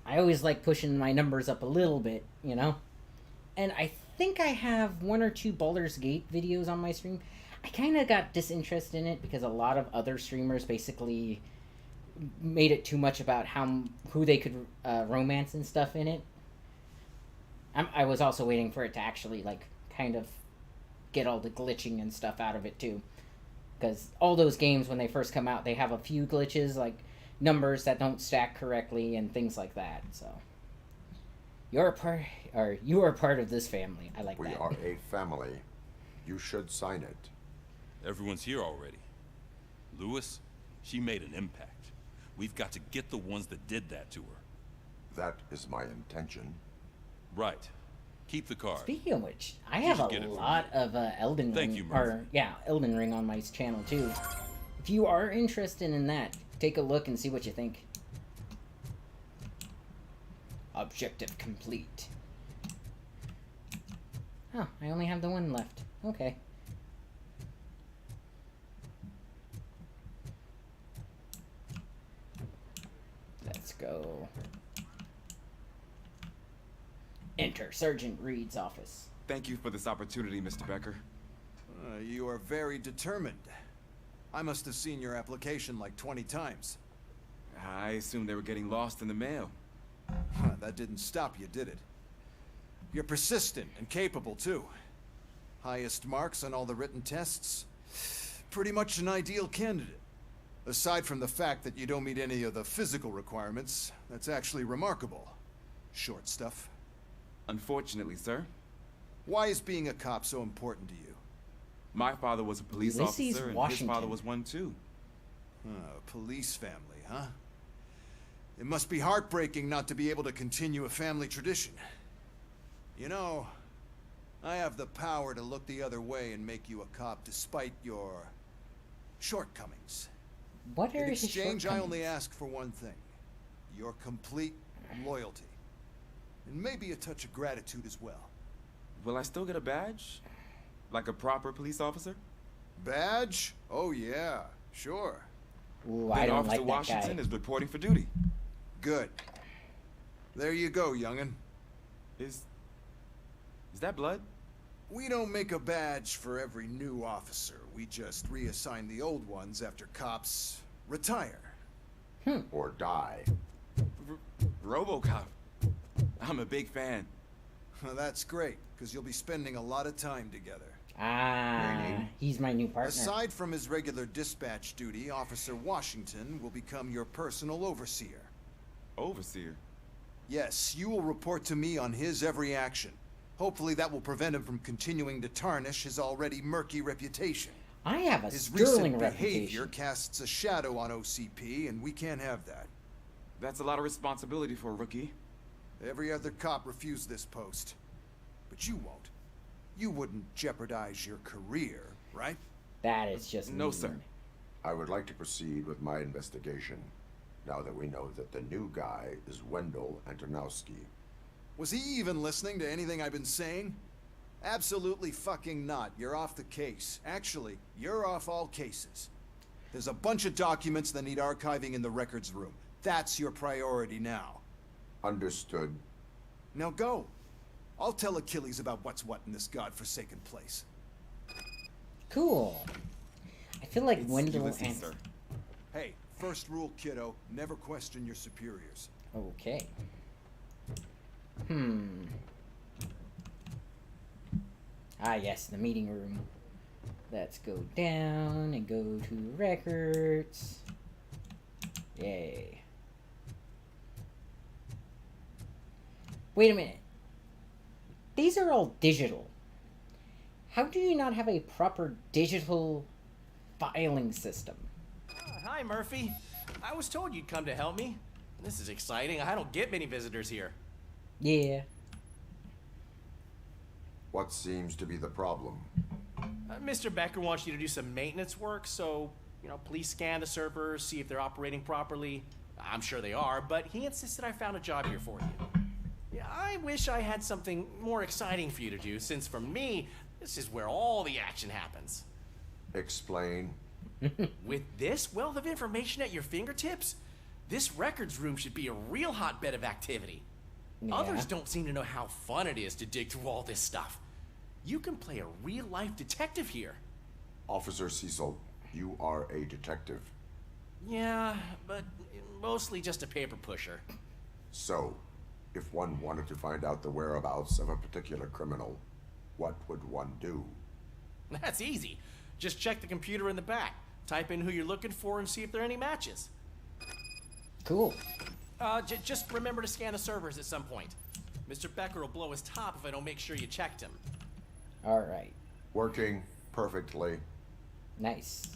S1: I always like pushing my numbers up a little bit, you know? And I think I have 1 or 2 Baldur's Gate videos on my stream. I kind of got disinterested in it because a lot of other streamers basically made it too much about who they could romance and stuff in it. I was also waiting for it to actually, like, kind of get all the glitching and stuff out of it too, because all those games when they first come out, they have a few glitches, like numbers that don't stack correctly and things like that. So you are part of this family. I like that.
S3: We are a family. You should sign it.
S9: Everyone's here already. Lewis, she made an impact. We've got to get the ones that did that to her.
S3: That is my intention.
S9: Right. Keep the card.
S1: Speaking of which, I have a lot of Elden Ring, Elden Ring on my channel too. If you are interested in that, take a look and see what you think. Objective complete. Oh, I only have the one left. Okay. Let's go. Enter Sergeant Reed's office.
S22: Thank you for this opportunity, Mr. Becker.
S23: You are very determined. I must have seen your application like 20 times.
S22: I assumed they were getting lost in the mail.
S23: That didn't stop you, did it? You're persistent and capable, too. Highest marks on all the written tests. Pretty much an ideal candidate. Aside from the fact that you don't meet any of the physical requirements, that's actually remarkable. Short stuff.
S22: Unfortunately, sir.
S23: Why is being a cop so important to you?
S22: My father was a police officer, and his father was one too.
S23: Police family, huh? It must be heartbreaking not to be able to continue a family tradition. You know, I have the power to look the other way and make you a cop despite your shortcomings.
S1: What are
S23: In
S1: his
S23: exchange, I
S1: shortcomings?
S23: only ask for one thing. Your complete loyalty. And maybe a touch of gratitude as well.
S22: Will I still get a badge? Like a proper police officer?
S23: Badge? Oh yeah, sure.
S1: Ooh,
S22: Then
S1: I don't
S22: Officer
S1: like that
S22: Washington
S1: guy.
S22: is reporting for duty.
S23: Good. There you go, young'un.
S22: Is that blood?
S23: We don't make a badge for every new officer. We just reassign the old ones after cops retire.
S3: Or die.
S22: Robocop. I'm a big fan.
S23: Well, that's great, because you'll be spending a lot of time together.
S1: Ah, he's my new partner.
S23: Aside from his regular dispatch duty, Officer Washington will become your personal overseer.
S22: Overseer?
S23: Yes, you will report to me on his every action. Hopefully that will prevent him from continuing to tarnish his already murky reputation.
S1: I have a
S23: His
S1: sterling
S23: recent behavior
S1: reputation.
S23: casts a shadow on OCP, and we can't have that.
S22: That's a lot of responsibility for a rookie.
S23: Every other cop refused this post. But you won't. You wouldn't jeopardize your career, right?
S1: That is just
S22: No,
S1: mean.
S22: sir.
S3: I would like to proceed with my investigation, now that we know that the new guy is Wendell Antonowski.
S23: Was he even listening to anything I've been saying? Absolutely fucking not. You're off the case. Actually, you're off all cases. There's a bunch of documents that need archiving in the records room. That's your priority now.
S3: Understood.
S23: Now go. I'll tell Achilles about what's what in this godforsaken place.
S1: Cool. I feel like Wendell
S23: Ulysses,
S1: and...
S23: sir. Hey, first rule, kiddo, never question your superiors.
S1: Okay. Ah, yes, the meeting room. Let's go down and go to records. Yay. Wait a minute. These are all digital. How do you not have a proper digital filing system?
S2: Hi, Murphy. I was told you'd come to help me. This is exciting. I don't get many visitors here.
S1: Yeah.
S3: What seems to be the problem?
S2: Mr. Becker wants you to do some maintenance work, so, please scan the servers, see if they're operating properly. I'm sure they are, but he insisted I found a job here for you. Yeah, I wish I had something more exciting for you to do, since for me, this is where all the action happens.
S3: Explain.
S2: With this wealth of information at your fingertips, this records room should be a real hotbed of activity.
S1: Yeah.
S2: Others don't seem to know how fun it is to dig through all this stuff. You can play a real-life detective here.
S3: Officer Cecil, you are a detective.
S2: Yeah, but mostly just a paper pusher.
S3: So, if one wanted to find out the whereabouts of a particular criminal, what would one do?
S2: That's easy. Just check the computer in the back. Type in who you're looking for and see if there are any matches.
S1: Cool.
S2: Just remember to scan the servers at some point. Mr. Becker will blow his top if I don't make sure you checked him.
S1: Alright.
S3: Working perfectly.
S1: Nice.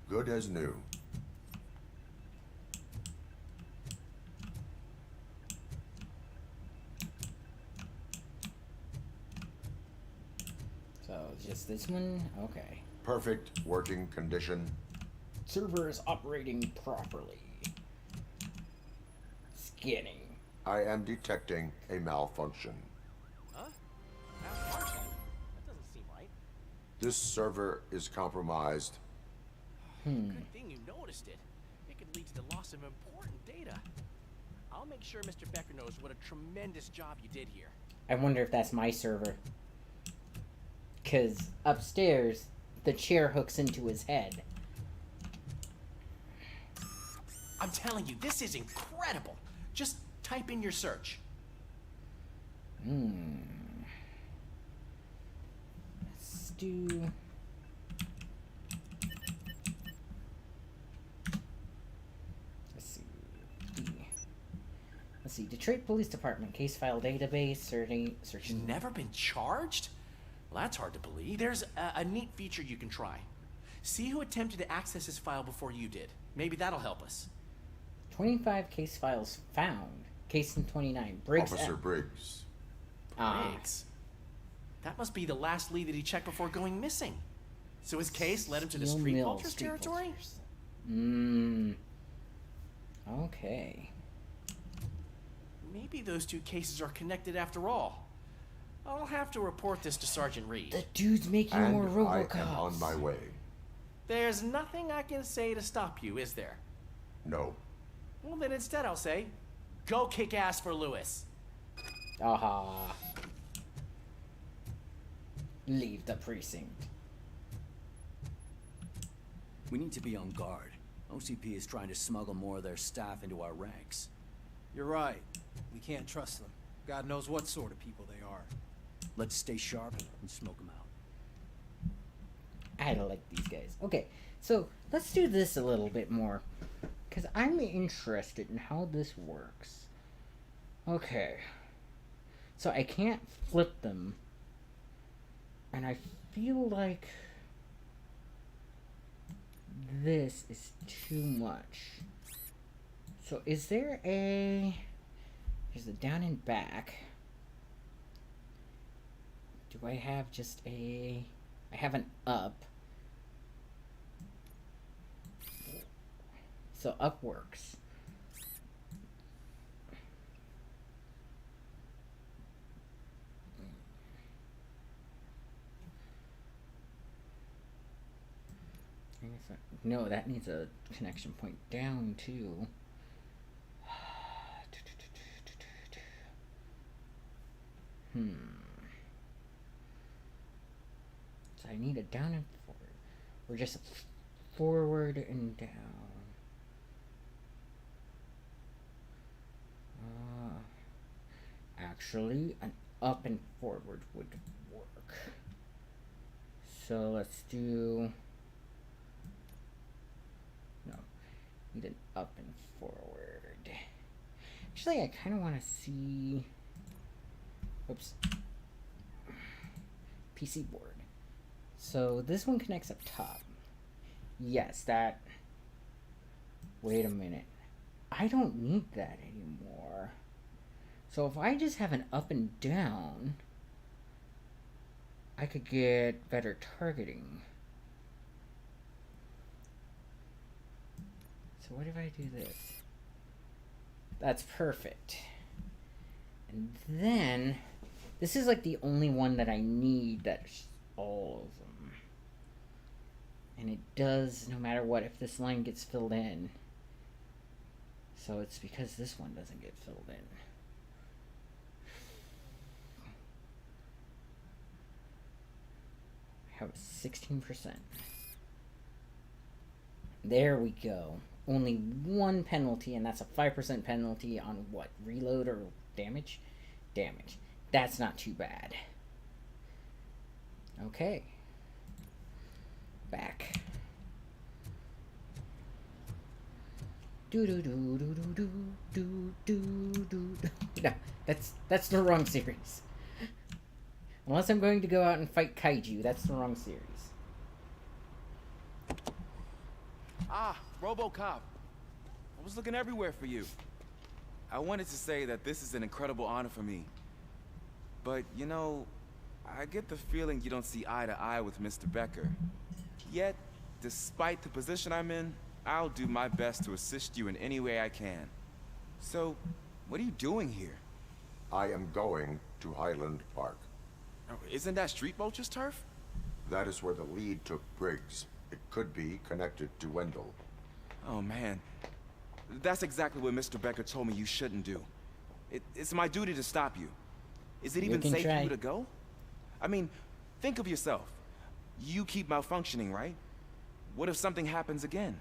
S3: Good as new.
S1: So, just this one? Okay.
S3: Perfect working condition.
S1: Server is operating properly. Scanning.
S3: I am detecting a malfunction.
S2: Huh? Malfunction? That doesn't seem right.
S3: This server is compromised.
S2: Good thing you noticed it. It could lead to the loss of important data. I'll make sure Mr. Becker knows what a tremendous job you did here.
S1: I wonder if that's my server. Because upstairs, the chair hooks into his head.
S2: I'm telling you, this is incredible. Just type in your search.
S1: Let's do... Let's see. Detroit Police Department case file database searching.
S2: You've never been charged? Well, that's hard to believe. There's a neat feature you can try. See who attempted to access this file before you did. Maybe that'll help us.
S1: 25 case files found. Case in 29. Briggs.
S3: Officer Briggs.
S2: Briggs? That must be the last lead that he checked before going missing. So his case led him to the street vultures territory?
S1: Okay.
S2: Maybe those two cases are connected after all. I'll have to report this to Sergeant Reed.
S1: The dude's making
S3: And
S1: more Robocops.
S3: I am on my way.
S2: There's nothing I can say to stop you, is there?
S3: No.
S2: Well, then instead I'll say, go kick ass for Lewis.
S1: Aha. Leave the precinct.
S13: We need to be on guard. OCP is trying to smuggle more of their staff into our ranks.
S6: You're right. We can't trust them. God knows what sort of people they are.
S13: Let's stay sharp and smoke them out.
S1: I like these guys. Okay, so let's do this a little bit more. Because I'm interested in how this works. Okay. So I can't flip them. And I feel like this is too much. So is there a... There's a down and back. Do I have just a... I have an up. So up works. No, that needs a connection point down too. So I need a down and forward. Or just forward and down. Actually, an up and forward would work. So let's do... No. Need an up and forward. Actually, I kind of want to see... Oops. PC board. So this one connects up top. Yes, that... Wait a minute. I don't need that anymore. So if I just have an up and down, I could get better targeting. So what if I do this? That's perfect. And then, this is like the only one that I need that's all of them. And it does no matter what if this line gets filled in. So it's because this one doesn't get filled in. I have 16%. There we go. Only one penalty, and that's a 5% penalty on what? Reload or damage? Damage. That's not too bad. Okay. Back. Do do do do do do do do do. No, that's the wrong series. Unless I'm going to go out and fight kaiju, that's the wrong series.
S22: Ah, Robocop. I was looking everywhere for you. I wanted to say that this is an incredible honor for me. But, you know, I get the feeling you don't see eye to eye with Mr. Becker. Yet, despite the position I'm in, I'll do my best to assist you in any way I can. So, what are you doing here?
S3: I am going to Highland Park.
S22: Isn't that Street Vulture's turf?
S3: That is where the lead took Briggs. It could be connected to Wendell.
S22: Oh, man. That's exactly what Mr. Becker told me you shouldn't do. It's my duty to stop you. Is it even safe for you to go? I mean, think of yourself. You keep malfunctioning, right? What if something happens again?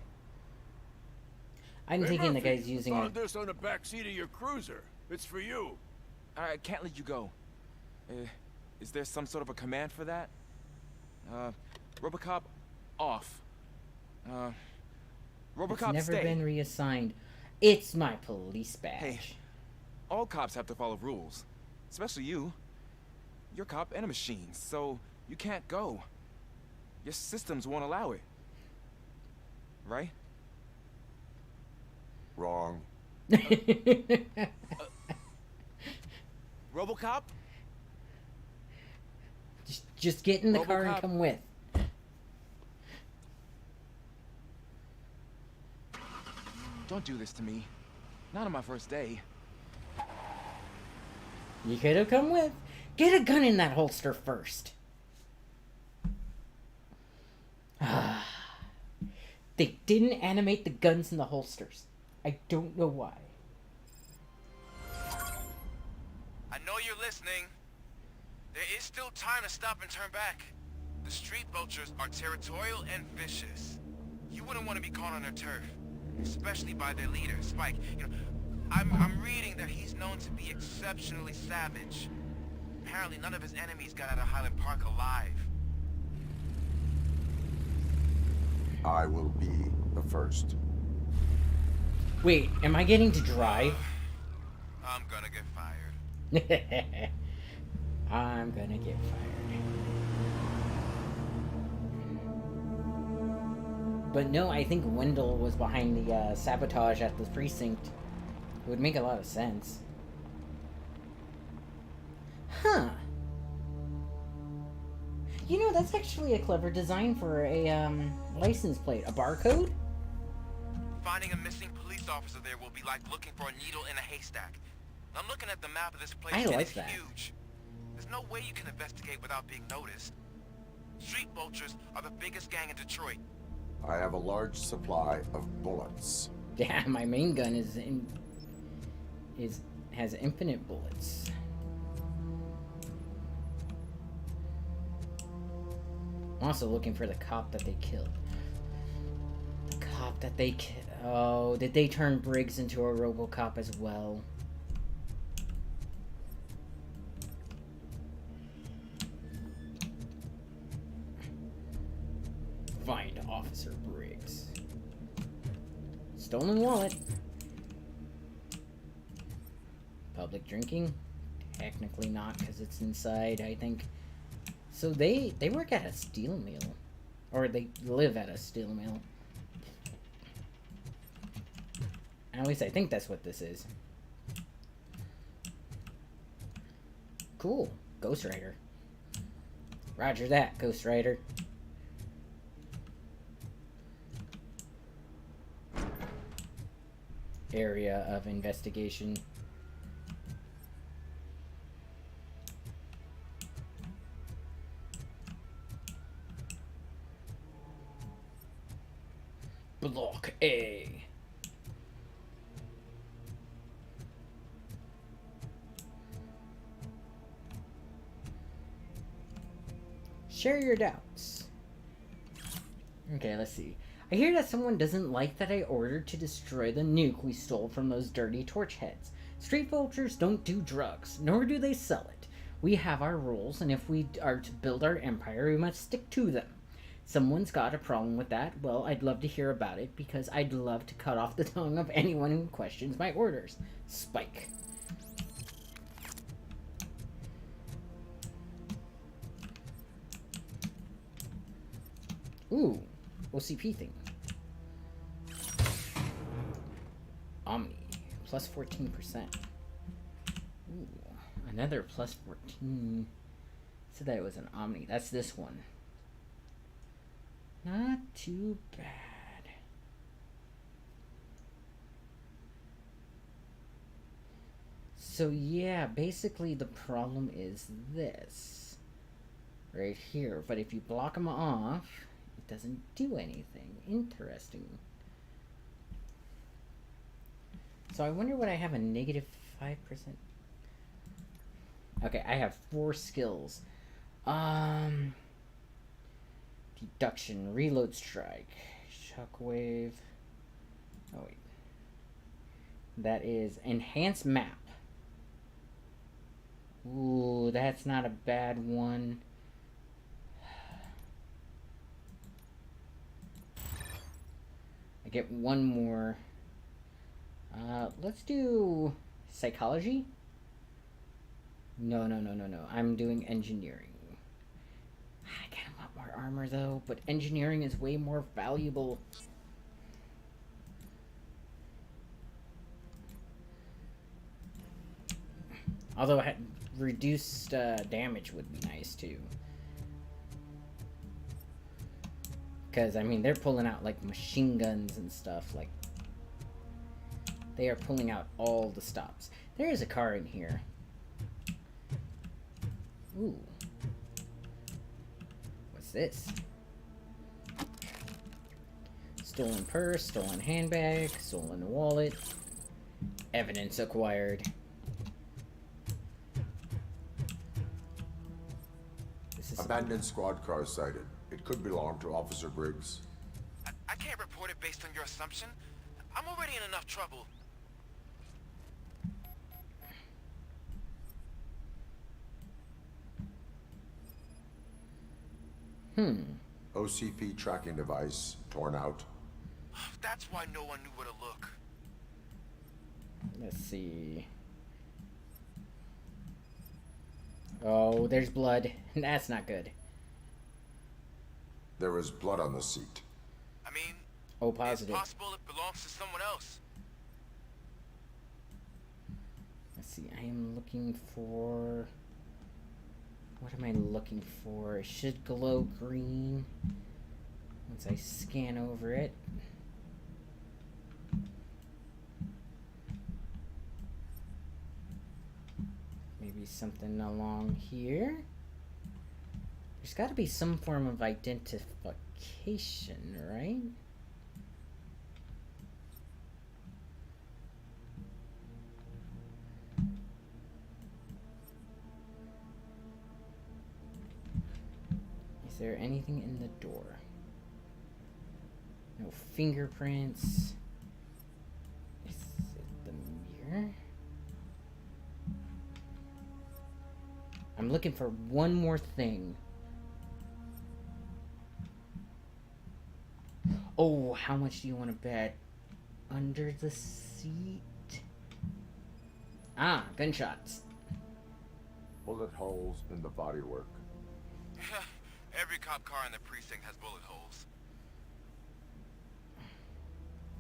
S1: I'm thinking the guy's using
S17: found this on the back seat of your cruiser. It's for you.
S22: I can't let you go. Is there some sort of a command for that? Robocop, off. Robocop,
S1: it's never
S22: stay.
S1: been reassigned. It's my police badge.
S22: Hey, all cops have to follow rules. Especially you. You're a cop and a machine, so you can't go. Your systems won't allow it. Right?
S3: Wrong.
S22: Robocop?
S1: Just get in the car and come with.
S22: Don't do this to me. Not on my first day.
S1: You could have come with. Get a gun in that holster first. They didn't animate the guns in the holsters. I don't know why.
S16: I know you're listening. There is still time to stop and turn back. The street vultures are territorial and vicious. You wouldn't want to be caught on their turf, especially by their leader, Spike. You know, I'm reading that he's known to be exceptionally savage. Apparently none of his enemies got out of Highland Park alive.
S3: I will be the first.
S1: Wait, am I getting to drive?
S16: I'm gonna get fired.
S1: I'm gonna get fired. But no, I think Wendell was behind the sabotage at the precinct. It would make a lot of sense. Huh. You know, that's actually a clever design for a license plate. A barcode?
S16: Finding a missing police officer there will be like looking for a needle in a haystack. I'm looking at the map of this place and it's huge. There's no way you can investigate without being noticed. Street vultures are the biggest gang in Detroit.
S3: I have a large supply of bullets.
S1: Yeah, my main gun has infinite bullets. I'm also looking for the cop that they killed. The cop that they oh, did they turn Briggs into a Robocop as well? Find Officer Briggs. Stolen wallet. Public drinking? Technically not, because it's inside, I think. So they work at a steel mill. Or they live at a steel mill. At least I think that's what this is. Cool. Ghost Rider. Roger that, Ghost Rider. Area of investigation. Block A. Share your doubts. Okay, let's see. I hear that someone doesn't like that I ordered to destroy the nuke we stole from those dirty torch heads. Street vultures don't do drugs, nor do they sell it. We have our rules, and if we are to build our empire, we must stick to them. Someone's got a problem with that. Well, I'd love to hear about it, because I'd love to cut off the tongue of anyone who questions my orders. Spike. Ooh, OCP thing. Omni, plus 14%. Ooh, another plus 14. Said that it was an Omni. That's this one. Not too bad. So yeah, basically the problem is this. Right here. But if you block them off, it doesn't do anything. Interesting. So I wonder what I have a negative 5%. Okay, I have 4 skills. Deduction, reload strike, shockwave. Oh wait. That is enhanced map. Ooh, that's not a bad one. I get one more. Let's do psychology. No. I'm doing engineering. I kind of want more armor though, but engineering is way more valuable. Although reduced damage would be nice too. Because, I mean, they're pulling out like machine guns and stuff. Like, they are pulling out all the stops. There is a car in here. Ooh. What's this? Stolen purse, stolen handbag, stolen wallet. Evidence acquired.
S3: Abandoned squad car sighted. It could belong to Officer Briggs.
S16: I can't report it based on your assumption. I'm already in enough trouble.
S3: OCP tracking device torn out.
S16: That's why no one knew where to look.
S1: Let's see. Oh, there's blood. That's not good.
S3: There was blood on the seat.
S16: I mean,
S1: oh, positive.
S16: It's possible it belongs to someone else.
S1: Let's see. I am looking for... What am I looking for? It should glow green once I scan over it. Maybe something along here. There's got to be some form of identification, right? Is there anything in the door? No fingerprints. Is it the mirror? I'm looking for one more thing. Oh, how much do you want to bet? Under the seat? Ah, gunshots.
S3: Bullet holes in the bodywork.
S16: Every cop car in the precinct has bullet holes.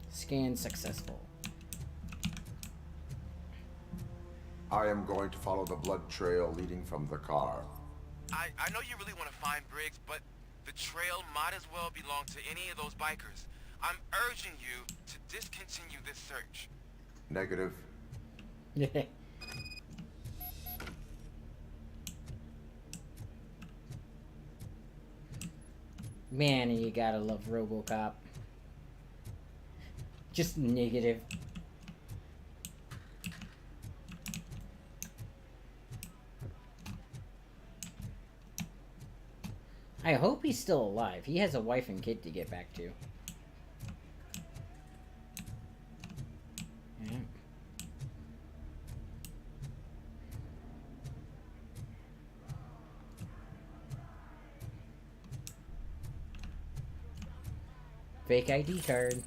S1: Scan successful.
S3: I am going to follow the blood trail leading from the car.
S16: I know you really want to find Briggs, but the trail might as well belong to any of those bikers. I'm urging you to discontinue this search.
S3: Negative.
S1: Yeah. Man, you gotta love Robocop. Just negative. I hope he's still alive. He has a wife and kid to get back to. Yeah. Fake ID card.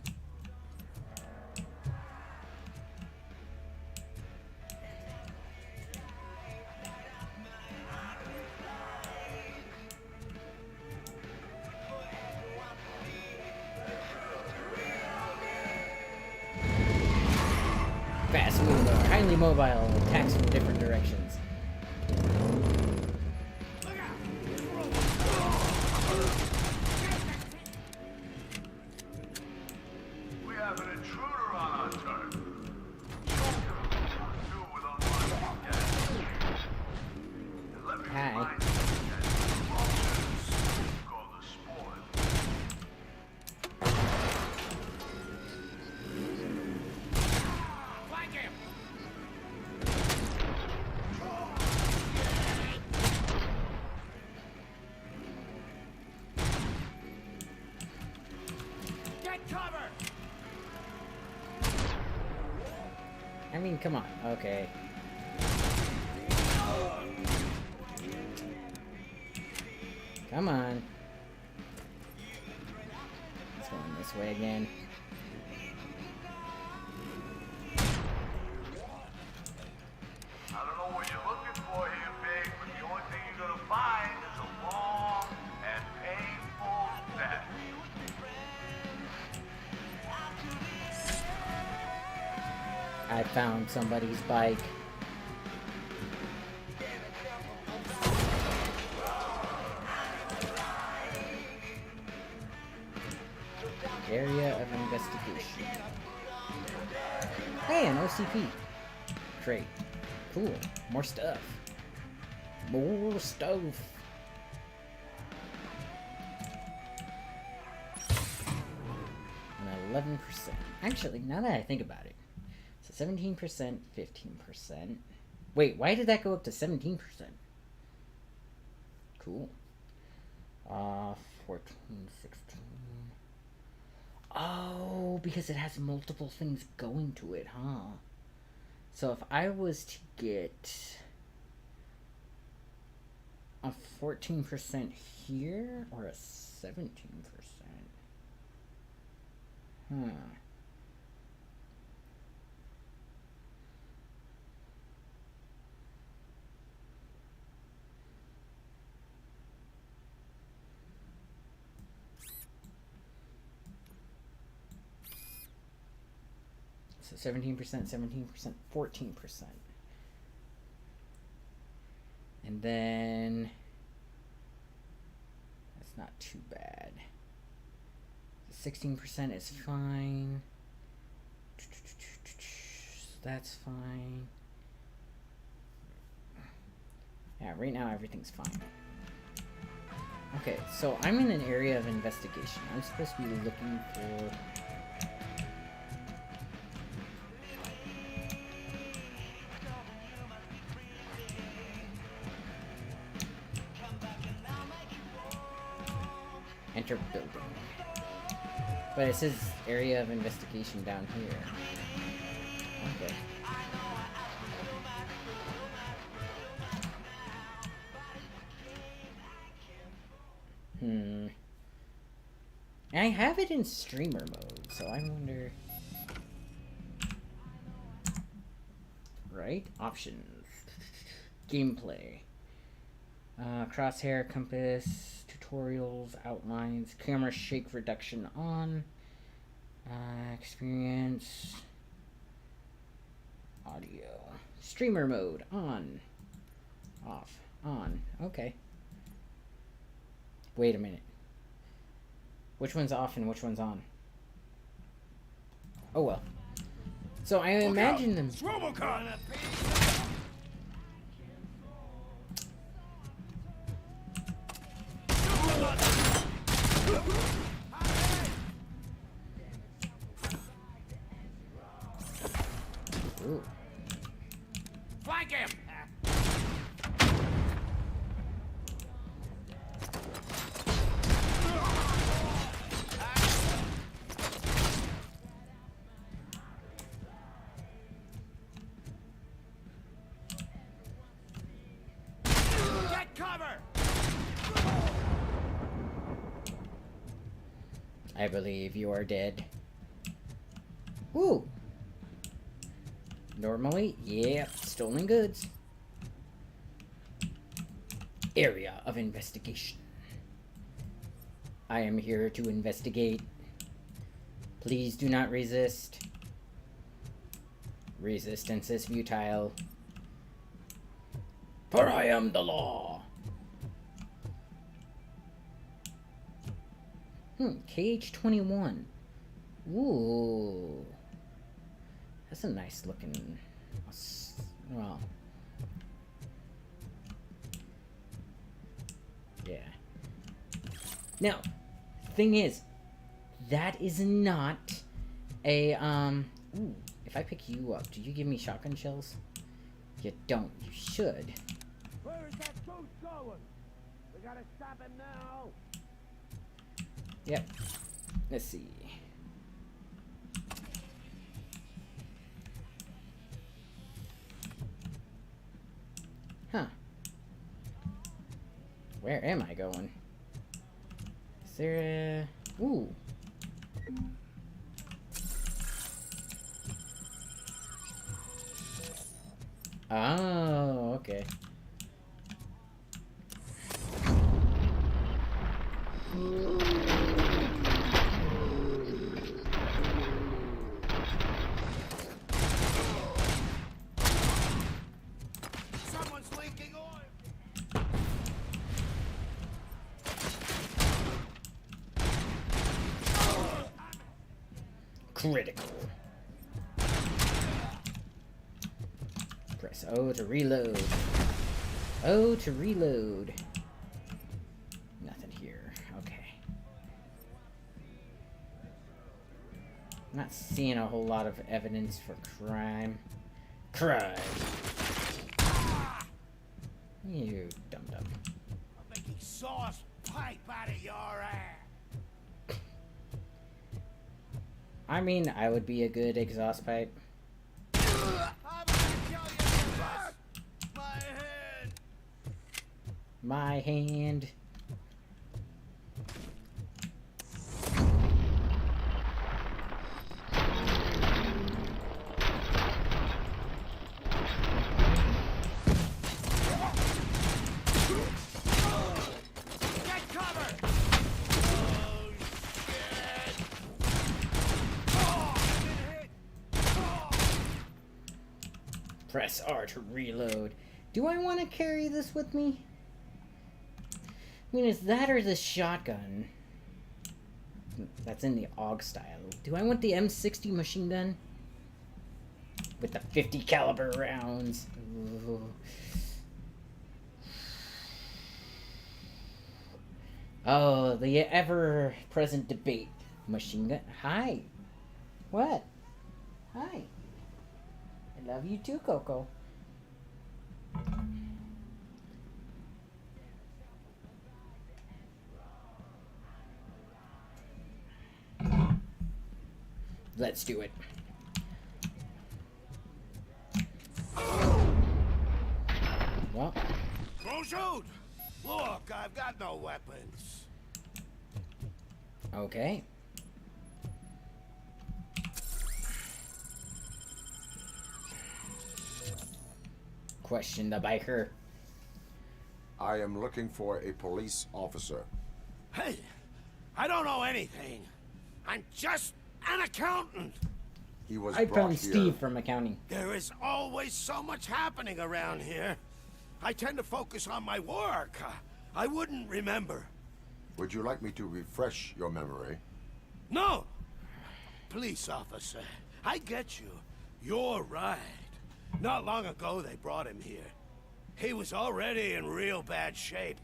S1: Fast mover, highly mobile, attacks from different directions.
S11: We have an intruder on our turf.
S1: Hi. I mean, come on. Okay. Come on. It's going this way again.
S11: I don't know what you're looking for here, Big, but the only thing you're gonna find is a long and painful death.
S1: I found somebody's bike. Area of investigation. Hey, an OCP. Great. Cool. More stuff. More stuff. And 11%. Actually, now that I think about it. So 17%, 15%. Wait, why did that go up to 17%? Cool. 14, 16. Oh, because it has multiple things going to it, huh? So if I was to get a 14% here or a 17%? Hmm. So 17%, 17%, 14%. And then that's not too bad. 16% is fine. So that's fine. Yeah, right now everything's fine. Okay, so I'm in an area of investigation. I'm supposed to be looking for... Enter building. But it says area of investigation down here. Okay. I have it in streamer mode, so I wonder... Right? Options. Gameplay. Crosshair, compass, tutorials, outlines, camera shake reduction on, experience, audio, streamer mode, on, off, on, okay. Wait a minute. Which one's off and which one's on? Oh well. So I imagine them...
S11: Robocop!
S1: Ooh.
S11: Flank him! Get cover!
S1: I believe you are dead. Woo! Normally, yep, stolen goods. Area of investigation. I am here to investigate. Please do not resist. Resistance is futile. For I am the law. KH-21. Ooh. That's a nice looking... Well... Yeah. Now, thing is, that is not a, Ooh, if I pick you up, do you give me shotgun shells? You don't. You should.
S11: Where is that ghost going? We gotta stop him now.
S1: Yep. Let's see. Huh. Where am I going? Is there a... Ooh. Oh, okay.
S11: Someone's leaking oil.
S1: Critical. Press O to reload. O to reload. Nothing here. Okay. Not seeing a whole lot of evidence for crime. Crime. You dum-dum.
S11: I'm making sauce pipe out of your ass.
S1: I mean, I would be a good exhaust pipe.
S11: I'm gonna kill you first. My head.
S1: My hand.
S11: Get cover. Oh shit. Oh, I've been hit. Oh.
S1: Press R to reload. Do I want to carry this with me? I mean, is that or the shotgun? That's in the AUG style. Do I want the M60 machine gun? With the 50 caliber rounds. Ooh. Oh, the ever-present debate. Machine gun. Hi. What? Hi. I love you too, Coco. Let's do it. Well.
S20: Don't shoot! Look, I've got no weapons.
S1: Okay. Question the biker.
S3: I am looking for a police officer.
S20: Hey, I don't know anything. I'm just an accountant.
S3: He was
S1: I
S3: brought
S1: found
S3: here.
S1: Steve from accounting.
S20: There is always so much happening around here. I tend to focus on my work. I wouldn't remember.
S3: Would you like me to refresh your memory?
S20: No! Police officer, I get you. You're right. Not long ago they brought him here. He was already in real bad shape.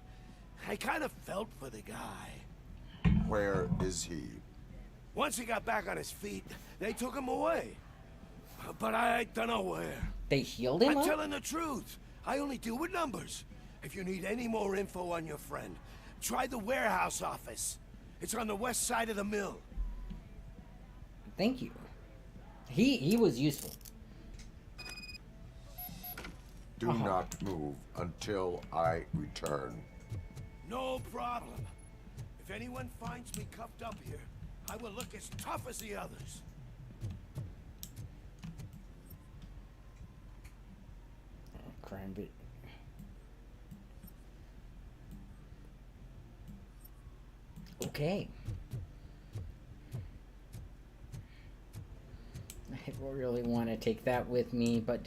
S20: I kind of felt for the guy.
S3: Where is he?
S20: Once he got back on his feet, they took him away. But I don't know where.
S1: They healed him
S20: I'm
S1: up?
S20: telling the truth. I only deal with numbers. If you need any more info on your friend, try the warehouse office. It's on the west side of the mill.
S1: Thank you. He was useful.
S3: Do not move until I return.
S20: No problem. If anyone finds me cuffed up here, I will look as tough as the others.
S1: Crime bit. Okay. I really want to take that with me, but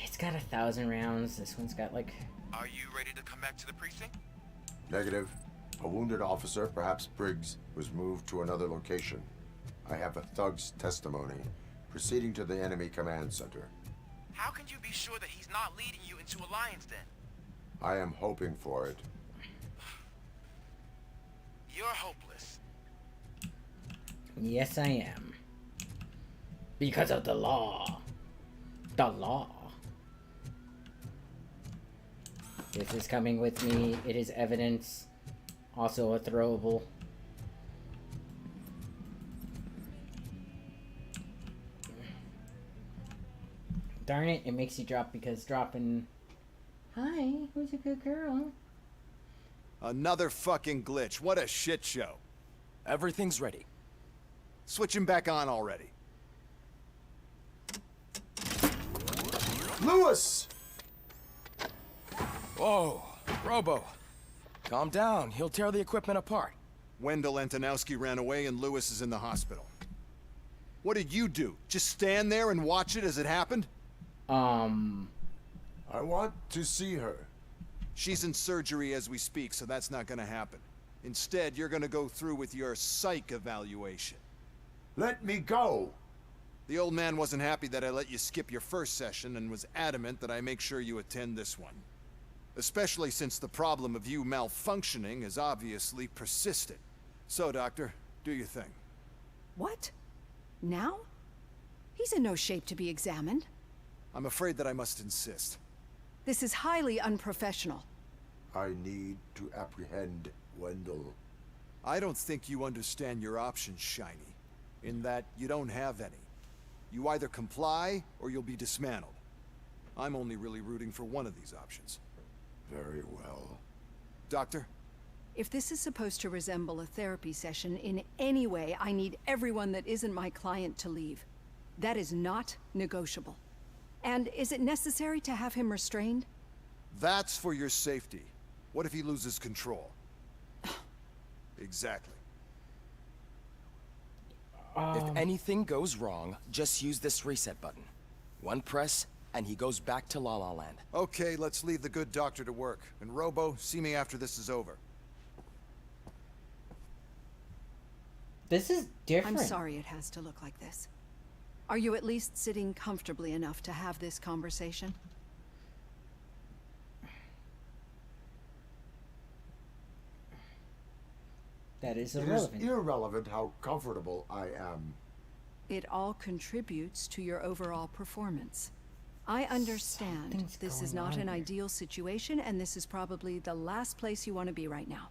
S1: it's got 1,000 rounds. This one's got like...
S16: Are you ready to come back to the precinct?
S3: Negative. A wounded officer, perhaps Briggs, was moved to another location. I have a thug's testimony, proceeding to the enemy command center.
S16: How can you be sure that he's not leading you into a lion's den?
S3: I am hoping for it.
S16: You're hopeless.
S1: Yes, I am. Because of the law. The law. This is coming with me. It is evidence. Also a throwable. Darn it, it makes you drop because dropping... Hi, who's a good girl?
S23: Another fucking glitch. What a shit show.
S18: Everything's ready.
S23: Switch him back on already.
S3: Lewis!
S18: Whoa, Robo. Calm down. He'll tear the equipment apart.
S23: Wendell Antonowski ran away and Lewis is in the hospital. What did you do? Just stand there and watch it as it happened?
S3: I want to see her.
S23: She's in surgery as we speak, so that's not gonna happen. Instead, you're gonna go through with your psych evaluation.
S3: Let me go!
S23: The old man wasn't happy that I let you skip your first session and was adamant that I make sure you attend this one. Especially since the problem of you malfunctioning is obviously persistent. So, Doctor, do your thing.
S12: What? Now? He's in no shape to be examined.
S23: I'm afraid that I must insist.
S12: This is highly unprofessional.
S3: I need to apprehend Wendell.
S23: I don't think you understand your options, Shiny. In that you don't have any. You either comply, or you'll be dismantled. I'm only really rooting for one of these options.
S3: Very well.
S23: Doctor?
S12: If this is supposed to resemble a therapy session in any way, I need everyone that isn't my client to leave. That is not negotiable. And is it necessary to have him restrained?
S23: That's for your safety. What if he loses control? Exactly.
S18: If anything goes wrong, just use this reset button. One press, and he goes back to La La Land.
S23: Okay, let's leave the good doctor to work. And Robo, see me after this is over.
S1: This is different.
S12: I'm sorry it has to look like this. Are you at least sitting comfortably enough to have this conversation?
S1: That is
S3: It
S1: irrelevant.
S3: is irrelevant how comfortable I am.
S12: It all contributes to your overall performance. I understand this is not an ideal situation, and this is probably the last place you want to be right now.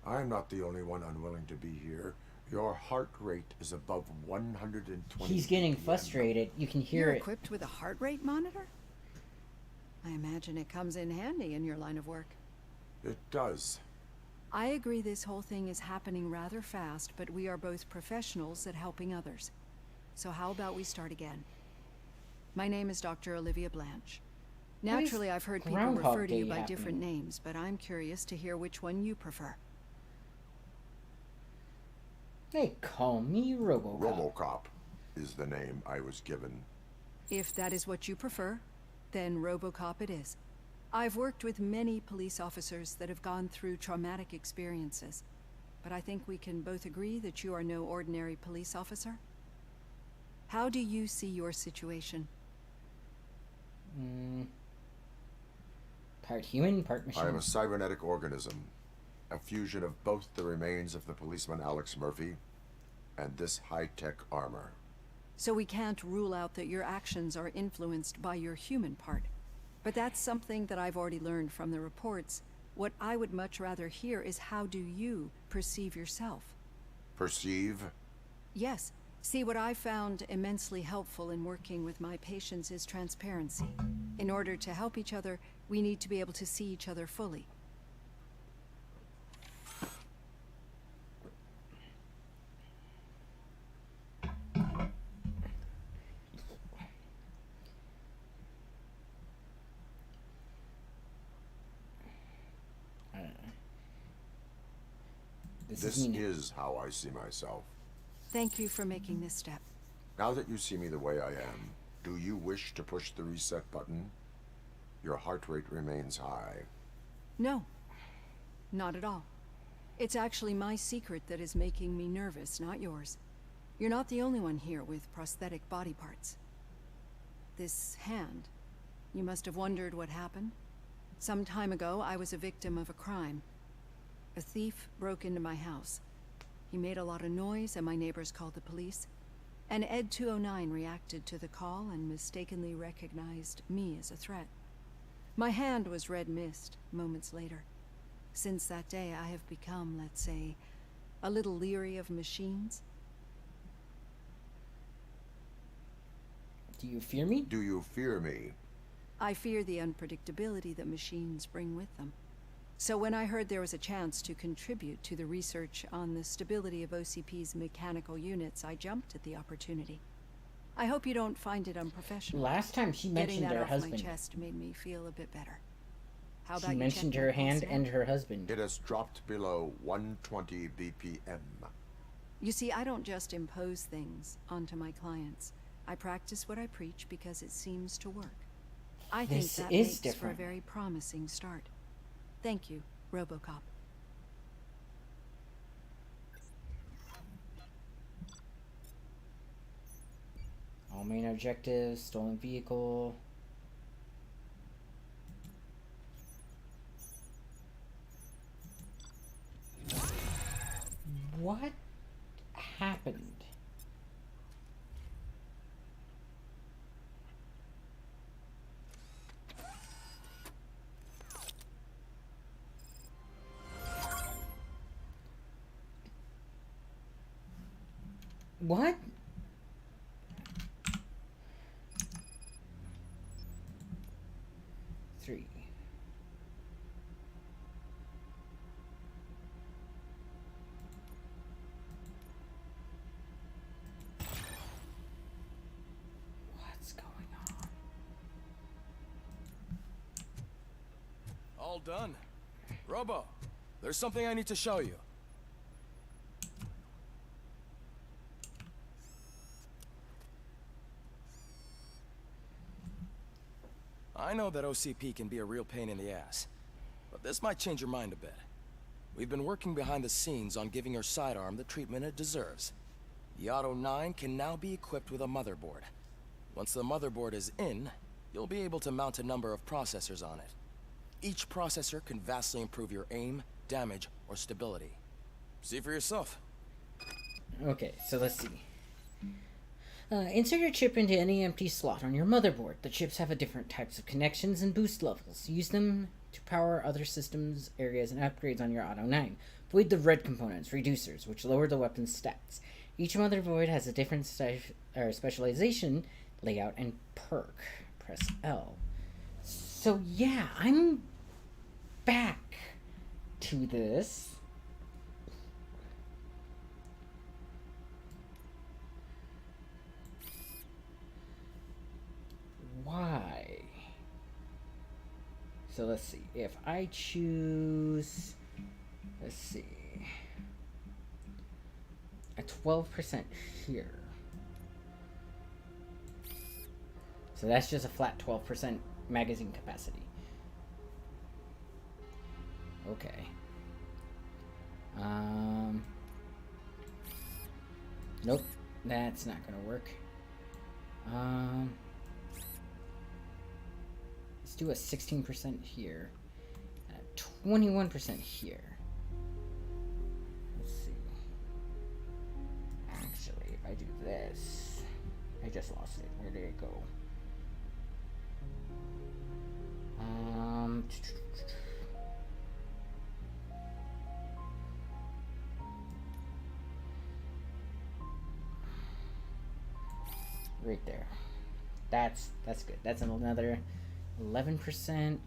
S3: I'm not the only one unwilling to be here. Your heart rate is above 120.
S1: He's getting frustrated. You can hear
S12: You're
S1: it.
S12: equipped with a heart rate monitor? I imagine it comes in handy in your line of work.
S3: It does.
S12: I agree this whole thing is happening rather fast, but we are both professionals at helping others. So how about we start again? My name is Dr. Olivia Blanche. Naturally, I've heard people
S1: Groundhog
S12: refer to you
S1: Day
S12: by
S1: happening?
S12: different names, but I'm curious to hear which one you prefer.
S1: They call me Robocop.
S3: Robocop is the name I was given.
S12: If that is what you prefer, then Robocop it is. I've worked with many police officers that have gone through traumatic experiences, but I think we can both agree that you are no ordinary police officer. How do you see your situation?
S1: Part human, part machine.
S3: I am a cybernetic organism, a fusion of both the remains of the policeman Alex Murphy and this high-tech armor.
S12: So we can't rule out that your actions are influenced by your human part. But that's something that I've already learned from the reports. What I would much rather hear is how do you perceive yourself?
S3: Perceive?
S12: Yes. See, what I found immensely helpful in working with my patients is transparency. In order to help each other, we need to be able to see each other fully.
S3: This is how I see myself.
S12: Thank you for making this step.
S3: Now that you see me the way I am, do you wish to push the reset button? Your heart rate remains high.
S12: No, not at all. It's actually my secret that is making me nervous, not yours. You're not the only one here with prosthetic body parts. This hand, you must have wondered what happened. Some time ago, I was a victim of a crime. A thief broke into my house. He made a lot of noise and my neighbors called the police. And Ed 209 reacted to the call and mistakenly recognized me as a threat. My hand was red mist moments later. Since that day, I have become, let's say, a little leery of machines.
S1: Do you fear me?
S3: Do you fear me?
S12: I fear the unpredictability that machines bring with them. So when I heard there was a chance to contribute to the research on the stability of OCP's mechanical units, I jumped at the opportunity. I hope you don't find it unprofessional.
S1: Last time she mentioned her husband.
S12: Getting that off my chest made me feel a bit better. How about
S1: she
S12: you
S1: mentioned
S12: check
S1: her
S12: my pulse
S1: hand
S12: now?
S1: and her husband.
S3: It has dropped below 120 BPM.
S12: You see, I don't just impose things onto my clients. I practice what I preach because it seems to work. I think
S1: This
S12: that
S1: is
S12: makes
S1: different.
S12: for a very promising start. Thank you, Robocop.
S1: All main objectives, stolen vehicle. What happened? What? Three. What's going on?
S18: All done. Robo, there's something I need to show you. I know that OCP can be a real pain in the ass, but this might change your mind a bit. We've been working behind the scenes on giving your sidearm the treatment it deserves. The Auto 9 can now be equipped with a motherboard. Once the motherboard is in, you'll be able to mount a number of processors on it. Each processor can vastly improve your aim, damage, or stability. See for yourself.
S1: Okay, so let's see. Insert your chip into any empty slot on your motherboard. The chips have different types of connections and boost levels. Use them to power other systems, areas, and upgrades on your Auto 9. Void the red components, reducers, which lower the weapon's stats. Each Mother Void has a different specialization, layout, and perk. Press L. So yeah, I'm back to this. Why? So let's see. If I choose, let's see, a 12% here. So that's just a flat 12% magazine capacity. Okay. Nope, that's not gonna work. Let's do a 16% here, and a 21% here. Let's see. Actually, if I do this, I just lost it. Where did it go? Right there. That's good. That's another 11%.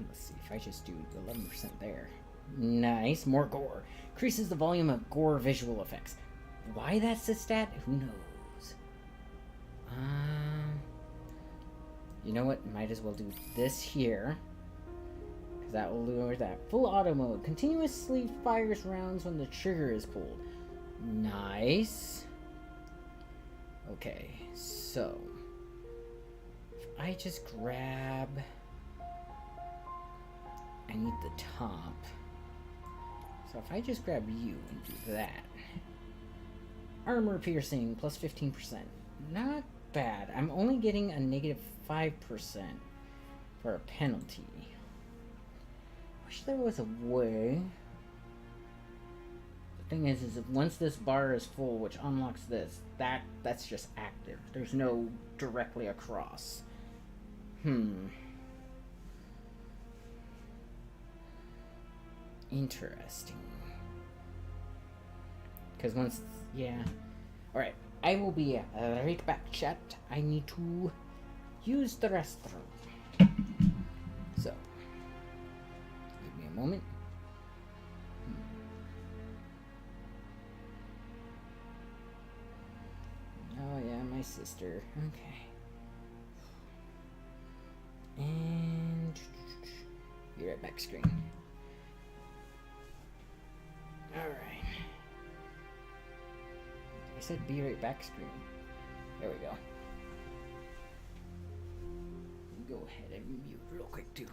S1: Let's see if I just do 11% there. Nice, more gore. Increases the volume of gore visual effects. Why that's a stat? Who knows? You know what? Might as well do this here, because that will lower that. Full auto mode. Continuously fires rounds when the trigger is pulled. Nice. Okay, so if I just grab, I need the top. So if I just grab you and do that, armor piercing plus 15%. Not bad. I'm only getting a negative 5% for a penalty. Wish there was a way. The thing is if once this bar is full, which unlocks this, that's just active. There's no directly across. Interesting. Because once, yeah. Alright, I will be right back, chat. I need to use the restroom. So, give me a moment. Oh yeah, my sister. Okay. And be right back screen. Alright. I said be right back screen. There we go. Go ahead and mute real quick too.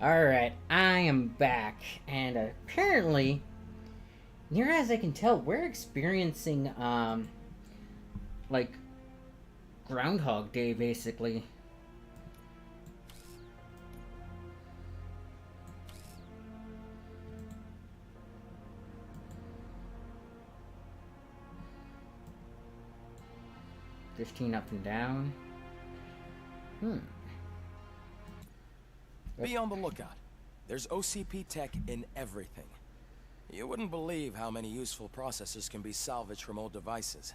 S1: Alright, I am back, and apparently, near as I can tell, we're experiencing, like, Groundhog Day, basically. "15 up and down."
S18: Be on the lookout. There's OCP tech in everything. You wouldn't believe how many useful processors can be salvaged from old devices.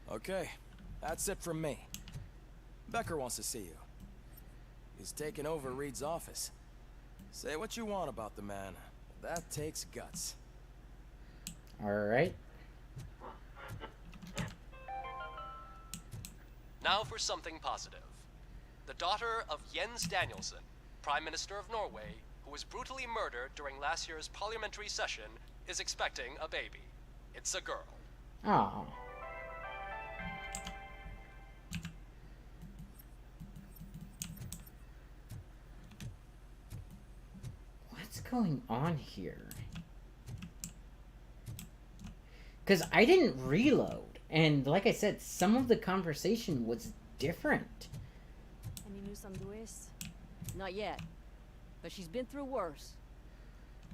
S18: Okay, that's it from me. Becker wants to see you. He's taken over Reed's office. Say what you want about the man. That takes guts.
S1: Alright.
S4: Now for something positive. The daughter of Jens Danielson, Prime Minister of Norway, who was brutally murdered during last year's parliamentary session, is expecting a baby. It's a girl.
S1: Aww. What's going on here? Because I didn't reload, and like I said, some of the conversation was different.
S5: Any news on Luis? Not yet, but she's been through worse.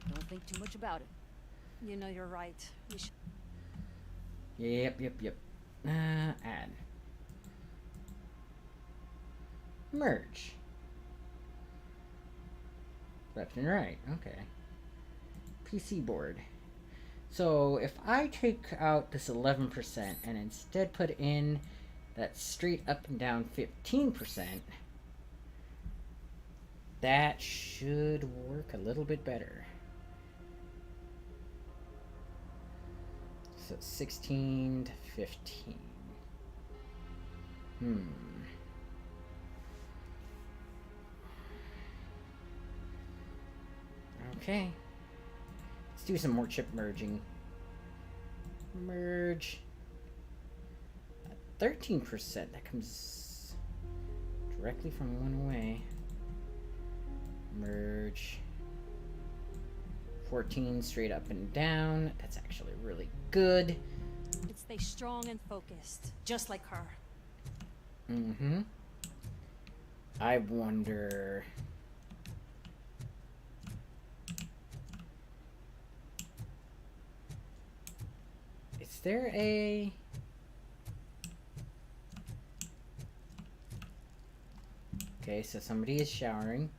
S5: Don't think too much about it.
S12: You know, you're right. We should...
S1: Yep. Add. Merge. Left and right, okay. PC board. So if I take out this 11% and instead put in that straight up and down 15%, that should work a little bit better. So 16 to 15. Okay. Let's do some more chip merging. Merge. 13%. That comes directly from one away. Merge. 14 straight up and down. That's actually really good.
S15: It's stay strong and focused, just like her.
S1: I wonder... Is there a... Okay, so somebody is showering.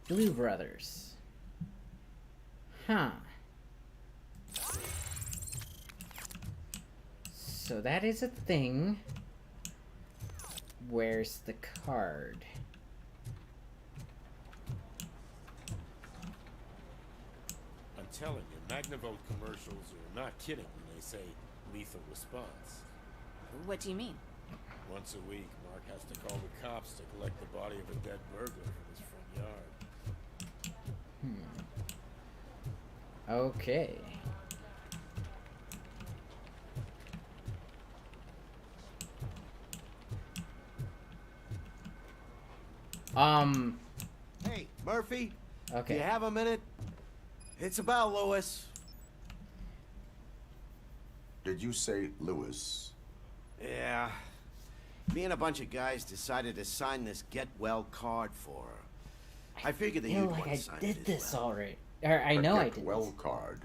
S1: Blue Brothers. Huh. So that is a thing. Where's the card?
S19: I'm telling you, Magnavolt commercials are not kidding when they say lethal response.
S15: What do you mean?
S19: Once a week, Mark has to call the cops to collect the body of a dead burglar from his front yard.
S1: Okay.
S20: Hey, Murphy.
S1: Okay.
S20: Do you have a minute? It's about Lewis.
S3: Did you say Lewis?
S20: Yeah. Me and a bunch of guys decided to sign this get well card for her. I figured that
S1: I feel
S20: you'd
S1: like
S20: want
S1: I
S20: to sign
S1: did
S20: it
S1: this
S20: as well.
S1: already. Or I know I did.
S3: Well card.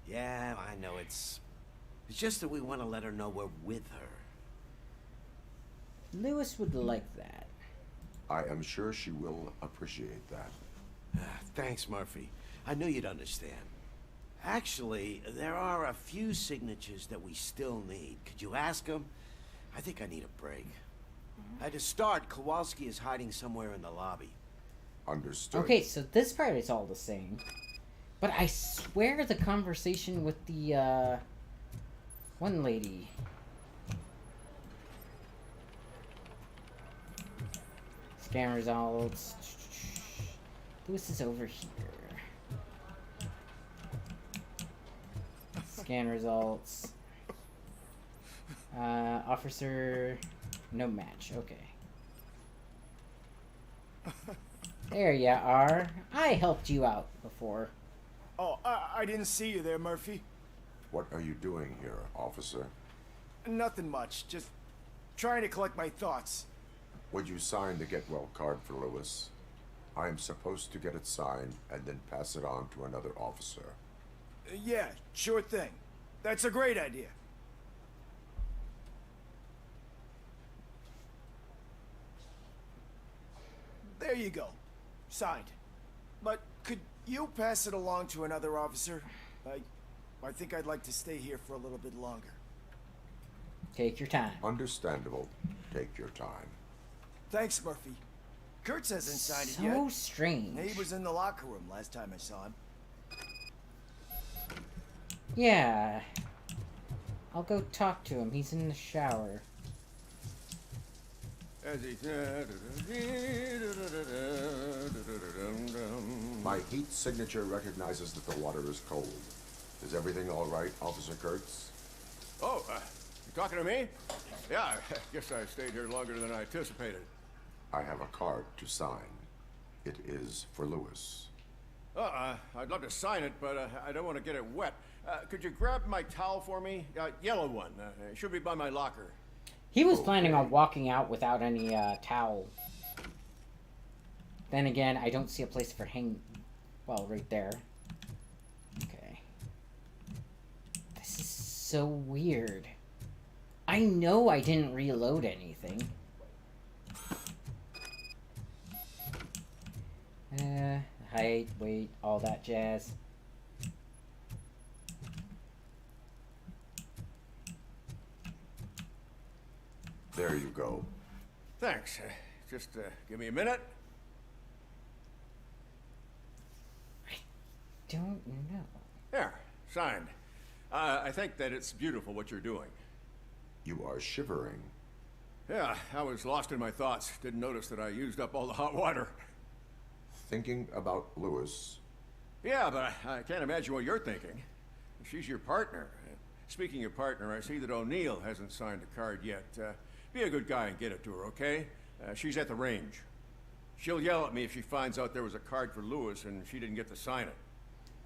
S20: Yeah, I know it's just that we want to let her know we're with her.
S1: Lewis would like that.
S3: I am sure she will appreciate that.
S20: Thanks, Murphy. I knew you'd understand. Actually, there are a few signatures that we still need. Could you ask them? I think I need a break. To start, Kowalski is hiding somewhere in the lobby.
S3: Understood.
S1: Okay, so this part is all the same. But I swear the conversation with the, one lady... Scan results... Lewis is over here. Scan results. Officer No match. Okay. There you are. I helped you out before.
S21: Oh, I didn't see you there, Murphy.
S3: What are you doing here, officer?
S21: Nothing much. Just trying to collect my thoughts.
S3: Would you sign the get well card for Lewis? I am supposed to get it signed and then pass it on to another officer.
S21: Yeah, sure thing. That's a great idea. There you go. Signed. But could you pass it along to another officer? I think I'd like to stay here for a little bit longer.
S1: Take your time.
S3: Understandable. Take your time.
S21: Thanks, Murphy. Kurtz hasn't signed it
S1: So
S21: yet.
S1: strange.
S21: He was in the locker room last time I saw him.
S1: Yeah. I'll go talk to him. He's in the shower.
S3: My heat signature recognizes that the water is cold. Is everything all right, Officer Kurtz?
S17: Oh, you talking to me? Yeah, I guess I stayed here longer than I anticipated.
S3: I have a card to sign. It is for Lewis.
S17: I'd love to sign it, but I don't want to get it wet. Could you grab my towel for me? Yellow one. It should be by my locker.
S1: He was planning on walking out without any towel. Then again, I don't see a place for hang. Well, right there. Okay. This is so weird. I know I didn't reload anything. Height, weight, all that jazz.
S3: There you go.
S17: Thanks. Just give me a minute.
S1: Don't know.
S17: There, signed. I think that it's beautiful what you're doing.
S3: You are shivering.
S17: Yeah, I was lost in my thoughts. Didn't notice that I used up all the hot water.
S3: Thinking about Lewis.
S17: Yeah, but I can't imagine what you're thinking. She's your partner. Speaking of partner, I see that O'Neill hasn't signed a card yet. Be a good guy and get it to her, okay? She's at the range. She'll yell at me if she finds out there was a card for Lewis and she didn't get to sign it.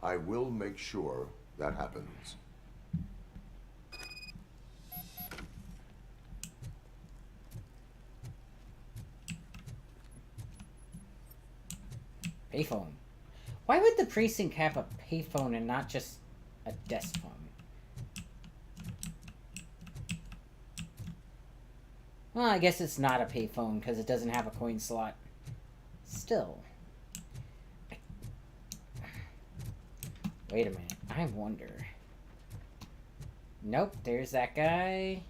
S3: I will make sure that happens.
S1: Payphone. Why would the precinct have a payphone and not just a desk phone? Well, I guess it's not a payphone because it doesn't have a coin slot. Still. Wait a minute. I wonder. Nope, there's that guy.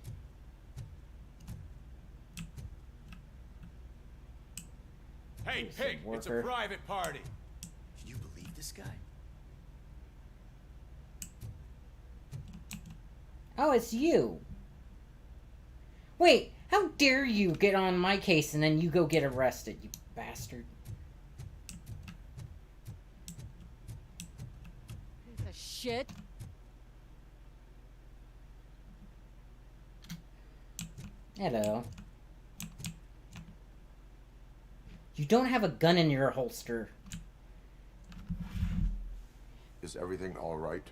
S20: Hey, Pig, it's a private party. Can you believe this guy?
S1: Oh, it's you. Wait, how dare you get on my case and then you go get arrested, you bastard.
S5: Piece of shit.
S1: Hello. You don't have a gun in your holster.
S3: Is everything all right?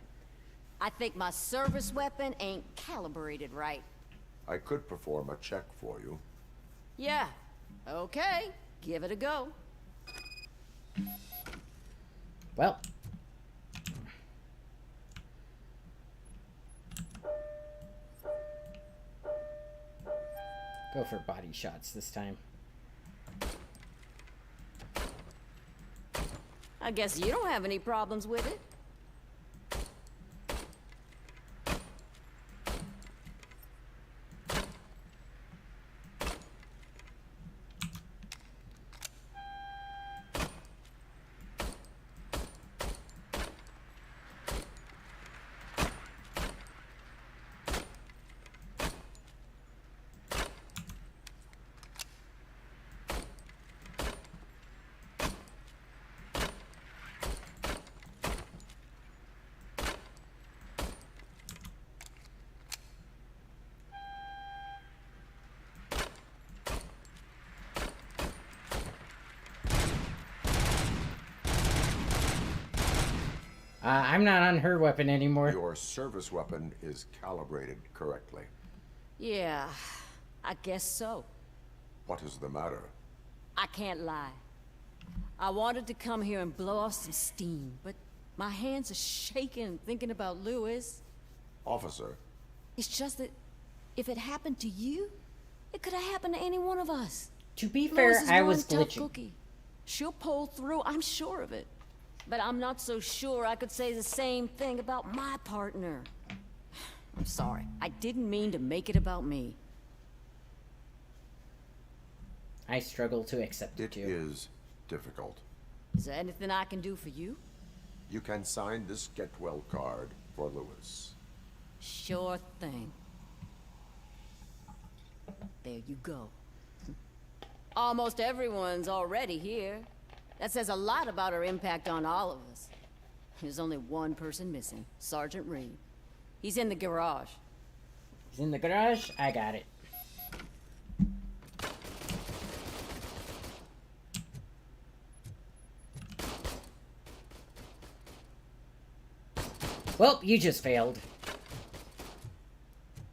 S5: I think my service weapon ain't calibrated right.
S3: I could perform a check for you.
S5: Yeah. Okay. Give it a go.
S1: Well. Go for body shots this time.
S5: I guess you don't have any problems with it.
S1: I'm not on her weapon anymore.
S3: Your service weapon is calibrated correctly.
S5: Yeah, I guess so.
S3: What is the matter?
S5: I can't lie. I wanted to come here and blow off some steam, but my hands are shaking thinking about Lewis.
S3: Officer.
S5: It's just that if it happened to you, it could have happened to any one of us.
S1: To be fair, I was glitching.
S5: Cookie. She'll pull through, I'm sure of it. But I'm not so sure I could say the same thing about my partner. I'm sorry. I didn't mean to make it about me.
S1: I struggle to accept it too.
S3: It is difficult.
S5: Is there anything I can do for you?
S3: You can sign this get well card for Lewis.
S5: Sure thing. There you go. Almost everyone's already here. That says a lot about her impact on all of us. There's only one person missing, Sergeant Reed. He's in the garage.
S1: He's in the garage? I got it. Well, you just failed.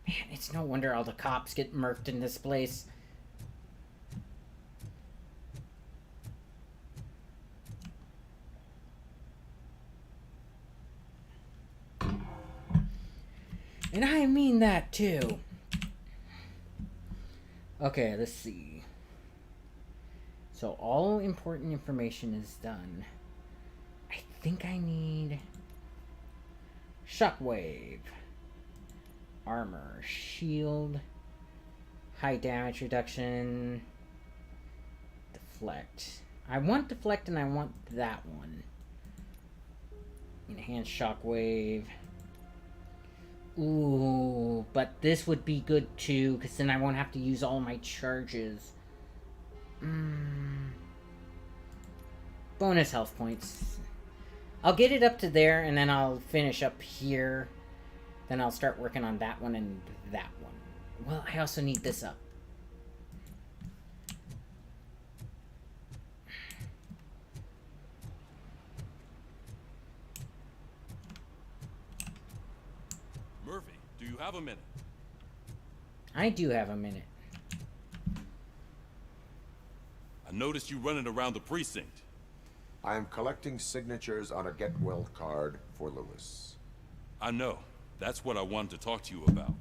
S1: Man, it's no wonder all the cops get murked in this place. And I mean that too. Okay, let's see. So all important information is done. I think I need shockwave, armor, shield, high damage reduction, deflect. I want deflect and I want that one. Enhanced shockwave. Ooh, but this would be good too, because then I won't have to use all my charges. Bonus health points. I'll get it up to there, and then I'll finish up here. Then I'll start working on that one and that one. Well, I also need this up.
S9: Murphy, do you have a minute?
S1: I do have a minute.
S9: I noticed you running around the precinct.
S3: I am collecting signatures on a get well card for Lewis.
S9: I know. That's what I wanted to talk to you about.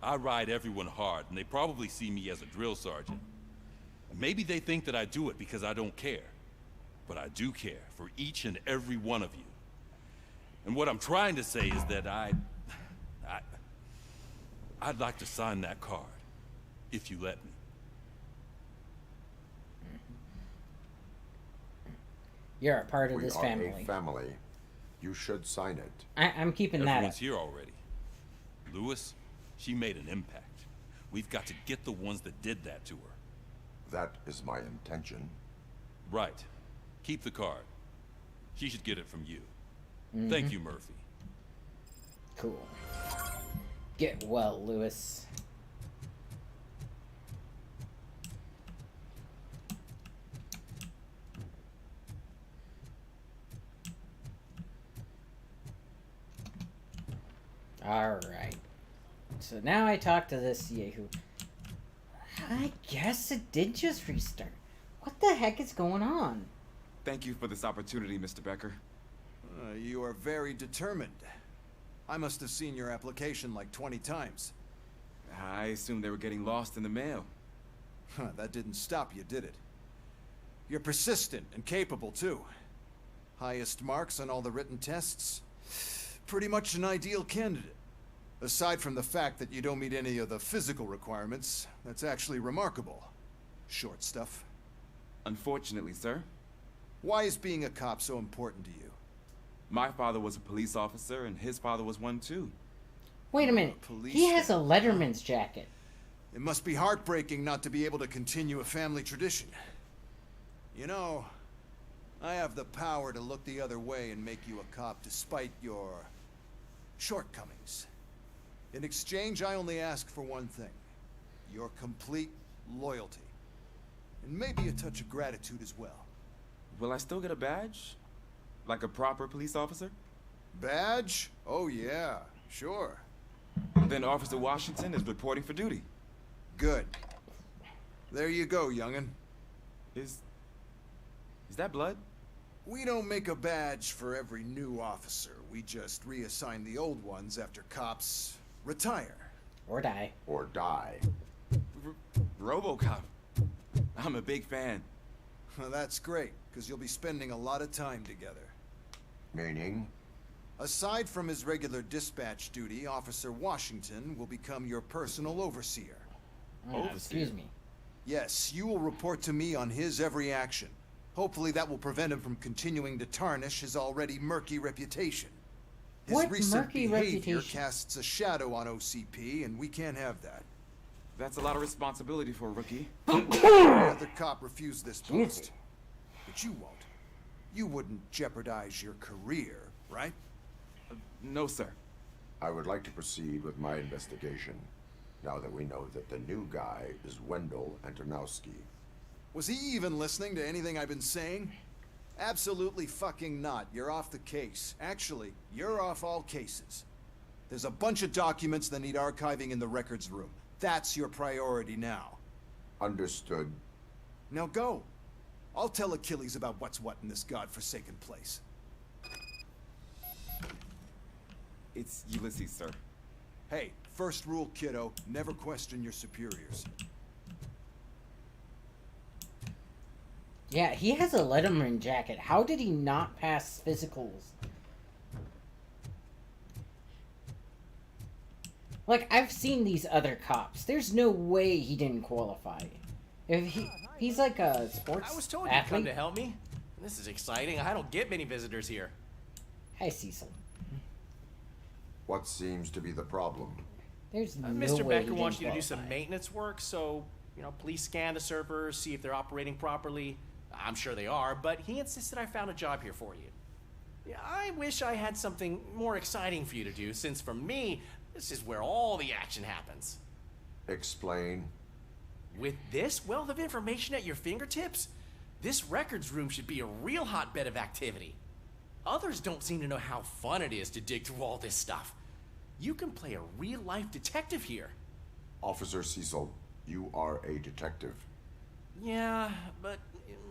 S9: I ride everyone hard, and they probably see me as a drill sergeant. Maybe they think that I do it because I don't care. But I do care for each and every one of you. And what I'm trying to say is that I'd like to sign that card, if you let me.
S1: You're a part of this
S3: We are
S1: family.
S3: a family. You should sign it.
S1: I'm keeping that up.
S9: Everyone's here already. Lewis, she made an impact. We've got to get the ones that did that to her.
S3: That is my intention.
S9: Right. Keep the card. She should get it from you. Thank you, Murphy.
S1: Cool. Get well, Lewis. Alright. So now I talk to this Yahoo. I guess it did just restart. What the heck is going on?
S22: Thank you for this opportunity, Mr. Becker.
S23: You are very determined. I must have seen your application like 20 times.
S22: I assumed they were getting lost in the mail.
S23: That didn't stop you, did it? You're persistent and capable, too. Highest marks on all the written tests. Pretty much an ideal candidate. Aside from the fact that you don't meet any of the physical requirements, that's actually remarkable. Short stuff.
S22: Unfortunately, sir.
S23: Why is being a cop so important to you?
S22: My father was a police officer, and his father was one, too.
S1: Wait a minute. He has a Letterman's jacket.
S23: It must be heartbreaking not to be able to continue a family tradition. You know, I have the power to look the other way and make you a cop despite your shortcomings. In exchange, I only ask for one thing. Your complete loyalty. And maybe a touch of gratitude as well.
S22: Will I still get a badge? Like a proper police officer?
S23: Badge? Oh yeah, sure.
S22: Then Officer Washington is reporting for duty.
S23: Good. There you go, young'un.
S22: Is that blood?
S23: We don't make a badge for every new officer. We just reassign the old ones after cops retire.
S1: Or die.
S3: Or die.
S22: Robocop. I'm a big fan.
S23: Well, that's great, because you'll be spending a lot of time together.
S3: Meaning?
S23: Aside from his regular dispatch duty, Officer Washington will become your personal overseer.
S1: Excuse me.
S23: Yes, you will report to me on his every action. Hopefully that will prevent him from continuing to tarnish his already murky reputation. His
S1: What
S23: recent
S1: murky
S23: behavior
S1: reputation?
S23: casts a shadow on OCP, and we can't have that.
S22: That's a lot of responsibility for a rookie.
S23: Every other cop refused this post. But you won't. You wouldn't jeopardize your career, right?
S22: No, sir.
S3: I would like to proceed with my investigation, now that we know that the new guy is Wendell Antonowski.
S23: Was he even listening to anything I've been saying? Absolutely fucking not. You're off the case. Actually, you're off all cases. There's a bunch of documents that need archiving in the records room. That's your priority now.
S3: Understood.
S23: Now go. I'll tell Achilles about what's what in this godforsaken place.
S22: It's Ulysses, sir.
S23: Hey, first rule, kiddo, never question your superiors.
S1: Yeah, he has a Letterman jacket. How did he not pass physicals? Like, I've seen these other cops. There's no way he didn't qualify. If he's like a sports
S2: I was told
S1: athlete.
S2: you'd come to help me. This is exciting. I don't get many visitors here.
S1: Hi, Cecil.
S3: What seems to be the problem?
S1: There's no
S2: Mr.
S1: way
S2: Becker
S1: he
S2: wants you
S1: didn't
S2: to do some
S1: qualify.
S2: maintenance work, so, police scan the servers, see if they're operating properly. I'm sure they are, but he insisted I found a job here for you. Yeah, I wish I had something more exciting for you to do, since for me, this is where all the action happens.
S3: Explain.
S2: With this wealth of information at your fingertips, this records room should be a real hotbed of activity. Others don't seem to know how fun it is to dig through all this stuff. You can play a real-life detective here.
S3: Officer Cecil, you are a detective.
S2: Yeah, but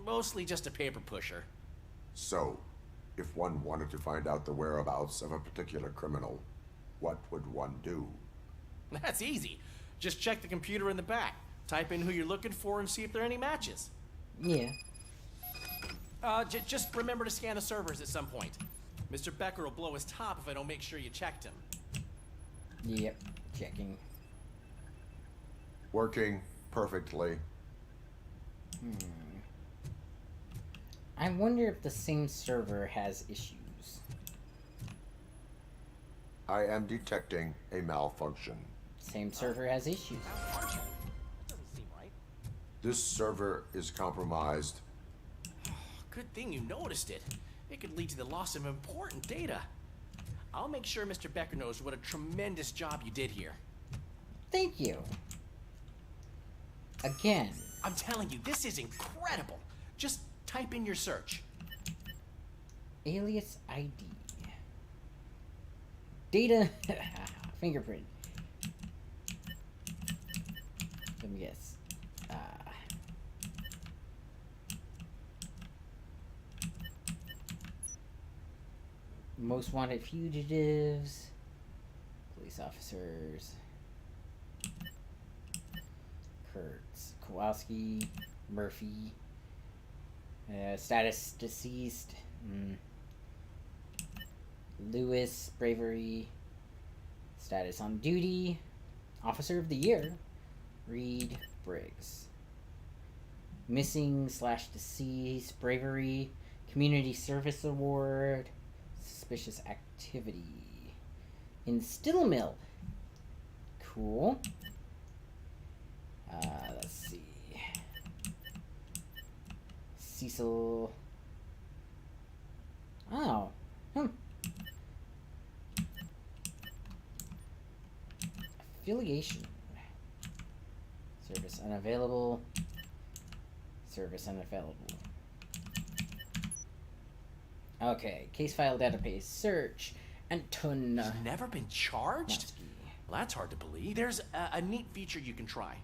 S2: mostly just a paper pusher.
S3: So, if one wanted to find out the whereabouts of a particular criminal, what would one do?
S2: That's easy. Just check the computer in the back. Type in who you're looking for and see if there are any matches.
S1: Yeah.
S2: Just remember to scan the servers at some point. Mr. Becker will blow his top if I don't make sure you checked him.
S1: Yep, checking.
S3: Working perfectly.
S1: I wonder if the same server has issues.
S3: I am detecting a malfunction.
S1: Same server has issues.
S2: That doesn't seem right.
S3: This server is compromised.
S2: Good thing you noticed it. It could lead to the loss of important data. I'll make sure Mr. Becker knows what a tremendous job you did here.
S1: Thank you. Again.
S2: I'm telling you, this is incredible. Just type in your search.
S1: Alias ID. Data. Fingerprint. Let me guess. Most wanted fugitives. Police officers. Kurtz. Kowalski. Murphy. Status deceased. Lewis, bravery. Status on duty. Officer of the year. Reed, Briggs. Missing / deceased, bravery. Community service award. Suspicious activity. In Still Mill. Cool. Let's see. Cecil. Oh. Affiliation. Service unavailable. Service unavailable. Okay. Case file database search.
S2: He's never been charged? Well, that's hard to believe. There's a neat feature you can try.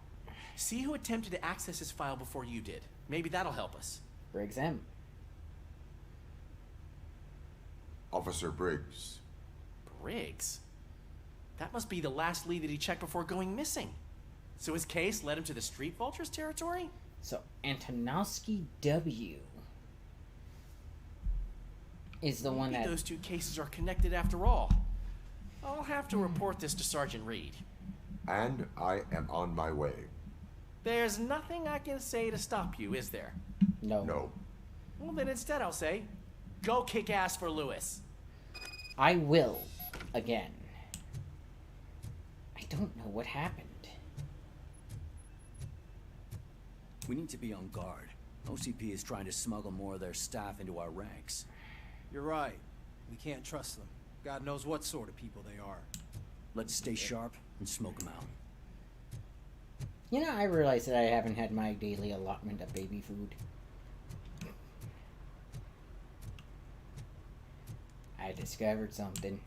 S2: See who attempted to access his file before you did. Maybe that'll help us.
S1: Briggs M.
S3: Officer Briggs.
S2: Briggs? That must be the last lead that he checked before going missing. So his case led him to the Street Vultures territory?
S1: So Antonowski W. is the one that...
S2: Maybe those two cases are connected after all. I'll have to report this to Sergeant Reed.
S3: And I am on my way.
S2: There's nothing I can say to stop you, is there?
S1: No.
S3: No.
S2: Well, then instead I'll say, go kick ass for Lewis.
S1: I will. Again. I don't know what happened.
S13: We need to be on guard. OCP is trying to smuggle more of their staff into our ranks.
S6: You're right. We can't trust them. God knows what sort of people they are.
S13: Let's stay sharp and smoke them out.
S1: You know, I realize that I haven't had my daily allotment of baby food. I discovered something.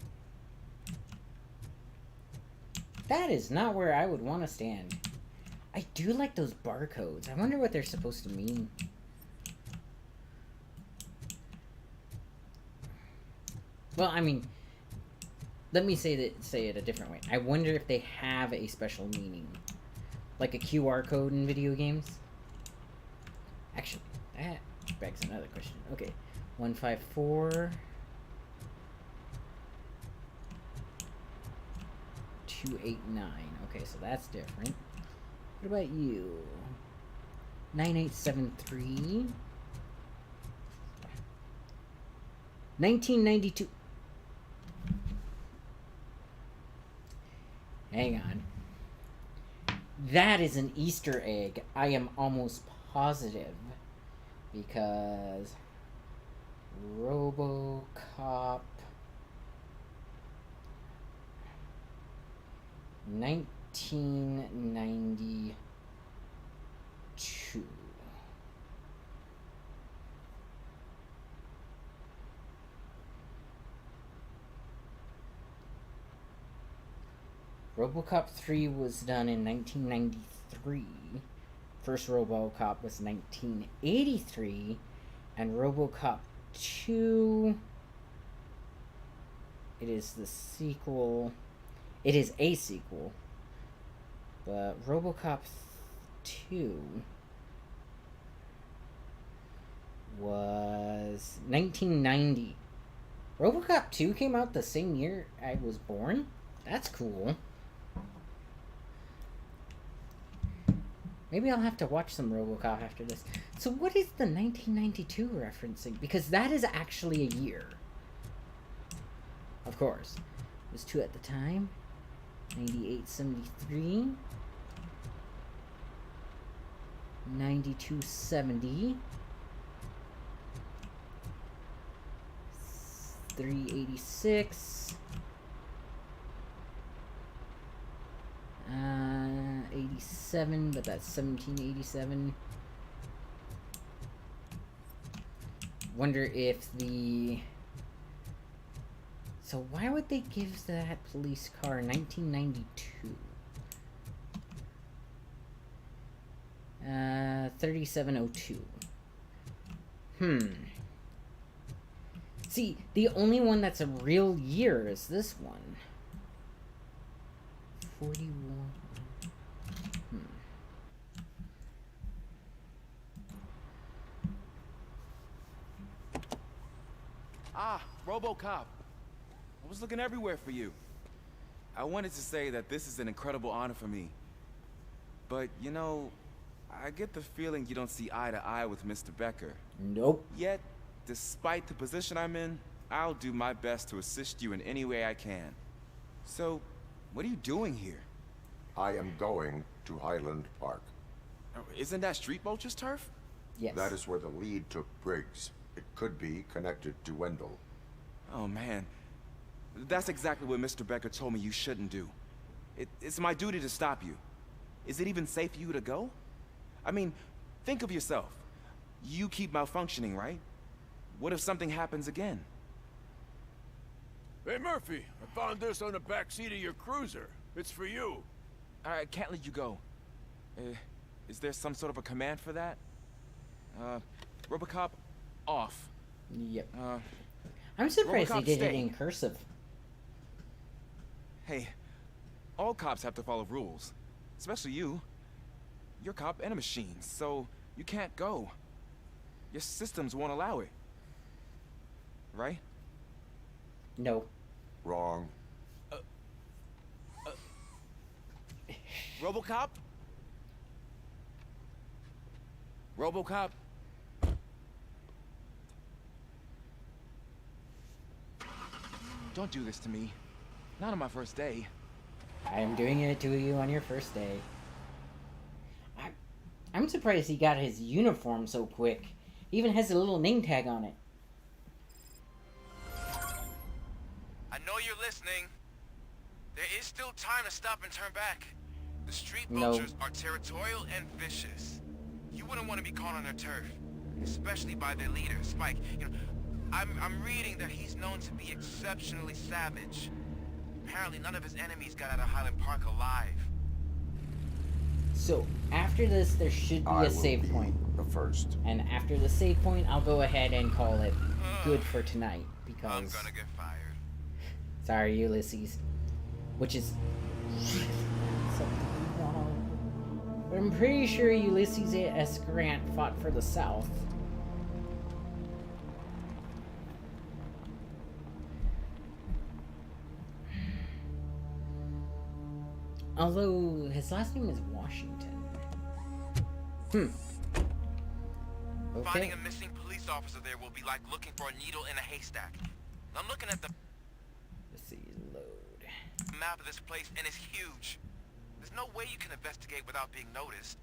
S1: That is not where I would want to stand. I do like those barcodes. I wonder what they're supposed to mean. Well, I mean, let me say it a different way. I wonder if they have a special meaning. Like a QR code in video games? Actually, that begs another question. Okay, 154... 289. Okay, so that's different. What about you? 9873. 1992. Hang on. That is an Easter egg. I am almost positive. Because Robocop 1992. Robocop 3 was done in 1993. First Robocop was 1983. And Robocop 2... It is the sequel... It is a sequel, but Robocop 2 was 1990. Robocop 2 came out the same year I was born? That's cool. Maybe I'll have to watch some Robocop after this. So what is the 1992 referencing? Because that is actually a year. Of course. It was 2 at the time. 9873, 9270, 386, 87, but that's 1787. Wonder if the... So why would they give that police car 1992? 3702. See, the only one that's a real year is this one. 41.
S22: Ah, Robocop. I was looking everywhere for you. I wanted to say that this is an incredible honor for me. But, you know, I get the feeling you don't see eye to eye with Mr. Becker.
S1: Nope.
S22: Yet, despite the position I'm in, I'll do my best to assist you in any way I can. So, what are you doing here?
S3: I am going to Highland Park.
S22: Isn't that Street Vulture's turf?
S1: Yes.
S3: That is where the lead took Briggs. It could be connected to Wendell.
S22: Oh, man. That's exactly what Mr. Becker told me you shouldn't do. It's my duty to stop you. Is it even safe for you to go? I mean, think of yourself. You keep malfunctioning, right? What if something happens again?
S20: Hey, Murphy, I found this on the back seat of your cruiser. It's for you.
S22: I can't let you go. Is there some sort of a command for that? Robocop, off.
S1: Yep. I'm surprised
S22: Robocop,
S1: they did
S22: stay.
S1: it in cursive.
S22: Hey, all cops have to follow rules. Especially you. You're a cop and a machine, so you can't go. Your systems won't allow it. Right?
S1: No.
S3: Wrong.
S6: Robocop? Robocop?
S22: Don't do this to me. Not on my first day.
S1: I am doing it to you on your first day. I'm surprised he got his uniform so quick. He even has a little name tag on it.
S16: I know you're listening. There is still time to stop and turn back. The street vultures are territorial and vicious. You wouldn't want to be caught on their turf, especially by their leader, Spike. You know, I'm reading that he's known to be exceptionally savage. Apparently, none of his enemies got out of Highland Park alive.
S1: So, after this, there should be a save point.
S3: The first.
S1: And after the save point, I'll go ahead and call it good for tonight. Because
S16: I'm gonna get fired.
S1: Sorry, Ulysses. Which is... But I'm pretty sure Ulysses S. Grant fought for the South. Although, his last name is Washington. Okay.
S16: Finding a missing police officer there will be like looking for a needle in a haystack. I'm looking at the map of this place, and it's huge. There's no way you can investigate without being noticed.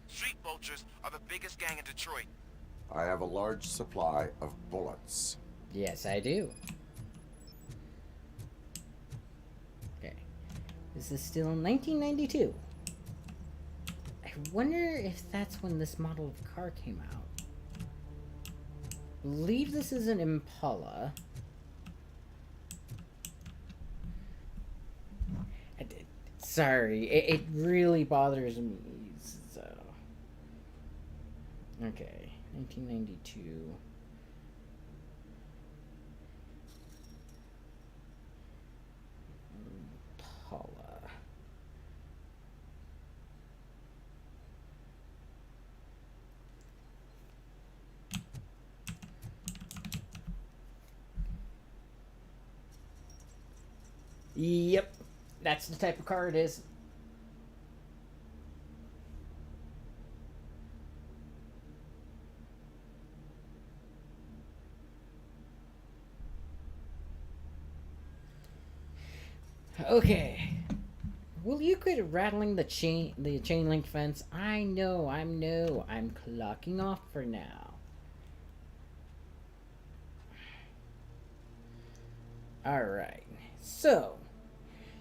S16: Street vultures are the biggest gang in Detroit.
S3: I have a large supply of bullets.
S1: Yes, I do. Okay. This is still 1992. I wonder if that's when this model of car came out. I believe this is an Impala. Sorry, it really bothers me. So, okay, 1992. Impala. Yep. That's the type of car it is. Okay. Will you quit rattling the chain link fence? I know. I'm clocking off for now. Alright. So,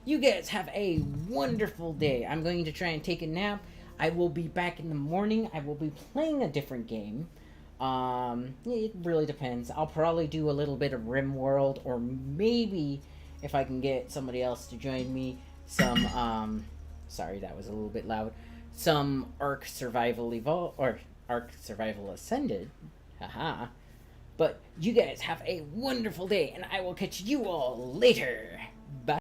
S1: you guys have a wonderful day. I'm going to try and take a nap. I will be back in the morning. I will be playing a different game. It really depends. I'll probably do a little bit of RimWorld, or maybe if I can get somebody else to join me, some sorry, that was a little bit loud. Some Ark Survival Evolved or Ark Survival Ascended. Haha. But you guys have a wonderful day, and I will catch you all later. Bye.